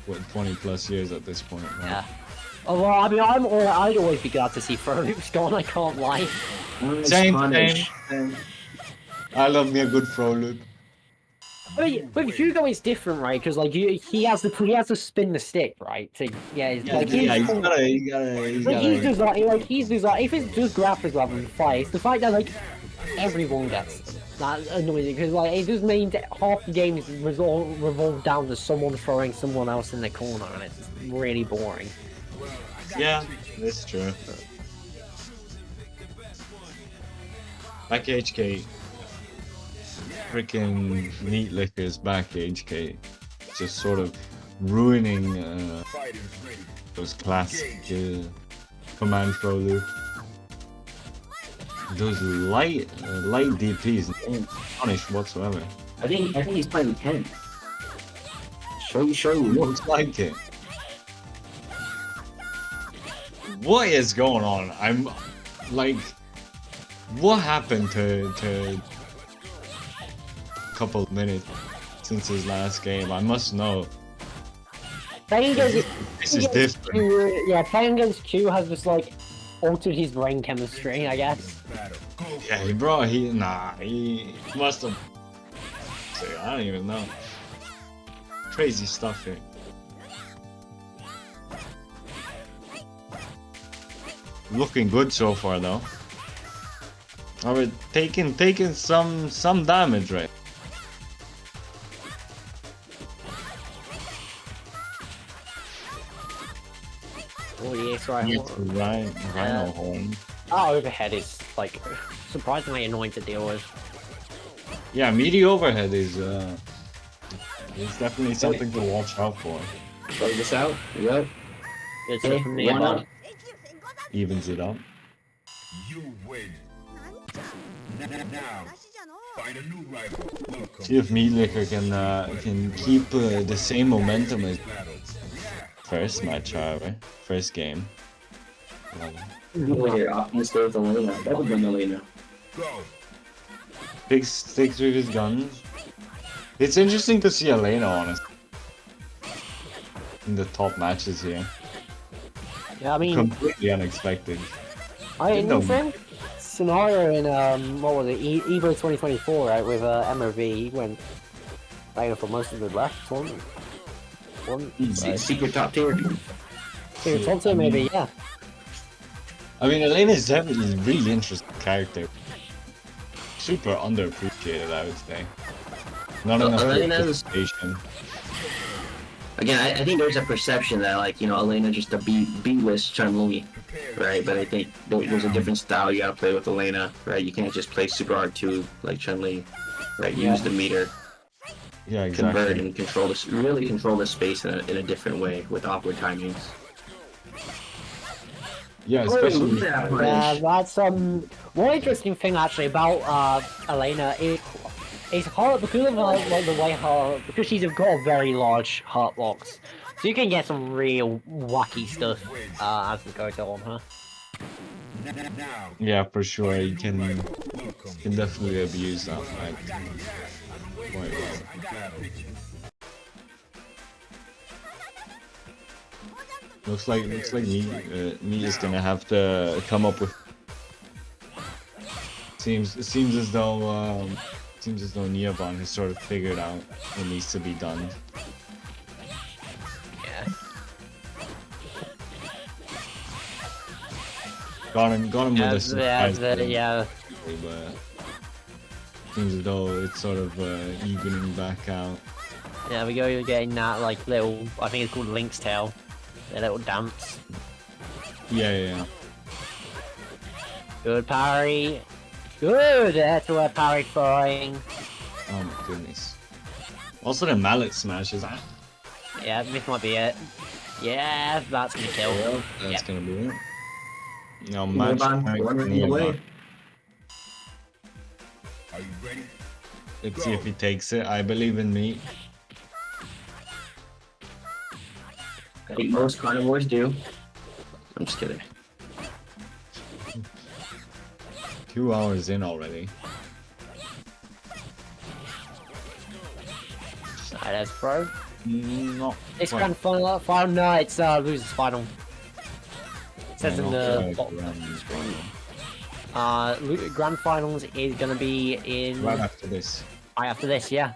what 20 plus years at this point. Right? Yeah. Oh, well, I mean, I'd always be glad to see throw loops gone. I can't lie. Same, Punish. I love me a good throw loop. I mean, with Hugo, it's different, right? Because like he has to spin the stick, right? To like He's he's gotta. he's designed. If it's just graphics rather than fight, it's the fight that like everyone gets. That annoys me because like it just means that half the game is revolved down to someone throwing someone else in the corner, and it's really boring. Yeah, that's true. Back HK. Freaking Meat Lickers back HK. Just sort of ruining Fighters ready. those classic command throw loop. Those light DPs don't punish whatsoever. I think he's playing 10. Show you. Looks like it. What is going on? I'm like, what happened to a couple of minutes since his last game? I must know. Playing against This is different. Q, yeah, playing against Q has just like altered his brain chemistry, I guess. Battle. Go. Yeah, bro, he must have. I don't even know. Crazy stuff here. Looking good so far, though. Alright, taking some damage, right? Oh yes, right. Rhino horn. Our overhead is like surprisingly annoying to deal with. Yeah, meaty overhead is definitely something to watch out for. Play this out. Yep. It's Okay, from one nearby. up. Evens it up. You win. Now, find a new rival. Welcome. See if Meat Licker can keep the same momentum as Battle. first match, however. First game. Here, Optimus go with Elena. That would been Elena. Go. Big sticks with his guns. It's interesting to see Elena on it. In the top matches here. Yeah, I mean, Completely unexpected. I No. the same scenario in what was it, Evo 2024, right? With MOV, he went playing for most of the left one. Secret top tier. Top tier, maybe, yeah. I mean, Elena is definitely a really interesting character. Super underappreciated, I would say. Not enough Elena's- representation. Again, I think there's a perception that like Elena just a B-list Chun-Li, right? But I think there's a different style you gotta play with Elena, right? You can't just play Super R2 like Chun-Li, right? Use the meter, Yeah, convert, exactly. and really control the space in a different way with awkward timings. Yeah, especially. Yeah, that's one interesting thing actually about Elena is her because of like the way because she's got a very large heart box, so you can get some real wacky stuff as we go on her. Now, Yeah, for sure. You can welcome. definitely abuse that fact quite well. Battle. Looks like me is gonna have to come up with. Seems as though Neobon has sort of figured out what needs to be done. Yeah. Got him with a surprise. Yeah. But seems as though it's sort of evening back out. Yeah, we go getting that like little, I think it's called Link's Tail, a little dance. Yeah. Good parry. Good, that's what parry throwing. Oh my goodness. Also the mallet smashes. Yeah, this might be it. Yeah, that's gonna kill. Well, that's gonna be it. Now, Move match on, point one Nearby. away. Are you ready? Let's see if he takes it. I believe in me. I think most carnivores do. I'm just kidding. 2 hours in already. Alright, that's pro. Not It's quite. grand final. No, it's losers final. It says in Not the quite grand final. grand finals is gonna be in Right after this. right after this, yeah.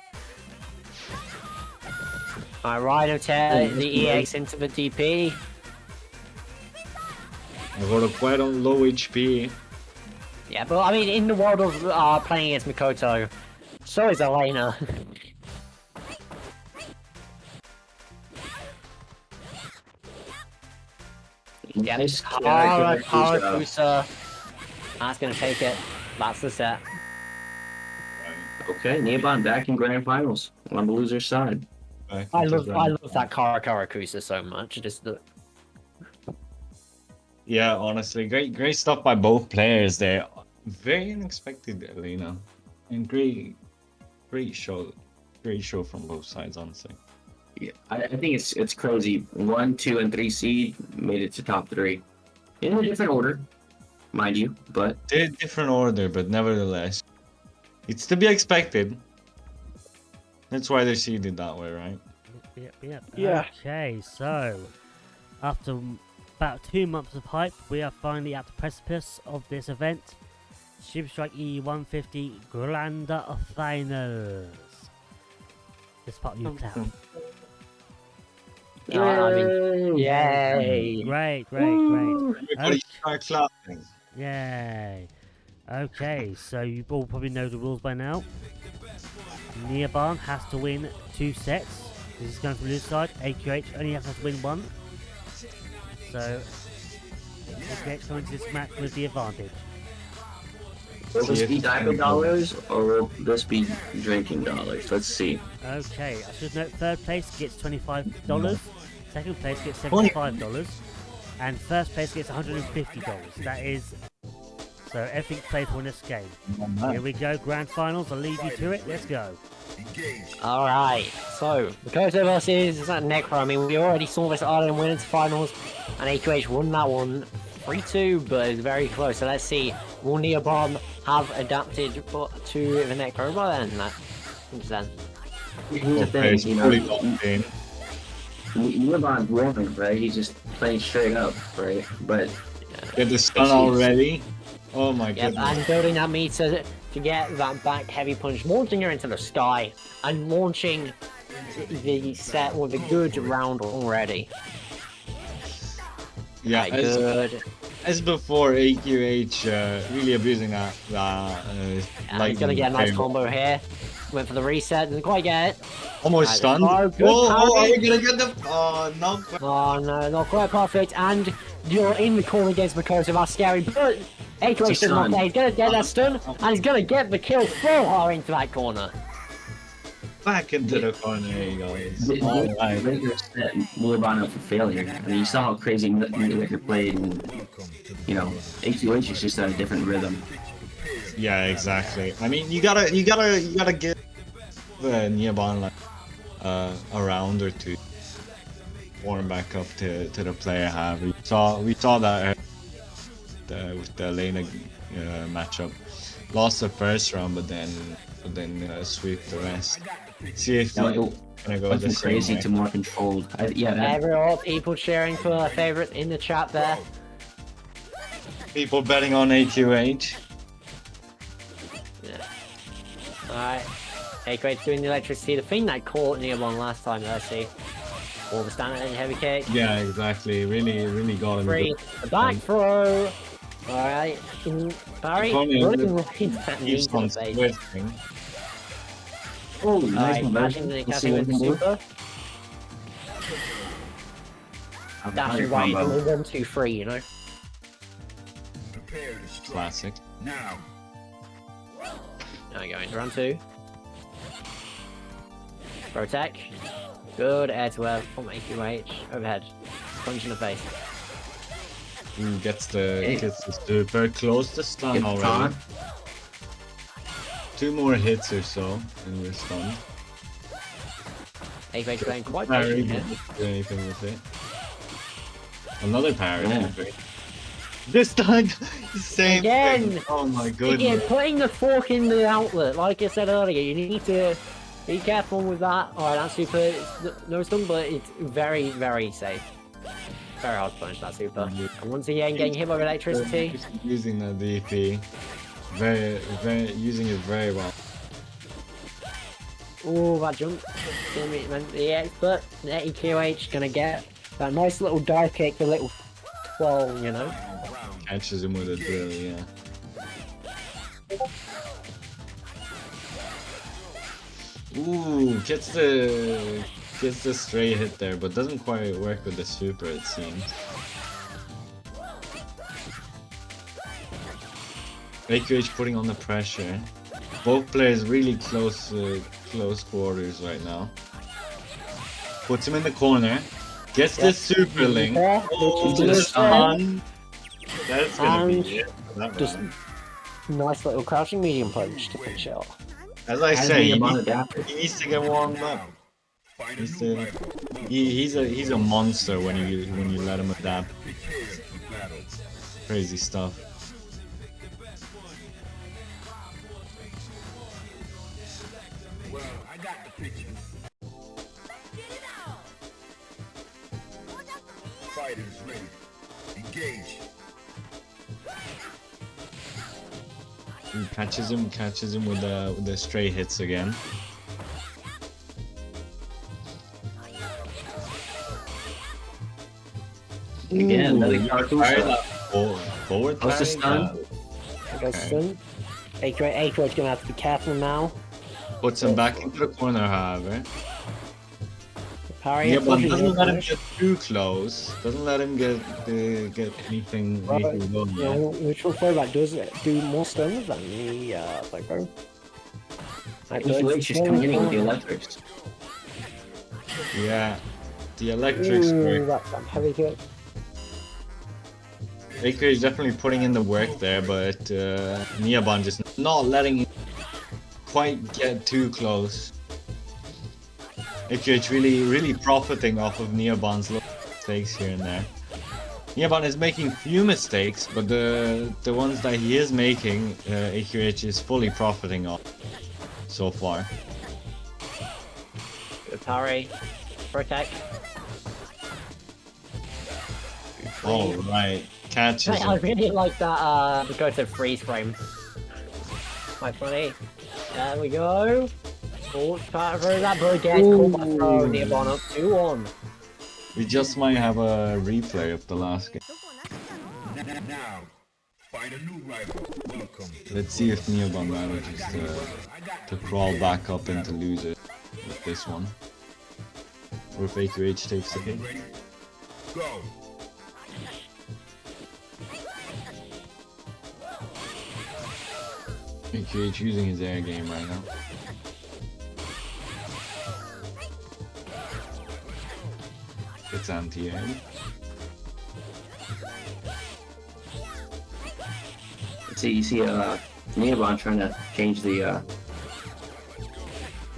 Alright, Rhino tear the EX into the DP. I got a quite on low HP. Yeah, but I mean, in the world of playing against Mikoto, so is Elena. Yeah, Nice Kara, character, Kusa. That's gonna take it. That's the set. Okay, Neobon back in grand finals on the loser's side. I love that Kara Kusa so much. Just the Yeah, honestly, great stuff by both players there. Very unexpected, Elena, and great show from both sides, honestly. Yeah, I think it's crazy. 1, 2, and 3 seed made it to top 3 in a different order, mind you. But They're different order, but nevertheless, it's to be expected. That's why they're seeded that way, right? Yep. Yeah. Okay, so after about 2 months of hype, we are finally at the precipice of this event. Super Strike E150 Grand Finals. This part you clap. I mean, yay! Great. Everybody start clapping. Yay. Okay, so you all probably know the rules by now. Neobarn has to win 2 sets. This is going from the side. AQH only has to win 1. So, AQH going to this match with the advantage. will this be diamond dollars or will this be drinking dollars? Let's see. Okay, I should note third place gets $25, second place gets $75, and first place gets $150. That is, so everything's playable in this game. Here we go, grand finals. I'll leave you to it. Let's go. Engage. Alright, so Mikoto versus Necro. I mean, we already saw this Ireland Winners Finals, and AQH won that one 3-2, but it was very close. So let's see, will Neobon have adapted to the Necro by then? That 100%. Here's the thing, It's you know, fully locked in. Neobon's rolling, right? He's just playing straight up, right? But Get the stun already. Oh my Yep, goodness. and building that meter to get that back heavy punch, launching her into the sky, and launching the set with a good round already. Yeah, Right, good. as before, AQH really abusing that. And he's gonna get a nice combo here. Went for the reset, didn't quite get it. Almost Right, stunned. oh, good Whoa, are parry. we gonna get the? Oh, not quite. Oh no, not quite perfect, and you're in the corner against Mikoto, that's scary, but AQH It's a does not stun. play, he's gonna get that stun, and he's gonna get the kill, throw her into that corner. Back into the corner, guys. the Alright. Lakers set Neobon up for failure. I mean, you saw how crazy Laker played, and you know, AQH is just on a different rhythm. Yeah, exactly. I mean, you gotta give Neobon like a round or two. Warm back up to the player have. We saw that with the Elena matchup. Lost the first round, but then sweep the rest. See if Now, they're it gonna go went the from same crazy way. to more controlled. Yeah, All people cheering for their favorite in the chat there. People betting on AQH. Alright. AQH doing the electricity, the thing that caught Neobon last time, let's see. All the standard and heavy kick. Yeah, exactly. Really got him. Three. The back throw. Alright. Barry, Tony, running right into that knee Keeps to the on face. twisting. oh, nice Alright, conversion. dashing the Let's see catching what with he the can do. super. Dashing right Combo. into the 1, 2, 3, you know? Prepare to strike. Classic. Now. Now we go into round 2. Protect. Good air to air from AQH. Overhead. punch in the face. Gets the super close to stun Get the already. taunt. 2 more hits or so, and we're stunned. A-Quake playing quite Parry, patient here. didn't do anything with it. Another parry. Yeah. This time, the same Again! thing. Oh my Again, goodness. putting the fork in the outlet, like I said earlier, you need to be careful with that. Alright, that's super. It's no stun, but it's very, very safe. Very hard to punish that super. And once again, getting hit by electricity. Using that DP. Using it very well. Oh, that jump. The expert, the EQH, gonna get that nice little dive kick, the little twirl, you know. Catches him with a drill, yeah. Ooh, gets the stray hit there, but doesn't quite work with the super, it seems. AQH putting on the pressure. Both players really close quarters right now. Puts him in the corner. Gets the super link. Oh, Into the the stun. That's gonna And be it for that just round. nice little crouching medium punch to finish it off. As I Has say, me he on adapter. needs to get warmed up. Find a He's new a, rival. Welcome. he's a monster when you let him adapt. Prepare for battle. Crazy stuff. Well, I got the picture. Fighters ready. Engage. He catches him with the stray hits again. Again, another Fire Yakuza. that forward What's the parry, stun? I guess stun. A-Quake gonna have to be careful now. puts him back into the corner, however. Parry. Yeah, but pushing doesn't him let him push. get too close. Doesn't let him get anything Right. going. You know, neutral throwback does do more stuns than the Psycho. EQH is coming in with the electrics. Yeah, the electrics Ooh, work. that's some heavy kick. AK is definitely putting in the work there, but Niaban just not letting him quite get too close. AKH really profiting off of Niaban's little mistakes here and there. Niaban is making few mistakes, but the ones that he is making, AQH is fully profiting off so far. Good parry. Protect. Oh right, catches I him. really like that go to freeze frame. Quite funny. There we go. Oh, try through that, but again, caught by throw. Niaban up 2-1. We just might have a replay of the last game. Now, find a new rival. Welcome. Let's see if Niaban manages to crawl back up and to lose it with this one. Or if AQH takes the hit. Ready? Go. AQH using his air game right now. It's anti-air. You see Niaban trying to change the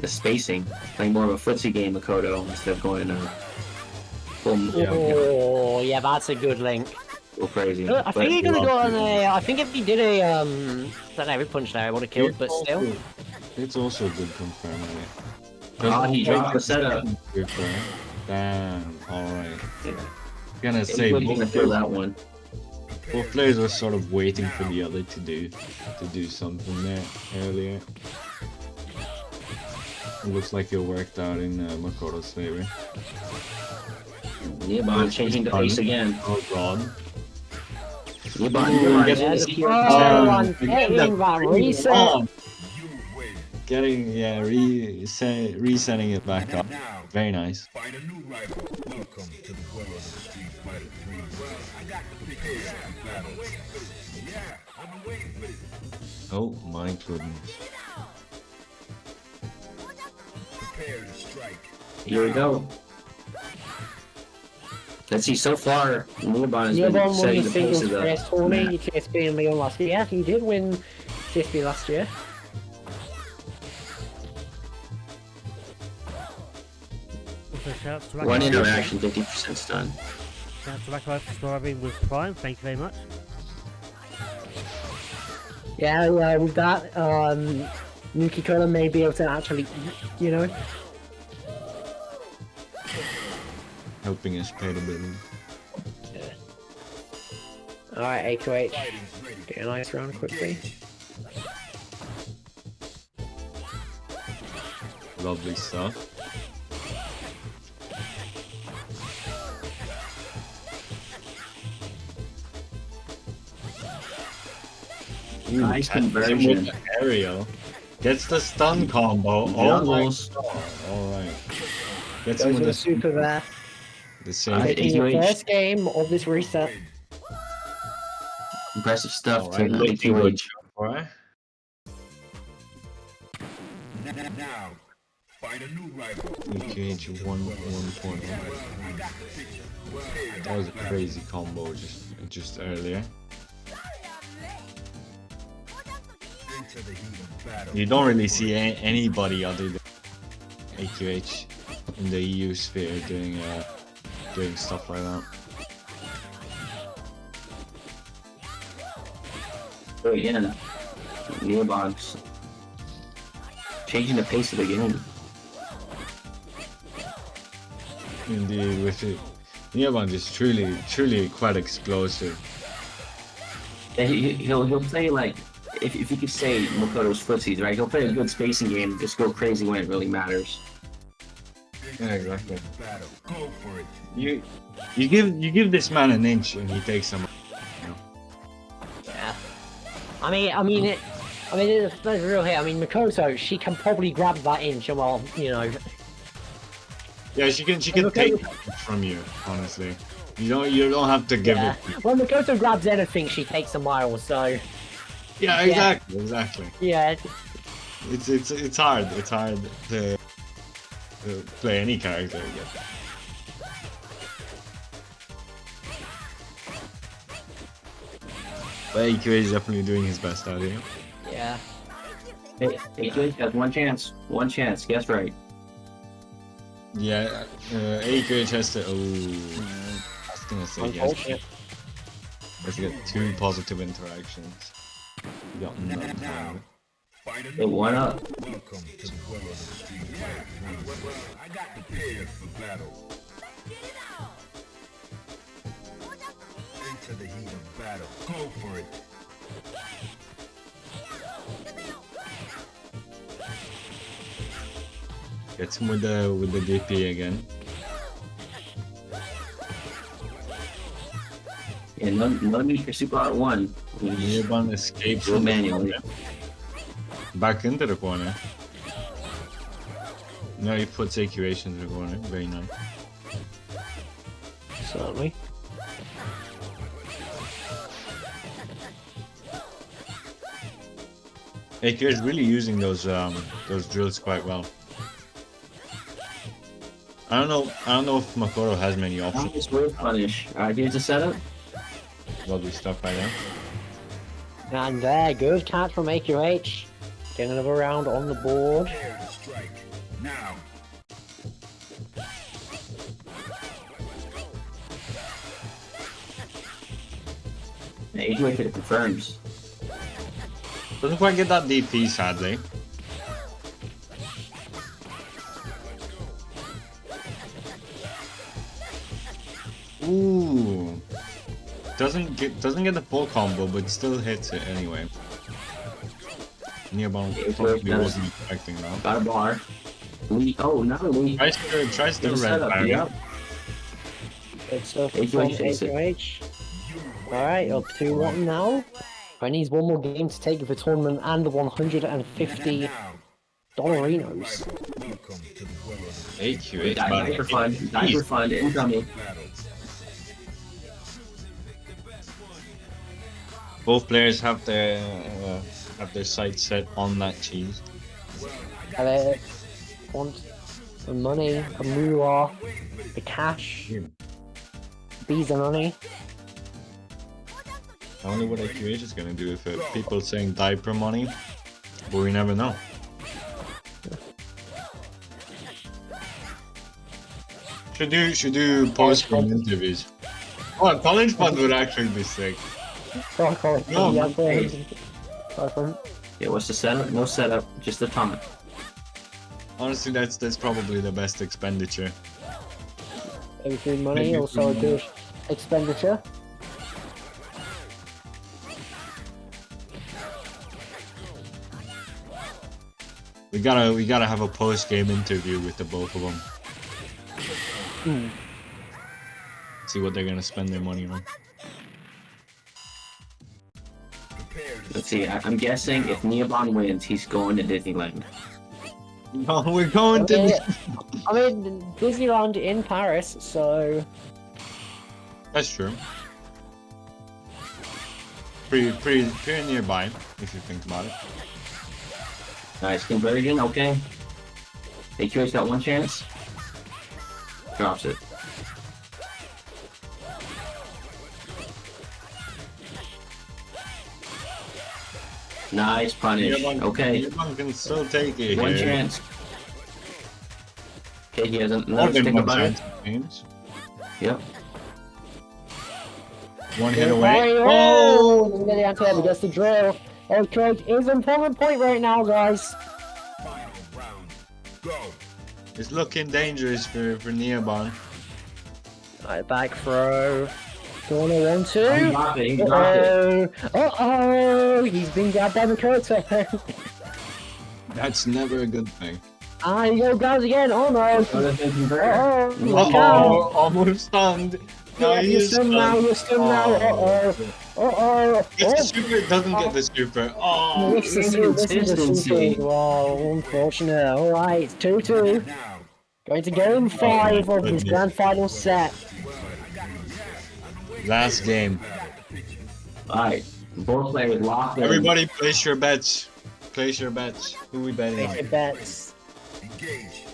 spacing, playing more of a footsie game Makoto instead of going full, Oh, yeah, that's a good link. go crazy. I think he's gonna go on a. I think if he did a don't know, every punch there, I would have killed, but still. It's also a good confirm. He dropped the setup. Damn, alright. Yeah. Gonna say We're gonna feel that one. both players were sort of waiting for the other to do something there earlier. It looks like it worked out in Makoto's favor. Niaban changing the pace again. Oh god. Niaban Get Yes, the- oh, I'm Again, getting the that freaking reset. bomb. You win. Getting, yeah, resetting it back up. Now, Very nice. find a new rival. Welcome to the world of the Street Fighter 3. Well, I got the picture for battle. Yeah, I've been waiting for this. Oh my goodness. Prepare to strike. Here we go. Let's see. So far, Neobon has Neobon been won setting the the pace singles of the first tournament, map. TSB and Leon last year. He did win TSB last year. Also, shouts to One Rakko interaction, 50% stun. Shouts to Rakko for scoring with Prime. Thank you very much. Yeah, with that, Nukikola may be able to actually, you know. Helping us pay the bill. Alright, AQH. Get a nice round quickly. Lovely stuff. Ooh, Nice catches him conversion. with the aerial. Gets the stun combo. Oh my Juggles. god. Alright. Gets him Goes with with the a super there. the same. Alright, Taking the AQH. first game of this reset. Impressive stuff Alright, to looking good. AQH. Alright. Now, find a new rival. EQH 1 point. That was a crazy combo just earlier. Into the heat of battle. You don't really see anybody other than AQH in the EU sphere doing stuff like that. So yeah, Neobon's changing the pace of the game. Indeed, with it, Neobon is truly quite explosive. Yeah, he'll play like if you could say Makoto's footsies, right? He'll play a good spacing game, just go crazy when it really matters. Yeah, exactly. Battle. Go for it. You give this man an inch and he takes some. Yeah. It's real here. I mean, Makoto, she can probably grab that inch and, well, you know. Yeah, she can take it from you. Honestly, you don't have to give Yeah. it. When Makoto grabs anything, she takes a mile, so. Yeah, exactly. Yeah. It's hard. It's hard to play any character again. But AQA is definitely doing his best out here. Yeah. Hey, AQH has one chance. Guess right. Yeah, AQH has to. Oh, I was gonna say yes. Unfortunate. Let's get 2 positive interactions. You got none. Now, find a They new won up. Welcome to the world of the street fighter. I got prepared for battle. Into the heat of battle. Go for it. Gets him with the DP again. And let me for Super Art 1. Neobon escapes Do it from the manually. corner. Back into the corner. Now he puts AQH into the corner. Very nice. Certainly. AQH is really using those drills quite well. I don't know if Makoto has many options. Nice word punish. Alright, here's the setup. Lovely stuff right there. And there, good catch from AQH. Get another round on the board. Prepare to strike. Now. AQH hit it confirms. Doesn't quite get that DP, sadly. Ooh. Doesn't get the full combo, but still hits it anyway. Neobon probably wasn't expecting that. Got a bar. Lee, oh, not a Lee. Tries to Good red setup, barrier. yep. Good stuff AQH from takes it. AQH. Alright, up 2-1 now. I needs one more game to take the tournament and the $150 Now. Dollarinos. Welcome to the world of AQH, Die for fun. Die for fun. Incoming. battle. Both players have their sights set on that cheese. They want the money, the moolah, the cash. Bees and honey. I wonder what AQH is gonna do if people saying diaper money, but we never know. Should do post-game interviews. Oh, college fund would actually be sick. No, Yeah, hey. awesome. Yeah, what's the setup? No setup, just a taunt. Honestly, that's probably the best expenditure. Everything money, also a good expenditure. We gotta have a post-game interview with the both of them. See what they're gonna spend their money on. Let's see, I'm guessing if Neobon wins, he's going to Disneyland. No, we're going to. I mean, Disneyland in Paris, so That's true. Pretty nearby, if you think about it. Nice conversion, okay. AQH got one chance. Drops it. Nice punish. Okay, Neobon can still take it one here. chance. Okay, he has More another than stick one of butter. chance, James. Yep. One hit away. Oh, the anti gets the drill. Okay, is important point right now, guys. Final round. Go. It's looking dangerous for Neobon. Right, back throw. Corner 1, 2. He dropped it, he dropped it. Uh-oh, he's been grabbed by Makoto. That's never a good thing. Ah, he goes guys again. Oh no. Another thing converter. Uh-oh. Uh-oh, almost stunned. No, Yeah, he you're is stunned now, stunned. you're stunned now. Uh-oh. Uh-oh. If the super doesn't get the super, oh, This is the Inconsistency. super. Wow, unfortunate. Alright, 2-2. Now. Going to game 5 of this grand final set. last game. Alright, both players locked in. Everybody place your bets. Place your bets. Who we betting Place your on? bets. Engage.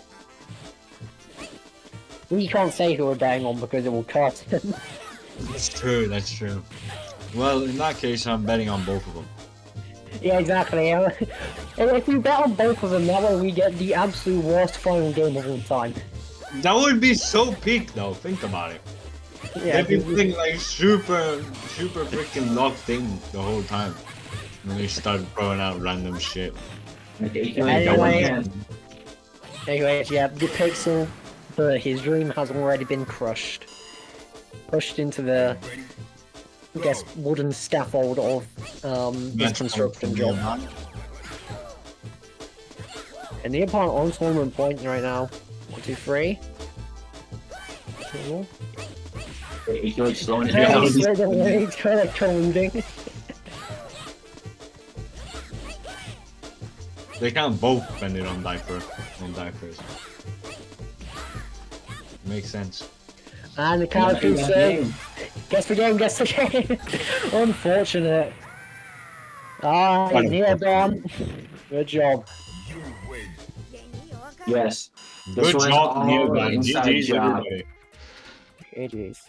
We can't say who we're betting on because it will cut. That's true, that's true. Well, in that case, I'm betting on both of them. Yeah, exactly. If we bet on both of them, that way we get the absolute worst final game of all time. That would be so peak though, think about it. Yeah, They've been playing like super freaking locked in the whole time. And they started throwing out random shit. Okay, AQH got one Anyway. chance. anyway, yeah, the Pixel, but his dream has already been crushed. Pushed into the, I guess, wooden scaffold of this construction job. And the opponent on tournament point right now. 1, 2, 3. Cool. AQH slowing it Yeah, down. he's kind of combing. They can't both spend it on diapers. Makes sense. And the character says, gets the game. Unfortunate. Ah, Neobon. Good job. You win. Yes. This Good one's job, all Neobon. inside GG's job. everybody. GG's.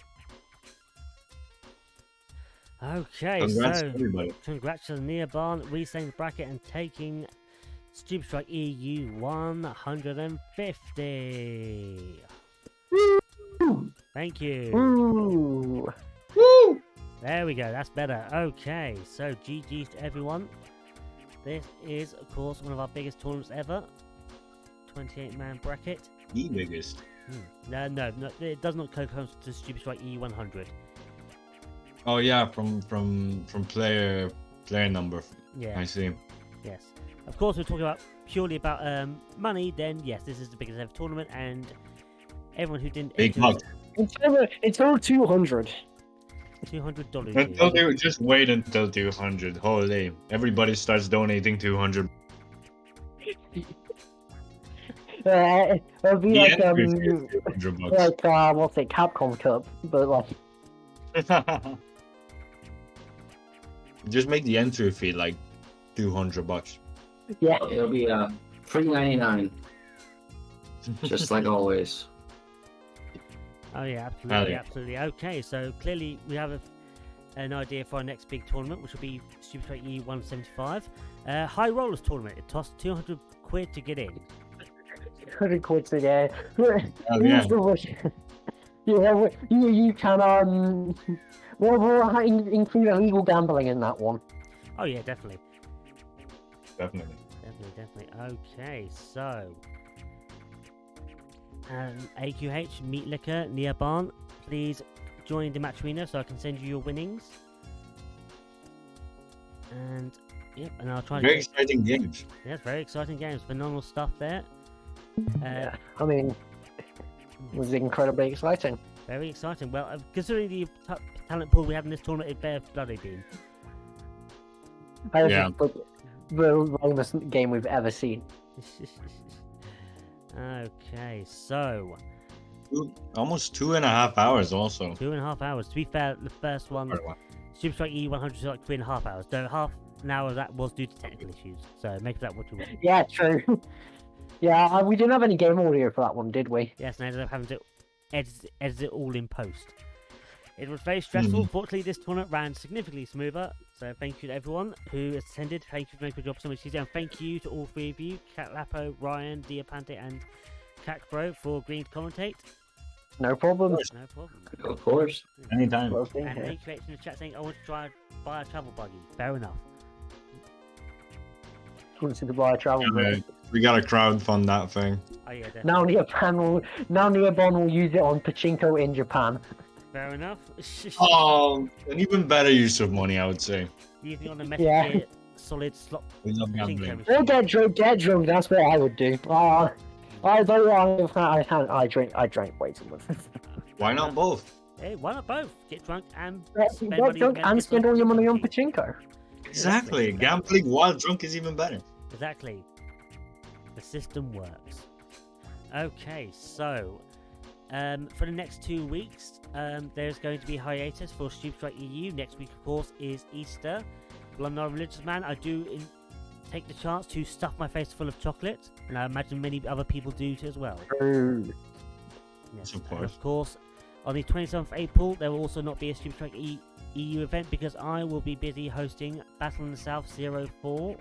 Okay, Congrats so everybody. congrats to Neobon resetting the bracket and taking Stupid Strike EU 150. Thank you. Ooh. There we go, that's better. Okay, so GG's to everyone. This is, of course, one of our biggest tournaments ever. 28-man bracket. The biggest. No, it does not co-come to Stupid Strike E100. Oh yeah, from player number. Yeah. I see. Yes. Of course, we're talking about purely about money. Then yes, this is the biggest ever tournament, and everyone who didn't Big enter bucks. It's over 200. $200. Until they just wait until 200. Holy! Everybody starts donating 200. It'll be The like entry fee is 200 bucks. what's it, Capcom Cup, but like Just make the entry fee like 200 bucks. yeah. It'll be free 99. Just like always. Oh yeah, Hell absolutely, yeah. absolutely. Okay, so clearly we have an idea for our next big tournament, which will be Super Strike E 175. High Rollers tournament. It costs 200 quid to get in. 100 quid a day. Oh, yeah. Yeah, you can we'll include illegal gambling in that one. Oh yeah, definitely, Definitely. definitely. Okay, so AQH, Meat Liquor, Nia Barn, please join the match arena so I can send you your winnings. And yep, and I'll try. Very exciting games. Yes, very exciting games, phenomenal stuff there. Yeah, I mean, it was incredibly exciting. Very exciting. Well, considering the talent pool we had in this tournament, it better bloody been. Yeah. The longest game we've ever seen. Okay, so Almost 2.5 hours also. 2.5 hours. To be fair, the first one, Super Strike E 100, is like 3.5 hours. Though half an hour of that was due to technical issues. So make of that what you want. Yeah, true. Yeah, we didn't have any game audio for that one, did we? Yes, and I ended up having to edit it all in post. It was very stressful. Fortunately, this tournament ran significantly smoother. So thank you to everyone who attended. Thank you for making the job so much easier. And thank you to all three of you, Cat Lapo, Ryan, Diapante, and Cacbro for agreeing to commentate. No problem. No problem. Of course. Anytime. Love being And here. AQH in the chat saying, I want to try and buy a travel buggy. Fair enough. Wants to buy a travel Yeah, buggy. we gotta crowdfund that thing. Oh yeah, definitely. Now Neobon will use it on Pachinko in Japan. Fair enough. Oh, an even better use of money, I would say. Using on a Metal Yeah. Gear Solid slot We love pachinko gambling. Or machine. get drunk, that's what I would do. I drank way too much. Why not both? Hey, why not both? Get drunk and Get spend money on drunk Metal and Gear spend Solid all your money on machine. Pachinko. Exactly. Gambling while drunk is even better. Exactly. The system works. Okay, so for the next 2 weeks, there's going to be a hiatus for Super Strike EU. Next week, of course, is Easter. Well, I'm not a religious man. I do take the chance to stuff my face full of chocolate, and I imagine many other people do too as well. Yes, Of and course. of course, on the 27th of April, there will also not be a Super Strike EU event because I will be busy hosting Battle in the South 04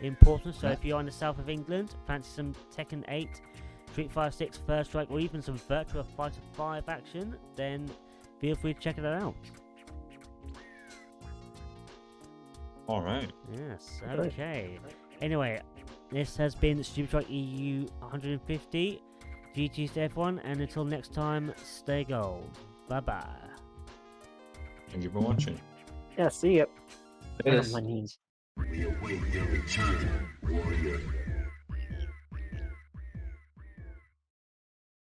in Portsmouth. So Yeah. if you're in the south of England, fancy some Tekken 8, Street Fighter 6, First Strike, or even some Virtua Fighter 5 action, then feel free to check it out. Alright. Yes, Okay. okay. Anyway, this has been Super Strike EU 150. GG's to everyone, and until next time, stay gold. Bye bye. Thank you for watching. Yeah, see ya. Yes. My knees. We await your return, warrior.